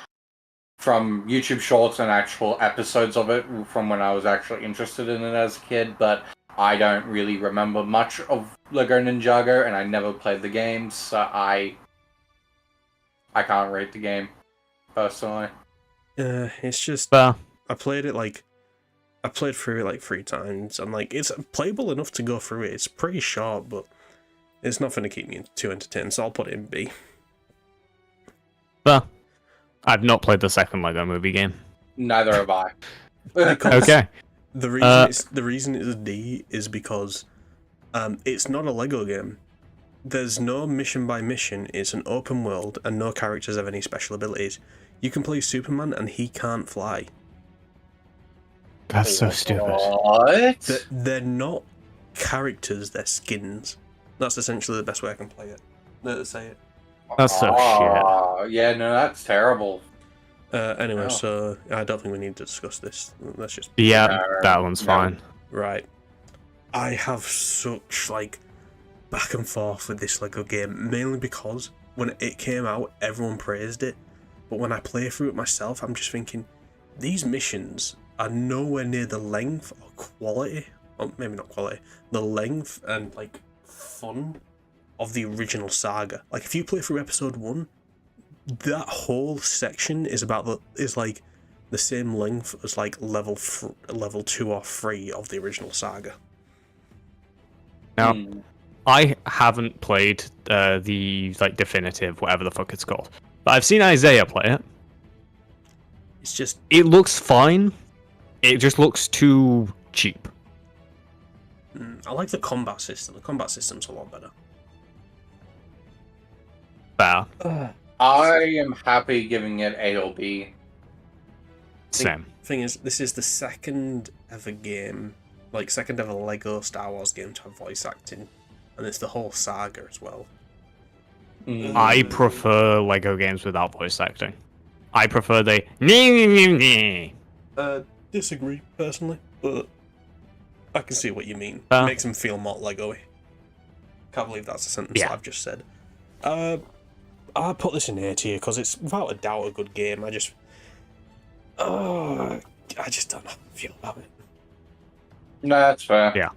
from YouTube Shorts and actual episodes of it from when I was actually interested in it as a kid, but I don't really remember much of Lego Ninjago, and I never played the games, so I can't rate the game, personally. It's just But I played through it like 3 times, and like it's playable enough to go through it. It's pretty short, but it's nothing to keep me too entertained, so I'll put it in B. I've not played the second Lego movie game. Neither have I. Okay. The reason it's D is because it's not a Lego game. There's no mission by mission. It's an open world, and no characters have any special abilities. You can play Superman, and he can't fly. That's so stupid. What? They're not characters. They're skins. That's essentially the best way I can play it. Say it. That's so shit. Yeah, no, that's terrible. Anyway, Oh. so I don't think we need to discuss this. Let's just Yeah, that one's No. fine. right. I have such like back and forth with this Lego game, mainly because when it came out, everyone praised it, but when I play through it myself, I'm just thinking these missions are nowhere near the length or quality, or maybe not quality, the length and like fun of the original saga. Like if you play through episode 1, that whole section is like the same length as like level 2 or 3 of the original saga. Now, Hmm. I haven't played the like definitive, whatever the fuck it's called, but I've seen Isaiah play it. It's just It looks fine. It just looks too cheap. I like the combat system. The combat system's a lot better. Fair. I am happy giving it A or B. Same. Thing is, this is the second ever game, like second ever Lego Star Wars game to have voice acting, and it's the whole saga as well. Mm. I prefer Lego games without voice acting. I prefer the Disagree personally, but I can see what you mean. Uh. It makes them feel more Lego-y. Can't believe that's a sentence Yeah. that I've just said. I put this in A tier because it's without a doubt a good game. I just don't know how I feel about it. No, that's fair. Yeah.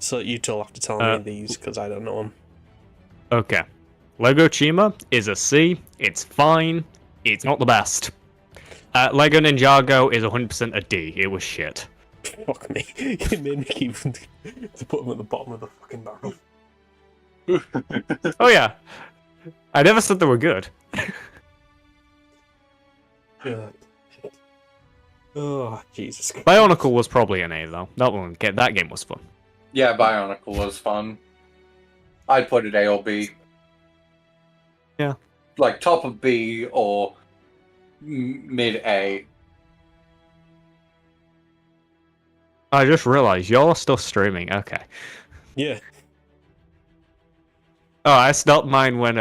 So you two will have to tell me these because I don't know them. Okay. Lego Chima is a C. It's fine. It's not the best. Lego Ninjago is 100% a D. It was shit. Fuck me. It made me keep to put them at the bottom of the fucking barrel. Oh yeah. I never said they were good. Yeah. Oh, Jesus Christ. Bionicle was probably an A though. That game was fun. Yeah, Bionicle was fun. I'd put it A or B. Yeah. Like top of B or mid A. I just realized you're still streaming. Okay. Yeah. Oh, I stopped mine when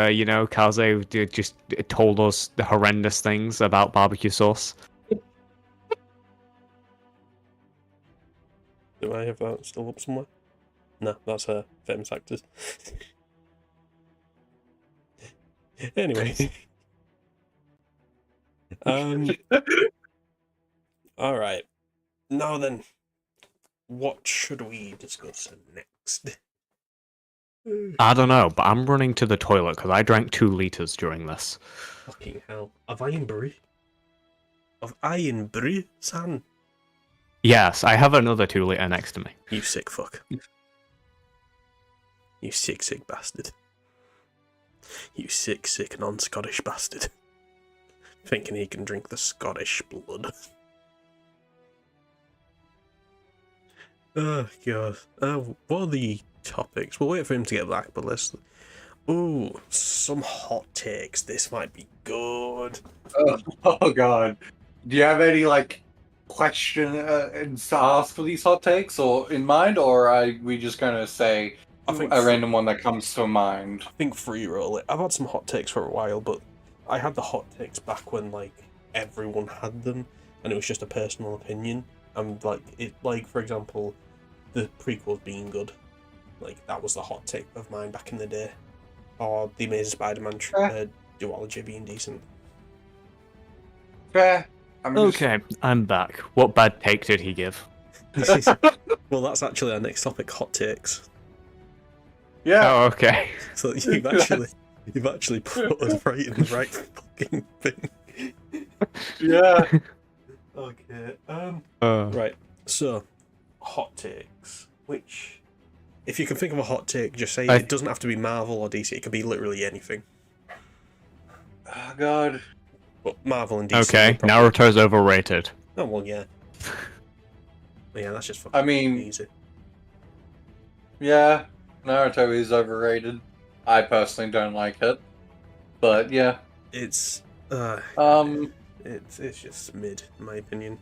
Kaze just told us the horrendous things about barbecue sauce. Do I have that still up somewhere? No, that's famous actors. Anyway. Alright. Now then, what should we discuss next? I don't know, but I'm running to the toilet because I drank 2 liters during this. Fucking hell. Of Ironbury? Of Ironbury, son? Yes, I have another 2 liter next to me. You sick fuck. You sick, sick bastard. You sick, sick non-Scottish bastard. Thinking he can drink the Scottish blood. Oh, God. What are the topics? We'll wait for him to get back, but let's... Ooh, some hot takes. This might be good. Oh God. Do you have any question to ask for these hot takes or in mind, or are we just gonna say a random one that comes to mind? I think free roll it. I've had some hot takes for a while, but I had the hot takes back when everyone had them, and it was just a personal opinion. And for example, the prequels being good. That was the hot take of mine back in the day. Or the Amazing Spider-Man duology being decent. Fair. Okay, I'm back. What bad take did he give? Well, that's actually our next topic, hot takes. Yeah. Oh, okay. So you've actually put us right in the right fucking thing. Yeah. Okay. Right. So, hot takes. Which, if you can think of a hot take, just say it doesn't have to be Marvel or DC. It could be literally anything. Oh God. But Marvel and DC. Okay, Naruto's overrated. Oh well, yeah. Yeah, that's just fucking easy. Yeah, Naruto is overrated. I personally don't like it, but yeah, it's just mid, in my opinion.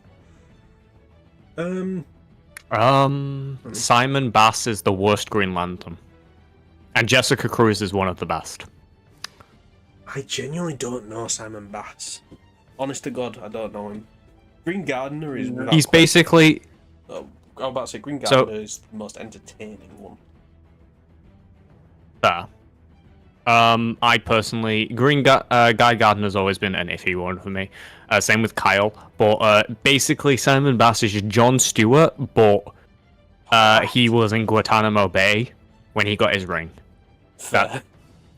Simon Bass is the worst Green Lantern, and Jessica Cruz is one of the best. I genuinely don't know Simon Bass. Honest to God, I don't know him. Green Gardener is... He's basically... I was about to say, Green Gardener is the most entertaining one. Fair. I personally... Guy Gardner's always been an iffy one for me. Same with Kyle. But basically, Simon Bass is just Jon Stewart, but he was in Guantanamo Bay when he got his ring. Fair.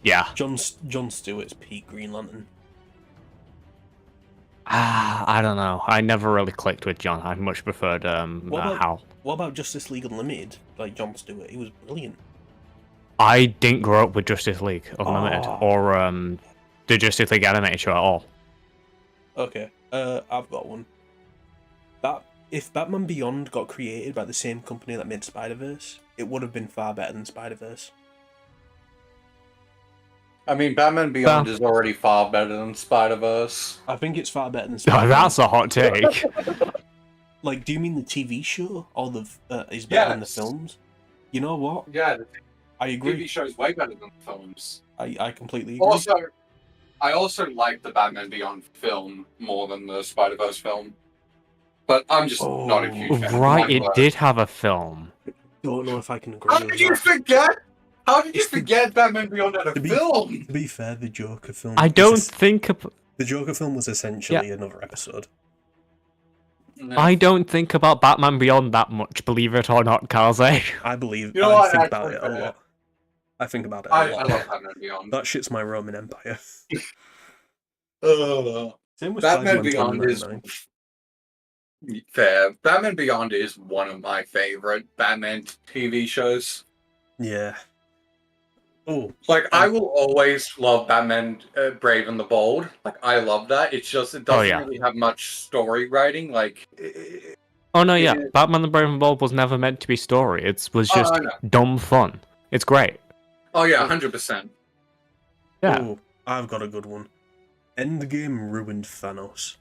Yeah. Jon Stewart's peak Green Lantern. I don't know. I never really clicked with John. I much preferred Hal. What about Justice League Unlimited? Jon Stewart, he was brilliant. I didn't grow up with Justice League Unlimited or the Justice League animated show at all. Okay, I've got one. If Batman Beyond got created by the same company that made Spider-Verse, it would have been far better than Spider-Verse. I mean, Batman Beyond is already far better than Spider-Verse. I think it's far better than Spider-Verse. Oh, that's a hot take. Do you mean the TV show or is better than the films? You know what? Yeah, I agree. The TV show is way better than the films. I completely agree. I also like the Batman Beyond film more than the Spider-Verse film. But I'm just not a huge fan. Right, it did have a film. Don't know if I can agree How with did you forget? How did you forget Batman Beyond had a film? To be fair, the Joker film... I don't think... The Joker film was essentially another episode. No. I don't think about Batman Beyond that much, believe it or not, Kaze. I think about it a lot. I think about it a lot. I love Batman Beyond. That shit's my Roman Empire. Same with Batman Beyond is... Fair. Batman Beyond is one of my favorite Batman TV shows. Yeah. Oh, I will always love Batman Brave and the Bold. I love that. It's just it doesn't really have much story writing. Batman the Brave and Bold was never meant to be story. It was just dumb fun. It's great. Oh yeah, 100%. Yeah. Oh, I've got a good one. Endgame ruined Thanos.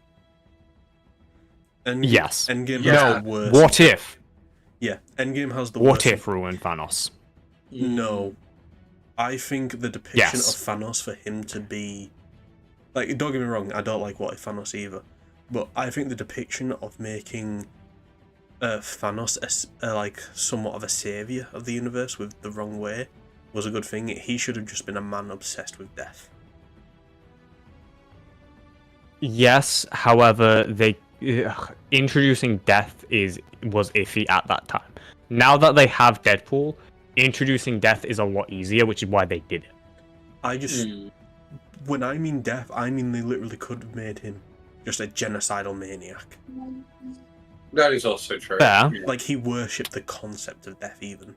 Yes. Endgame has the worst. What if? Yeah, Endgame has the worst. What if ruined Thanos? No. I think the depiction of Thanos for him to be... don't get me wrong, I don't like What If Thanos either. But I think the depiction of making Thanos as like somewhat of a savior of the universe with the wrong way was a good thing. He should have just been a man obsessed with death. Yes, however, they introducing death was iffy at that time. Now that they have Deadpool, introducing death is a lot easier, which is why they did it. I just, when I mean death, I mean they literally could have made him just a genocidal maniac. That is also true. Fair. Yeah. Like, he worshipped the concept of death, even.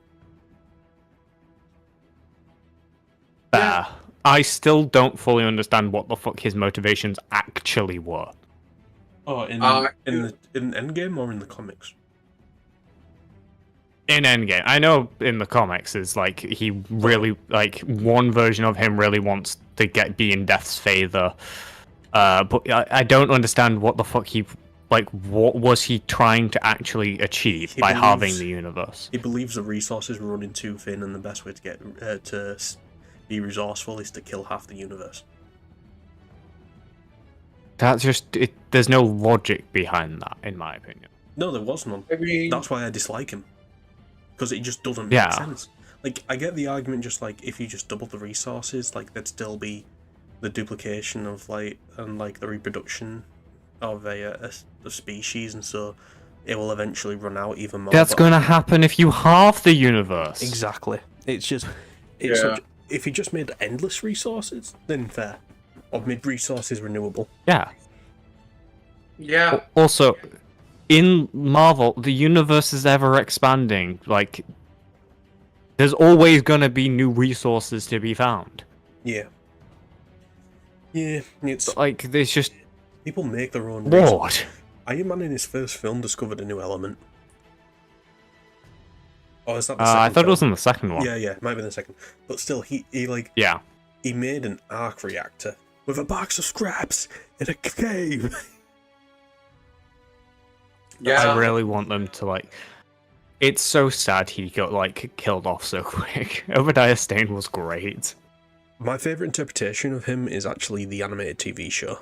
Fair. I still don't fully understand what the fuck his motivations actually were. Oh, in Endgame or in the comics? In Endgame, I know in the comics is like he really like one version of him really wants to be in Death's favor, but I don't understand what the fuck what was he trying to actually achieve by halving the universe? He believes the resources were running too thin, and the best way to get to be resourceful is to kill half the universe. That's just there's no logic behind that, in my opinion. No, there was none. I mean, That's why I dislike him. Because it just doesn't make sense. Like, I get the argument just like, if you just double the resources, like, there'd still be the duplication of, like, and, like, the reproduction of a species, and so it will eventually run out even more. That's going to happen if you halve the universe. Exactly. It's just... if you just made endless resources, then fair. Or made resources renewable. Yeah. Yeah. Also, in Marvel, the universe is ever expanding. Like, there's always going to be new resources to be found. Yeah. Yeah, it's... Like, there's just... People make their own What? Iron Man in his first film discovered a new element. Or is that the second I thought film? it was in the second one. Yeah, it might be the second. But still, he Yeah. he made an arc reactor with a box of scraps in a cave. Yeah. I really want them to, like... It's so sad he got, like, killed off so quick. Obadiah Stane was great. My favourite interpretation of him is actually the animated TV show.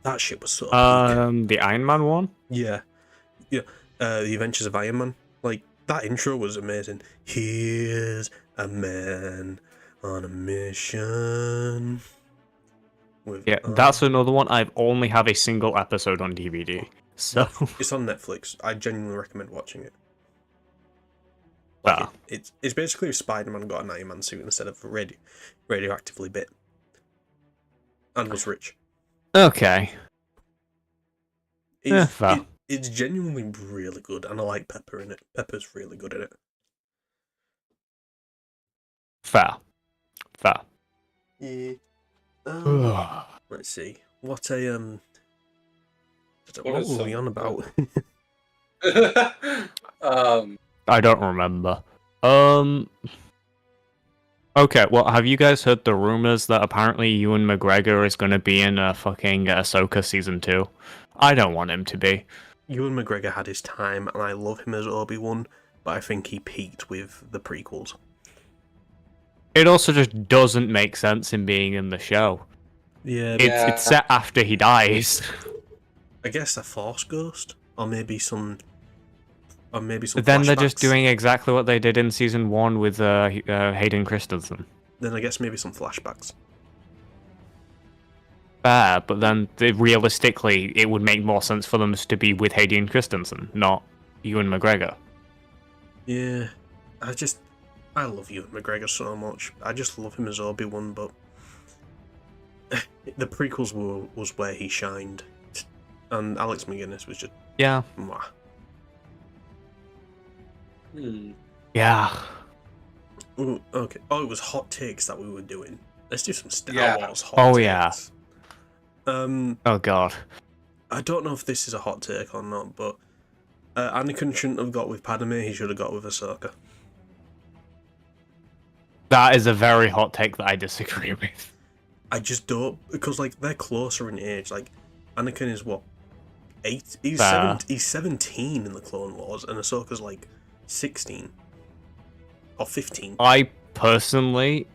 That shit was so peak. The Iron Man one? Yeah. The Adventures of Iron Man. Like, that intro was amazing. Here's a man on a mission. Yeah, that's another one. I've only have a single episode on DVD. So it's on Netflix. I genuinely recommend watching it. Like, It's basically if Spider-Man got an Iron Man suit instead of radioactively bit. And was rich. okay. It's genuinely really good, and I like Pepper in it. Pepper's really good in it. Fair. Yeah. Let's see. What What were we on about? I don't remember. Okay, well, have you guys heard the rumors that apparently Ewan McGregor is going to be in fucking Ahsoka season 2? I don't want him to be. Ewan McGregor had his time, and I love him as Obi-Wan, but I think he peaked with the prequels. It also just doesn't make sense him being in the show. Yeah, It's set after he dies. I guess a Force ghost, or maybe some. Then they're just flashbacks. doing exactly what they did in season 1 with Hayden Christensen. Then I guess maybe some flashbacks. Fair, but then realistically, it would make more sense for them to be with Hayden Christensen, not Ewan McGregor. Yeah, I love Ewan McGregor so much. I just love him as Obi-Wan, but the prequels was where he shined, and Alex McGuinness was just mwah. Yeah. Ooh, okay. Oh, it was hot takes that we were doing. Let's do some Star Wars hot takes. Yeah. Oh god. I don't know if this is a hot take or not, but Anakin shouldn't have got with Padme. He should have got with Ahsoka. That is a very hot take that I disagree with. I just don't, because like they're closer in age. Like Anakin is what, 8? He's 17 in the Clone Wars, and Ahsoka's like 16 or 15. I personally,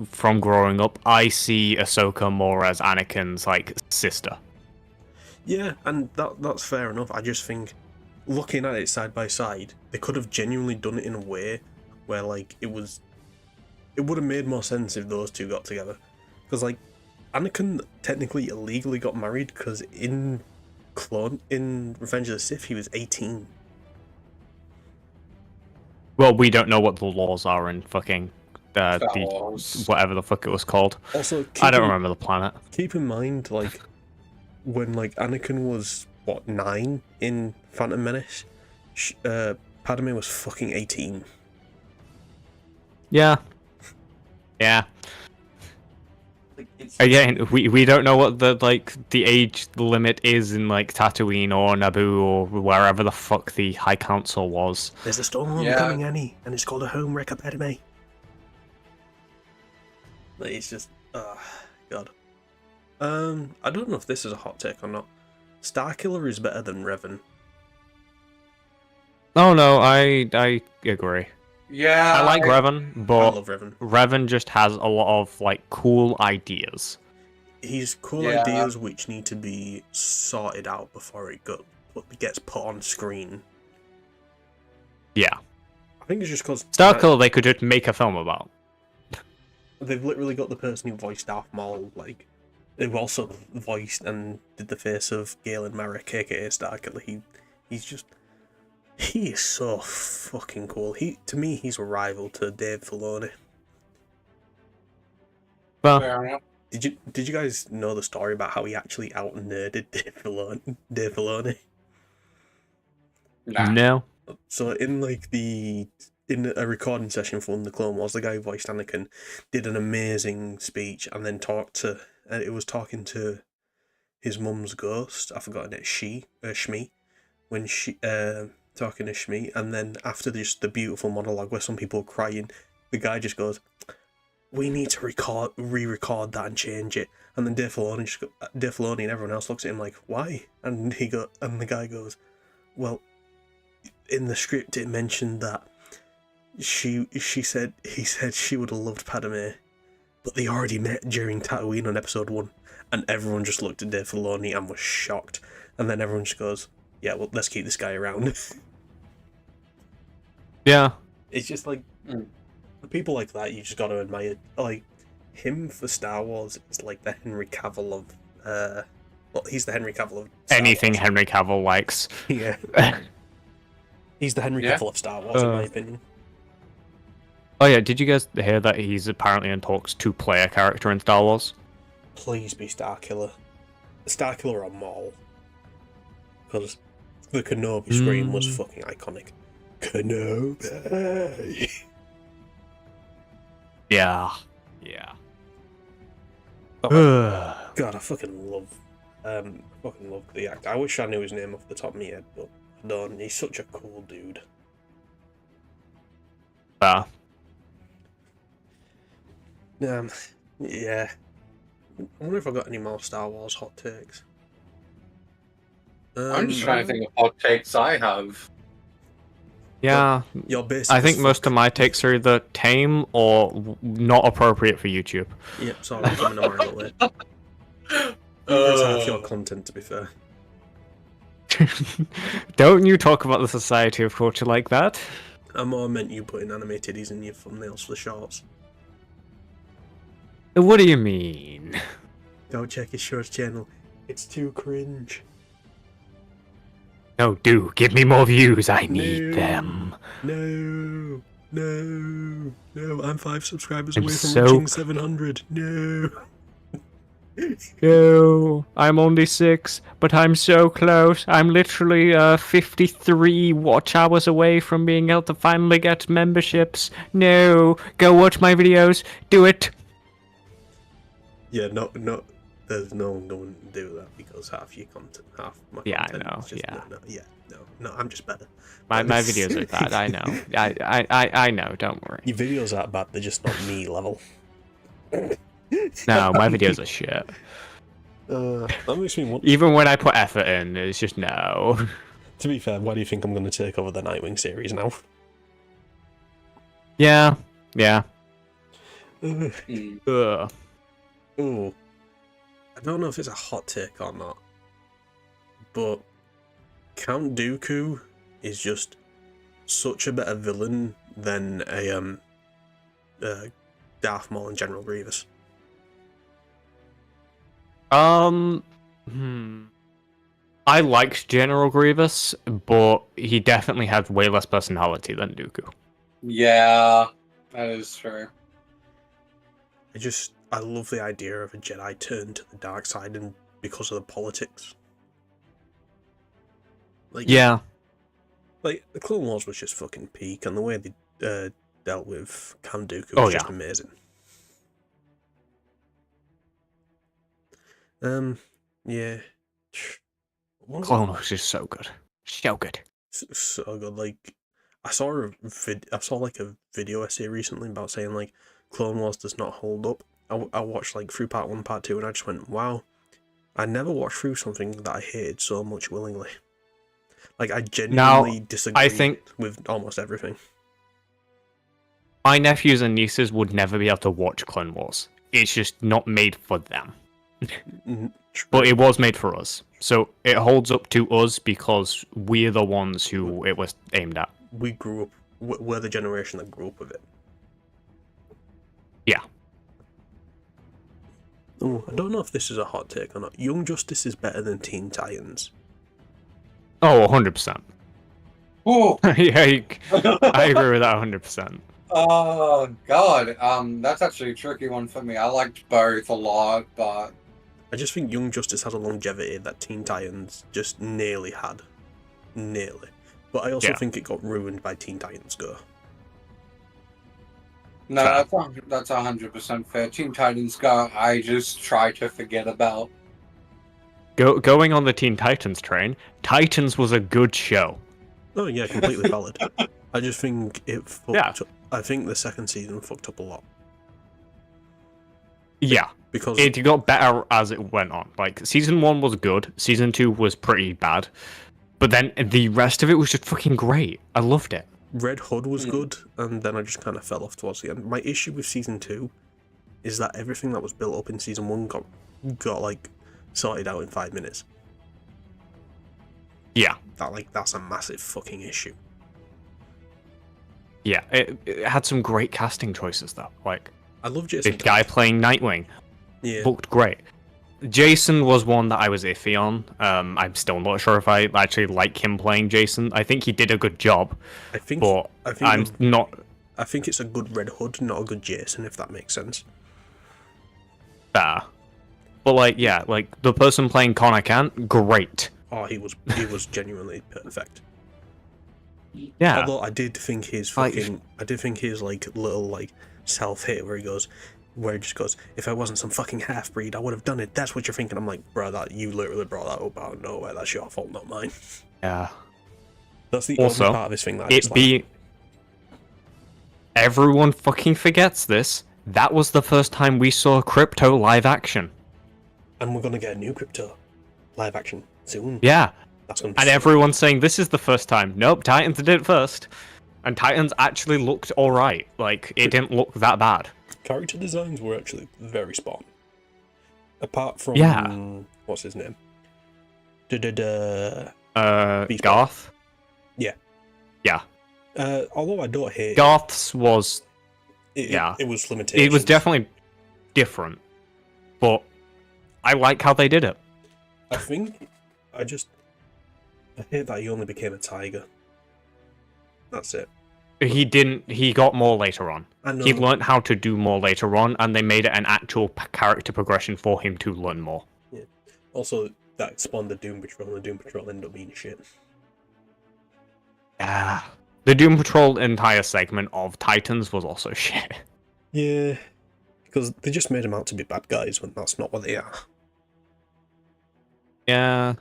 from growing up, I see Ahsoka more as Anakin's like sister. Yeah, and that's fair enough. I just think, looking at it side by side, they could have genuinely done it in a way where, like, it would have made more sense if those two got together. Because, like, Anakin technically illegally got married because in Revenge of the Sith, he was 18. Well, we don't know what the laws are in fucking Star the Wars. whatever the fuck it was called. Also, I don't remember the planet. Keep in mind, like, when, like, Anakin was, what, 9 in Phantom Menace, Padme was fucking 18. Yeah. Yeah. Again, we don't know what the age limit is in like Tatooine or Naboo or wherever the fuck the High Council was. There's a storm coming, Annie, and it's called a home wrecker Padme. Like, it's just, God. I don't know if this is a hot take or not. Starkiller is better than Revan. Oh no, I agree. Yeah, I like Revan, I but love Revan. Revan just has a lot of like cool ideas. He's cool Yeah. ideas which need to be sorted out before it gets put on screen. Yeah. I think it's just because Starkiller they could just make a film about. they've literally got the person who voiced Darth Maul, like, who also voiced and did the face of Galen Marek, aka Starkiller. He is so fucking cool. To me, he's a rival to Dave Filoni. Well, fair enough. Did you guys know the story about how he actually out-nerded Dave Filoni? Nah. no. So in a recording session for the Clone Wars, the guy who voiced Anakin did an amazing speech and then it was talking to his mum's ghost. I've forgotten it. Shmi, when she talking to Shmi, and then after just the beautiful monologue where some people are crying, the guy just goes, "We need to re-record that and change it." And then Dave Filoni and everyone else looks at him like, "Why?" And the guy goes, "Well, in the script it mentioned that he said she would have loved Padme, but they already met during Tatooine on episode 1." And everyone just looked at Dave Filoni and was shocked. And then everyone just goes, "Yeah, well, let's keep this guy around." Yeah. It's just like, people like that you just gotta admire. Like, him for Star Wars is like the Henry Cavill of he's the Henry Cavill of Star Anything Wars. Henry Cavill likes. Yeah. He's the Henry Cavill of Star Wars, in my opinion. Oh yeah, did you guys hear that he's apparently in talks to play a character in Star Wars? Please be Starkiller. Starkiller or Maul. Because the Kenobi scream was fucking iconic. Kenobi! Yeah. Yeah. God, I fucking love the actor. I wish I knew his name off the top of my head, but I don't. He's such a cool dude. Yeah. Yeah. I wonder if I got any more Star Wars hot takes. I'm just trying to think of hot takes I have. Yeah. You're basic I think as most fuck. of my takes are either tame or not appropriate for YouTube. Yep, sorry, I'm coming a mile away. It's half your content, to be fair. Don't you talk about the society of culture like that? I more meant you putting animated in your thumbnails for the shorts. What do you mean? Go check his shorts channel. It's too cringe. No, do give me more views. I need No. them. No, I'm 5 subscribers I'm away from so- reaching 700. No. No, I'm only 6, but I'm so close. I'm literally 53 watch hours away from being able to finally get memberships. No, go watch my videos. Do it. Yeah, no, there's no one going to do that because half your content, half my Yeah, I content know, is just, yeah. No, I'm just better. My videos are bad. I know. I know. Don't worry. Your videos aren't bad, they're just not me level. No, my videos are shit. That makes me want. Even when I put effort in, it's just no. To be fair, why do you think I'm going to take over the Nightwing series now? Yeah. Ooh. I don't know if it's a hot take or not. but Count Dooku is just such a better villain than a Darth Maul and General Grievous. I liked General Grievous, but he definitely had way less personality than Dooku. Yeah, that is true. I love the idea of a Jedi turn to the dark side and because of the politics. Like, Yeah. Like, the Clone Wars was just fucking peak, and the way they dealt with Count Dooku Oh, was yeah. just amazing. Yeah. Clone Wars is so good. So good. So good. Like, I saw like a video essay recently about saying like Clone Wars does not hold up. I watched like through part 1, part 2, and I just went, wow. I never watched through something that I hated so much willingly. Like, I genuinely disagree with almost everything. My nephews and nieces would never be able to watch Clone Wars. It's just not made for them. But it was made for us. So it holds up to us because we're the ones who it was aimed at. We grew up, we're the generation that grew up with it. Yeah. Oh, I don't know if this is a hot take or not. Young Justice is better than Teen Titans. Oh, 100%. Oh, Yeah, I agree with that 100%. oh God. That's actually a tricky one for me. I liked both a lot, but I just think Young Justice has a longevity that Teen Titans just nearly had. Nearly. But I also think it got ruined by Teen Titans Go. no, that's 100% fair. Teen Titans Go, I just try to forget about. Going on the Teen Titans train, Titans was a good show. Oh yeah, completely valid. I just think it fucked up. I think the second season fucked up a lot. Yeah. Because it got better as it went on. Like, season 1 was good, season 2 was pretty bad, but then the rest of it was just fucking great. I loved it. Red Hood was good, and then I just kind of fell off towards the end. My issue with season 2 is that everything that was built up in season 1 got like sorted out in 5 minutes. Yeah. That's a massive fucking issue. Yeah, it had some great casting choices though. Like, I love Jason. the guy playing Nightwing looked great. Jason was one that I was iffy on. I'm still not sure if I actually like him playing Jason. I think he did a good job. I think it's a good Red Hood, not a good Jason, if that makes sense. But like, yeah, like the person playing Connor Kent, great. Oh, he was genuinely perfect. Yeah. Although I did think his like little like self-hit where he just goes, if I wasn't some fucking half-breed, I would have done it. That's what you're thinking. I'm like, bro, that you literally brought that up out of nowhere. That's your fault, not mine. Yeah. That's the only part of this thing that I dislike. Everyone fucking forgets this. That was the first time we saw Crypto live action. And we're gonna get a new Crypto live action soon. Yeah. And everyone's saying this is the first time. Nope, Titans did it first. And Titans actually looked alright. Like, it didn't look that bad. Character designs were actually very spot on. Apart from what's his name? Garth? Yeah. Yeah. Although I don't hate Garth's was it was limitations. It was definitely different. But I like how they did it. I hate that he only became a tiger. That's it. He got more later on. He learned how to do more later on, and they made it an actual character progression for him to learn more. Yeah. Also, that spawned the Doom Patrol, and the Doom Patrol ended up being shit. Yeah. The Doom Patrol entire segment of Titans was also shit. Yeah. Because they just made them out to be bad guys when that's not what they are. Yeah.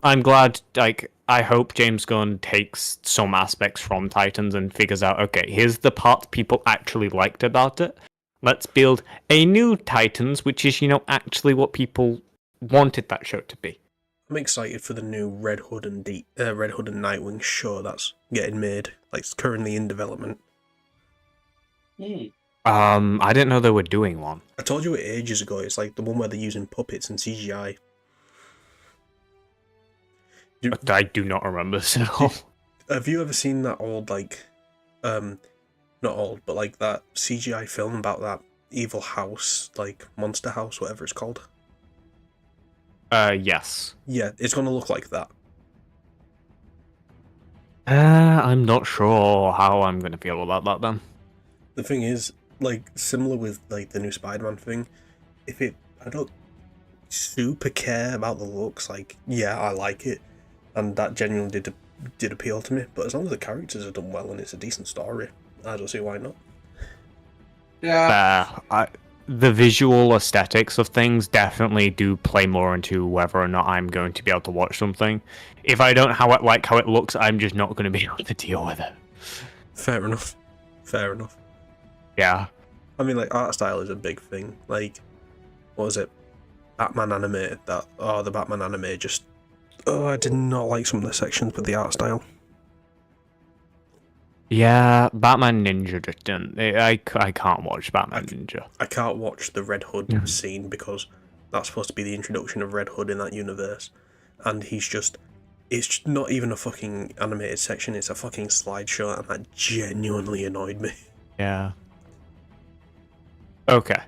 I'm glad, like, I hope James Gunn takes some aspects from Titans and figures out, okay, here's the part people actually liked about it. Let's build a new Titans, which is, actually what people wanted that show to be. I'm excited for the new Red Hood and Nightwing show that's getting made. Like, it's currently in development. I didn't know they were doing one. I told you it ages ago. It's like the one where they're using puppets and CGI. I do not remember this at all. Have you ever seen that old, like, not old, but like that CGI film about that evil house, like monster house, whatever it's called? Yes. Yeah, it's gonna look like that. I'm not sure how I'm gonna feel about that then. The thing is, like, similar with like the new Spider-Man thing, I don't super care about the looks. Like, yeah, I like it, and that genuinely did appeal to me. But as long as the characters are done well and it's a decent story, I don't see why not. Yeah. The visual aesthetics of things definitely do play more into whether or not I'm going to be able to watch something. If I don't like how it looks, I'm just not going to be able to deal with it. Fair enough. Fair enough. Yeah. I mean, like, art style is a big thing. Like, what was it? Batman anime. The Batman anime just... Oh, I did not like some of the sections with the art style. Yeah, Batman Ninja just didn't. I can't watch Batman Ninja. I can't watch the Red Hood scene because that's supposed to be the introduction of Red Hood in that universe. And he's just... It's not even a fucking animated section, it's a fucking slideshow, and that genuinely annoyed me. Yeah. Okay.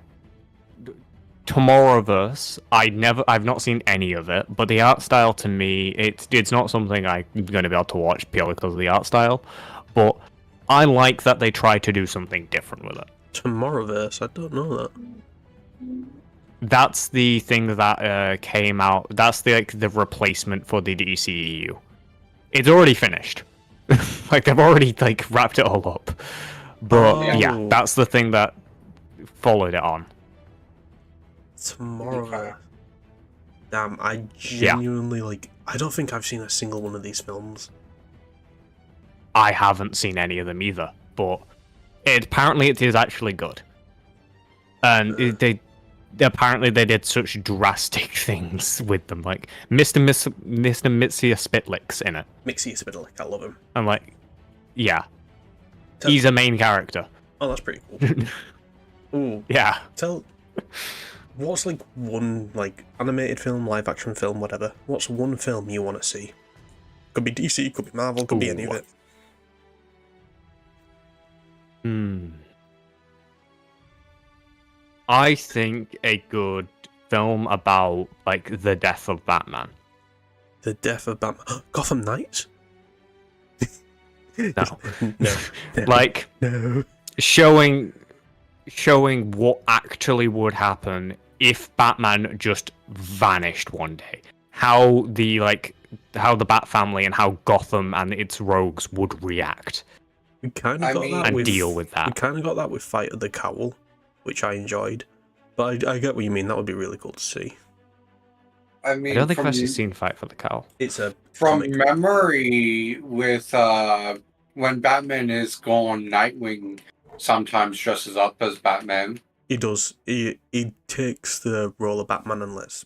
Tomorrowverse, I've not seen any of it, but the art style to me, it's not something I'm going to be able to watch purely because of the art style, but I like that they try to do something different with it. Tomorrowverse, I don't know that. That's the thing that came out. That's the replacement for the DCEU. It's already finished. Like they've already wrapped it all up. But yeah, that's the thing that followed it on. Tomorrowverse. Damn, I genuinely I don't think I've seen a single one of these films. I haven't seen any of them either, but apparently it is actually good. And apparently they did such drastic things with them, like Mr. Mitsia Spitlick's in it. Mitsia Spitlick, I love him. I'm like, yeah, he's a main character. Oh, that's pretty cool. Ooh, yeah. What's one animated film, live action film, whatever? What's one film you want to see? Could be DC, could be Marvel, could be any of it. I think a good film about the death of Batman. The death of Batman. Gotham Knights? No. No. No. Showing what actually would happen if Batman just vanished one day. How the Bat family and how Gotham and its rogues would react. We kind of got that and deal with that. We kind of got that with Fight of the Cowl, which I enjoyed. But I get what you mean. That would be really cool to see. I mean, I don't think I've actually seen Fight for the Cowl. It's from memory with when Batman is gone, Nightwing sometimes dresses up as Batman. He does. He takes the role of Batman and lets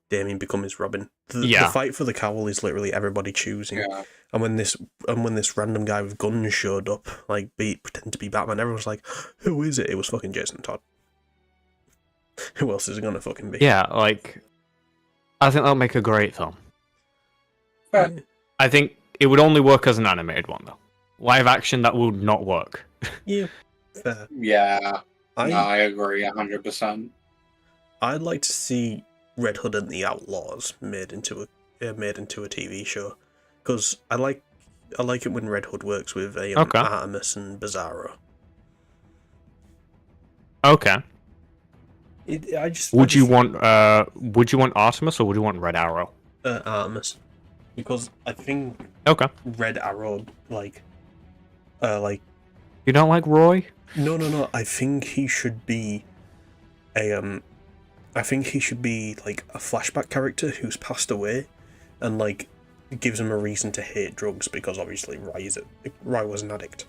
Damien become his Robin. The Fight for the Cowl is literally everybody choosing. Yeah. And when this random guy with guns showed up, pretend to be Batman, everyone's like, "Who is it?" It was fucking Jason Todd. Who else is it gonna fucking be? Yeah, I think that'll make a great film. Fair. I think it would only work as an animated one though. Live action, that would not work. Yeah, fair. Yeah, I agree 100%. I'd like to see Red Hood and the Outlaws made into a TV show, because I like it when Red Hood works with Artemis and Bizarro. Okay. Would you want Artemis or would you want Red Arrow? Artemis, because I think Red Arrow you don't like Roy? No. I think he should be a flashback character who's passed away, and gives him a reason to hate drugs because obviously Roy was an addict.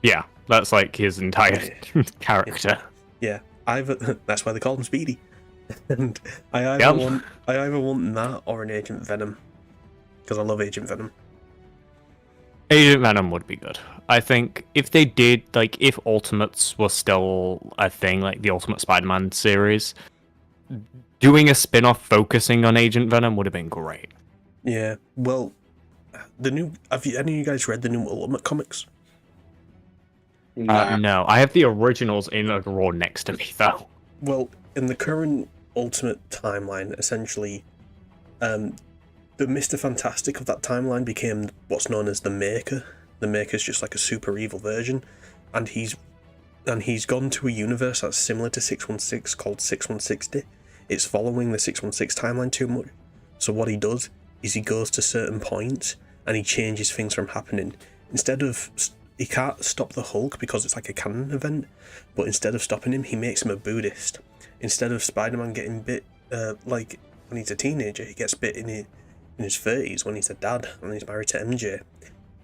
Yeah, that's his entire character. Yeah, that's why they call him Speedy. And I either want that or an Agent Venom, because I love Agent Venom. Agent Venom would be good. I think if they did, if Ultimates was still a thing, the Ultimate Spider-Man series, doing a spin-off focusing on Agent Venom would have been great. Yeah. Well, have any of you guys read the new Ultimate comics? Nah. No, I have the originals in a drawer next to me though. Well, in the current Ultimate timeline, essentially, the Mr. Fantastic of that timeline became what's known as the Maker. The Maker's just like a super evil version, and he's gone to a universe that's similar to 616 called 6160. It's following the 616 timeline too much. So what he does is he goes to certain points and he changes things from happening. Instead of he can't stop the Hulk because it's like a canon event, but instead of stopping him, he makes him a Buddhist. Instead of Spider-Man getting bit, like when he's a teenager, he gets bit in his 30s when he's a dad and he's married to MJ.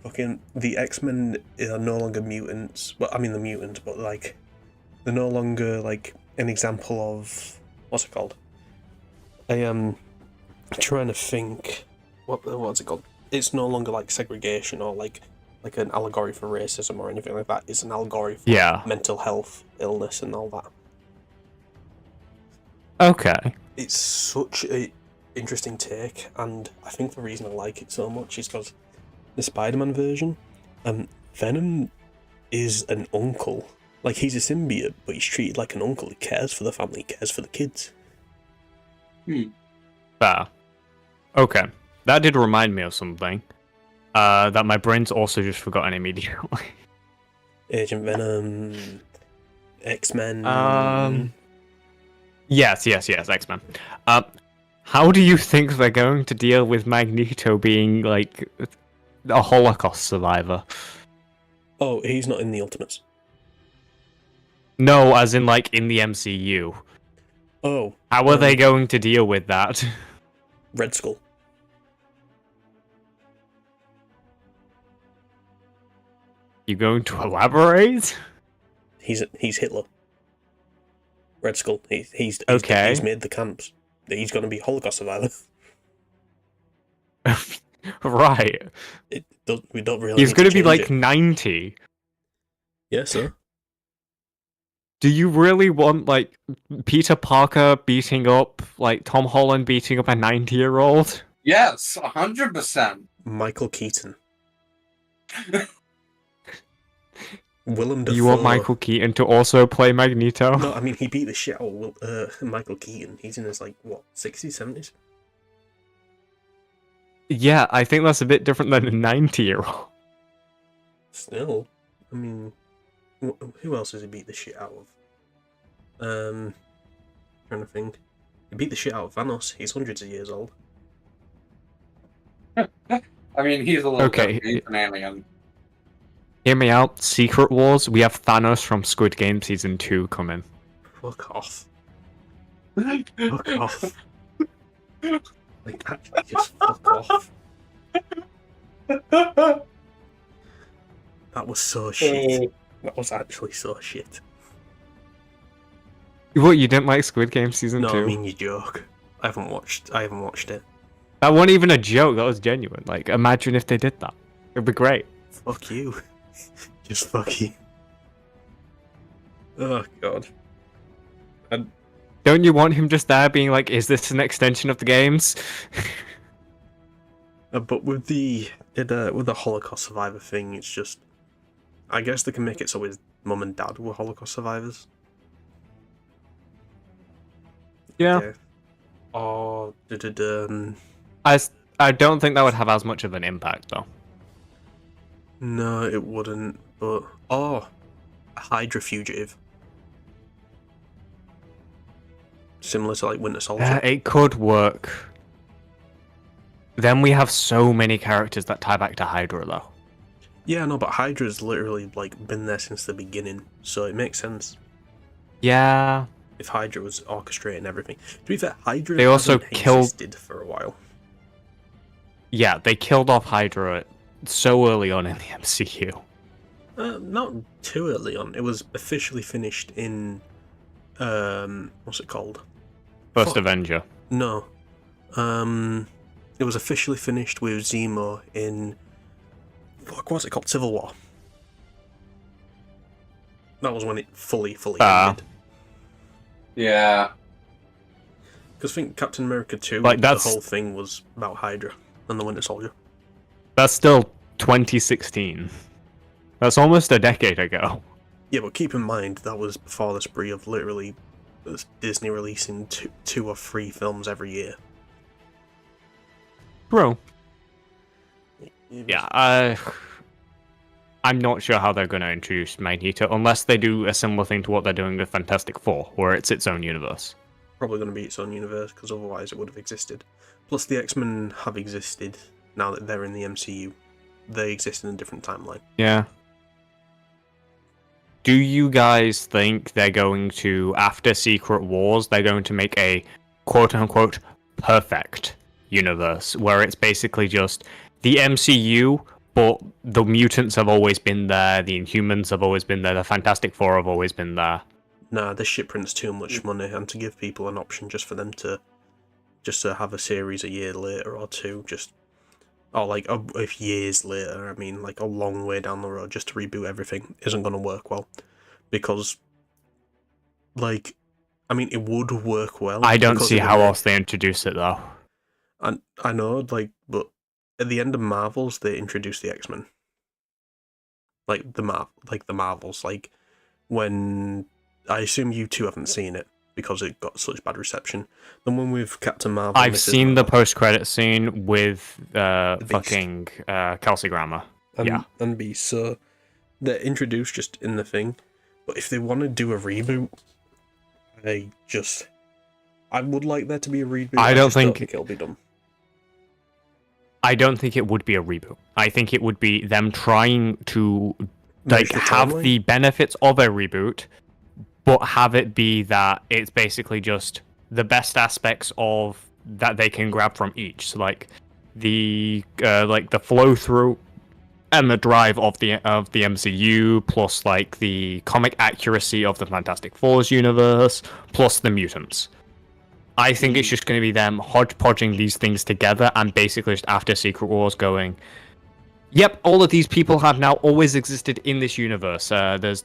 Fucking the X-Men are no longer mutants. Well, I mean the mutants, but like they're no longer like an example of what's it called? I am trying to think. What's it called? It's no longer like segregation or like an allegory for racism or anything like that. It's an allegory for mental health, illness, and all that. Okay. It's such a interesting take, and I think the reason I like it so much is because the Spider-Man version, Venom is an uncle. Like, he's a symbiote, but he's treated like an uncle. He cares for the family, he cares for the kids. Fair. Okay. That did remind me of something. That my brain's also just forgotten immediately. Agent Venom, X-Men. Yes, X-Men. How do you think they're going to deal with Magneto being, like, a Holocaust survivor? Oh, he's not in the Ultimates. No, as in, like, in the MCU. Oh. How are they going to deal with that? Red Skull. You going to elaborate? He's Hitler. Red Skull. He's made the camps. He's going to be a Holocaust survivor. Right. We don't really. He's going to be like 90. Yeah, sir. Do you really want like Peter Parker beating up like Tom Holland beating up a 90-year-old? Yes, 100%. Michael Keaton. Willem Dafoe. You want Michael Keaton to also play Magneto? No, I mean he beat the shit out of Michael Keaton. He's in his like what 60s, 70s. Yeah, I think that's a bit different than a 90-year-old. Still, I mean, who else has he beat the shit out of? Trying to think. He beat the shit out of Thanos. He's hundreds of years old. I mean, he's a little bit shenanigan. Hear me out. Secret Wars. We have Thanos from Squid Game Season 2 coming. Fuck off. Fuck off. Like, actually, just fuck off. That was so shit. That was actually so shit. What, you didn't like Squid Game Season 2? No, I mean you joke. I haven't watched it. That wasn't even a joke, that was genuine. Like, imagine if they did that. It'd be great. Fuck you. Just fuck you. Oh god. Don't you want him just there being like, is this an extension of the games? But with the Holocaust survivor thing, it's just, I guess they can make it so his mum and dad were Holocaust survivors. Yeah. Or I don't think that would have as much of an impact though. No, it wouldn't. But a Hydra fugitive, similar to like Winter Soldier. It could work. Then we have so many characters that tie back to Hydra though. Yeah, no, but Hydra's literally like been there since the beginning, so it makes sense. Yeah. If Hydra was orchestrating everything. To be fair, Hydra they also existed for a while. Yeah, they killed off Hydra so early on in the MCU. Not too early on. It was officially finished in what's it called? First Avenger. No. It was officially finished with Zemo in what's it called? Civil War. That was when it fully ended. Yeah. Because I think Captain America 2, like, the whole thing was about Hydra. and the Winter Soldier. That's still 2016. That's almost a decade ago. Yeah, but keep in mind that was before the spree of literally Disney releasing two or three films every year. Bro. Yeah, I'm not sure how they're going to introduce Magneto unless they do a similar thing to what they're doing with Fantastic Four, where it's its own universe. Probably going to be its own universe, because otherwise it would have existed. Plus, the X-Men have existed now that they're in the MCU. They exist in a different timeline. Yeah. Do you guys think they're going to, after Secret Wars, they're going to make a quote-unquote perfect universe, where it's basically just the MCU, but the mutants have always been there, the Inhumans have always been there, the Fantastic Four have always been there? Nah, this shit prints too much money, and to give people an option just for them to have a series a year later or two, or like if years later, I mean like a long way down the road, just to reboot everything isn't going to work well, because like, I mean, it would work well. I don't see how else they introduce it though. And I know, like, but at the end of Marvels, they introduced the X-Men. Like the Marvels, like when I assume you two haven't seen it because it got such bad reception. The one with Captain Marvel. I've seen the post-credit scene with fucking Kelsey Grammer. And Beast. So they're introduced just in the thing, but if they want to do a reboot, I would like there to be a reboot. I don't think it'll be done. I don't think it would be a reboot. I think it would be them trying to have the benefits of a reboot, but have it be that it's basically just the best aspects of that they can grab from each. So the flow through and the drive of the MCU, plus like the comic accuracy of the Fantastic Four's universe, plus the mutants. I think it's just going to be them hodgepodging these things together, and basically just after Secret Wars going, yep, all of these people have now always existed in this universe. This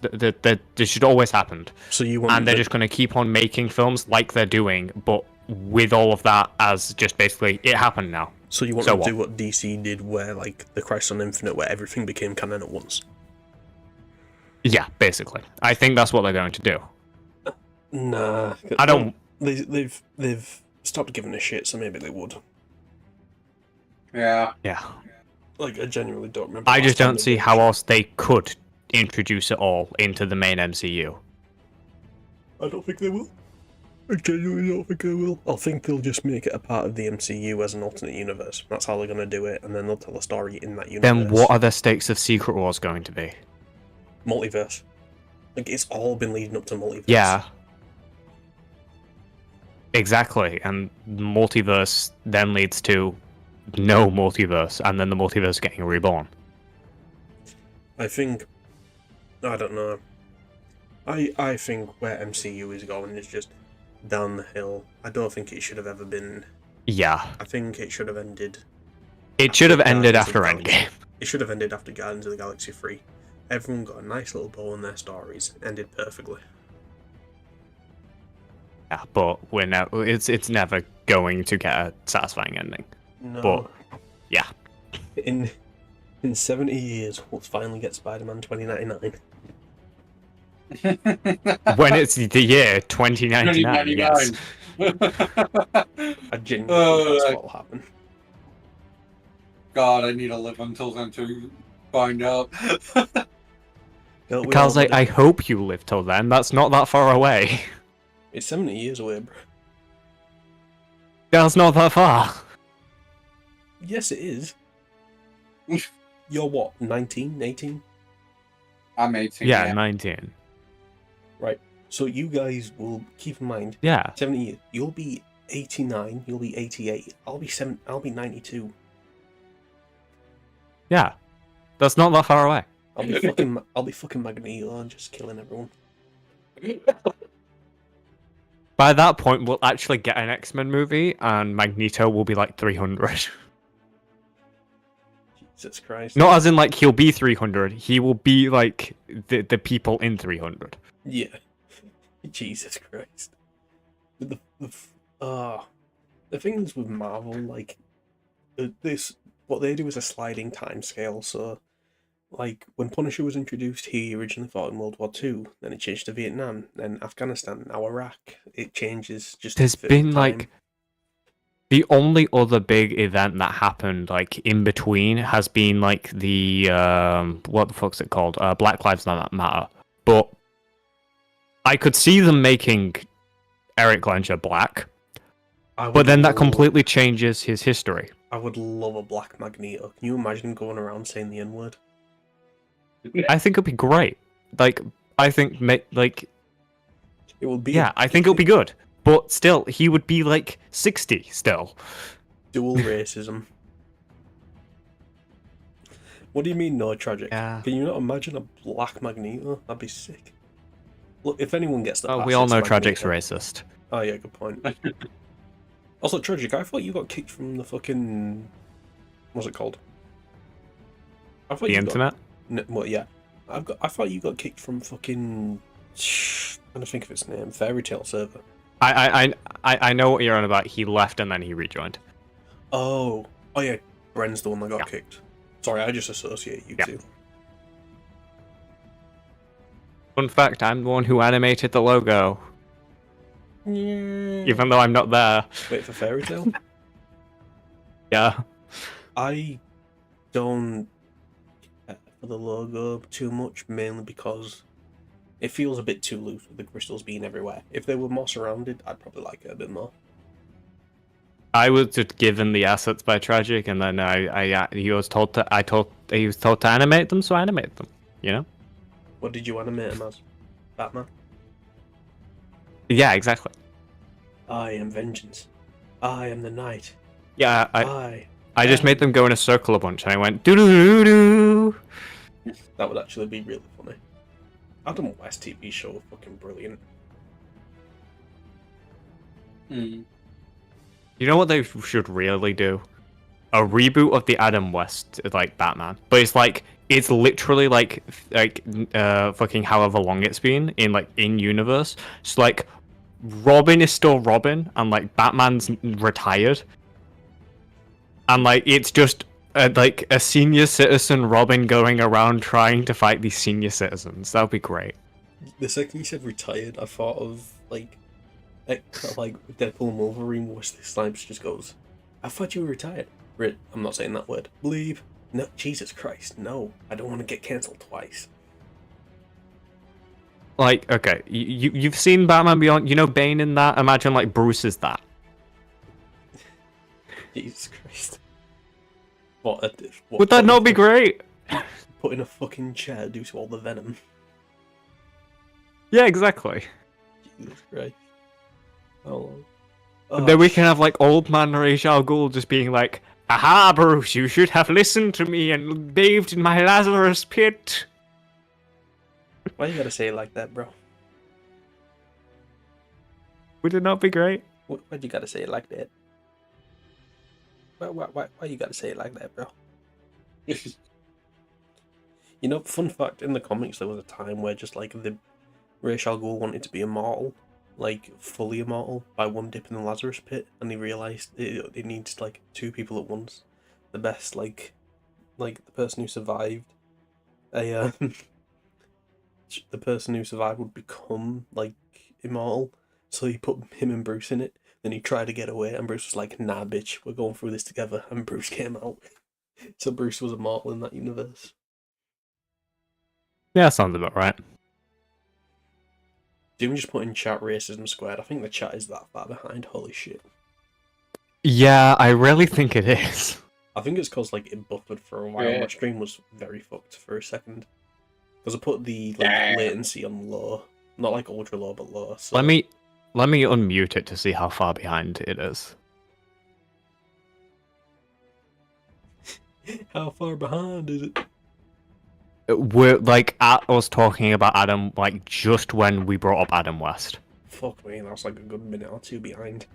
should always happened. So they're just going to keep on making films like they're doing, but with all of that as just basically it happened now. So you want to do what DC did, where like the Crisis on Infinite, where everything became canon at once? Yeah, basically. I think that's what they're going to do. Nah, I don't. They've stopped giving a shit, so maybe they would. Yeah. Yeah. Like, I genuinely don't remember. I just don't see how else they could introduce it all into the main MCU. I don't think they will. I genuinely don't think they will. I think they'll just make it a part of the MCU as an alternate universe. That's how they're going to do it, and then they'll tell a story in that universe. Then what are the stakes of Secret Wars going to be? Multiverse. Like, it's all been leading up to multiverse. Yeah. Exactly, and multiverse then leads to no multiverse, and then the multiverse getting reborn. I don't know. I think where MCU is going is just down the hill. I don't think it should have ever been. Yeah. I think it should have ended. It should have ended after Endgame. It should have ended after Guardians of the Galaxy 3. Everyone got a nice little bow on their stories. Ended perfectly. Yeah, but it's never going to get a satisfying ending. No. But yeah. In 70 years, we'll finally get Spider-Man 2099. When it's the year 2099, yes. I genuinely think that's what'll happen. God, I need to live until then to find out. Carl's like, I hope you live till then. That's not that far away. It's 70 years away, bro. That's not that far. Yes, it is. You're what, 19, 18? I'm 18. Yeah, 19. Right. So you guys will keep in mind. Yeah. 70 years. You'll be 89. You'll be 88. I'll be 92. Yeah. That's not that far away. I'll be fucking Magneto and just killing everyone. By that point, we'll actually get an X-Men movie, and Magneto will be like 300. Jesus Christ. Not as in like he'll be 300. He will be like the people in 300. Yeah. Jesus Christ. The things with Marvel, like, this what they do is a sliding time scale. So, like when Punisher was introduced, he originally fought in World War II. Then it changed to Vietnam, then Afghanistan, now Iraq. It changes just to There's fit the been time. like the only other big event that happened like in between has been like the what the fuck's it called? Black Lives Matter. But I could see them making Eric Lenscher black, but then that completely changes his history. I would love a black Magneto. Can you imagine going around saying the N-word? I think it'd be great. Like I think like It would be yeah, I think it'll be good. But still, he would be like 60 still. dual racism. What do you mean, no tragic? Yeah. Can you not imagine a black Magneto? That'd be sick. Look, if anyone gets the Oh, pass, we all it's know Magneto. Tragic's racist. Oh yeah, good point. Also, Tragic, I thought you got kicked from the fucking... What's it called? I thought The you internet? Well, yeah. I thought you got kicked from fucking... I'm trying to think of its name. Fairy Tale server. I know what you're on about. He left and then he rejoined. Oh. Oh yeah, Bren's the one that got kicked. Sorry, I just associate you two. Fun fact, I'm the one who animated the logo. Even though I'm not there. Wait, for Fairy Tale? Yeah. I don't care for the logo too much, mainly because it feels a bit too loose with the crystals being everywhere. If they were more surrounded, I'd probably like it a bit more. I was just given the assets by Tragic, and then he was told to animate them, so I animated them. You know? What did you animate him as? Batman? Yeah, exactly. I am vengeance. I am the night. Yeah, I just made them go in a circle a bunch, and I went doo doo doo doo. That would actually be really funny. Adam West TV show was fucking brilliant. Mm. You know what they should really do? A reboot of the Adam West like Batman, but it's literally like fucking however long it's been in universe. So like Robin is still Robin, and like Batman's retired, and like it's just like a senior citizen Robin going around trying to fight these senior citizens. That would be great. The second you said retired, I thought of like Deadpool and Wolverine. Wesley Snipes just goes, "I thought you were retired." I'm not saying that word. Believe. No, Jesus Christ, no. I don't want to get cancelled twice. Like, okay, you've seen Batman Beyond. You know Bane in that. Imagine like Bruce is that. Jesus Christ. What Would that not be great? Put in a fucking chair due to all the venom. Yeah, exactly. Jesus Christ. Oh. Then we can have like old man Ra's al Ghul just being like, "Aha, Bruce, you should have listened to me and bathed in my Lazarus pit." Why you gotta say it like that, bro? Would it not be great? Why'd you gotta say it like that? Why you gotta say it like that, bro? You know, fun fact, in the comics there was a time where just like the Ra's al Ghul wanted to be immortal, like fully immortal, by one dip in the Lazarus pit, and he realised it needs like two people at once. The best, like the person who survived, the person who survived would become like immortal. So he put him and Bruce in it. Then he tried to get away, and Bruce was like, "Nah, bitch, we're going through this together." And Bruce came out. So Bruce was immortal in that universe. Yeah, sounds about right. Doom just put in chat racism squared. I think the chat is that far behind. Holy shit. Yeah, I really think it is. I think it's because like it buffered for a while. Yeah. My stream was very fucked for a second. Because I put the latency on low. Not like ultra low, but low. So... Let me unmute it to see how far behind it is. How far behind is it? We're like at us talking about Adam like just when we brought up Adam West. Fuck me, that was like a good minute or two behind.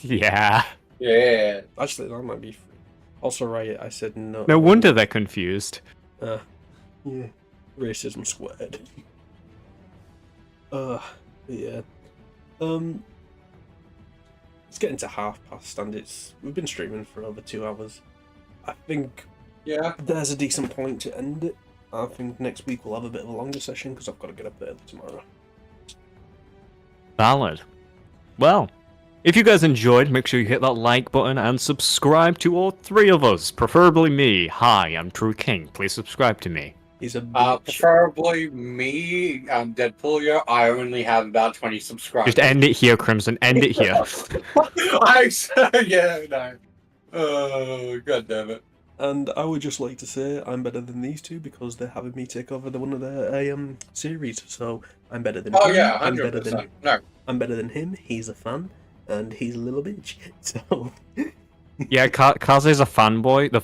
Yeah. Yeah. Actually, that might be... Also, right, I said no. No wonder they're confused. Yeah. Racism squared. Yeah. It's getting to past, and we've been streaming for over 2 hours. I think Yeah. there's a decent point to end it. I think next week we'll have a bit of a longer session because I've got to get up early tomorrow. Valid. Well, if you guys enjoyed, make sure you hit that like button and subscribe to all 3 of us, preferably me. Hi, I'm True King. Please subscribe to me. He's a bitch. Preferably me. I'm Deadpool. Yeah, I only have about 20 subscribers. Just end it here, Crimson. End it here. Yeah, no. Oh, god damn it. And I would just like to say I'm better than these two because they're having me take over one of their series. So I'm better than Oh him. yeah, I'm better 100%. than No. I'm better than him. He's a fan, and he's a little bitch. So Yeah, Kaze's a fanboy. The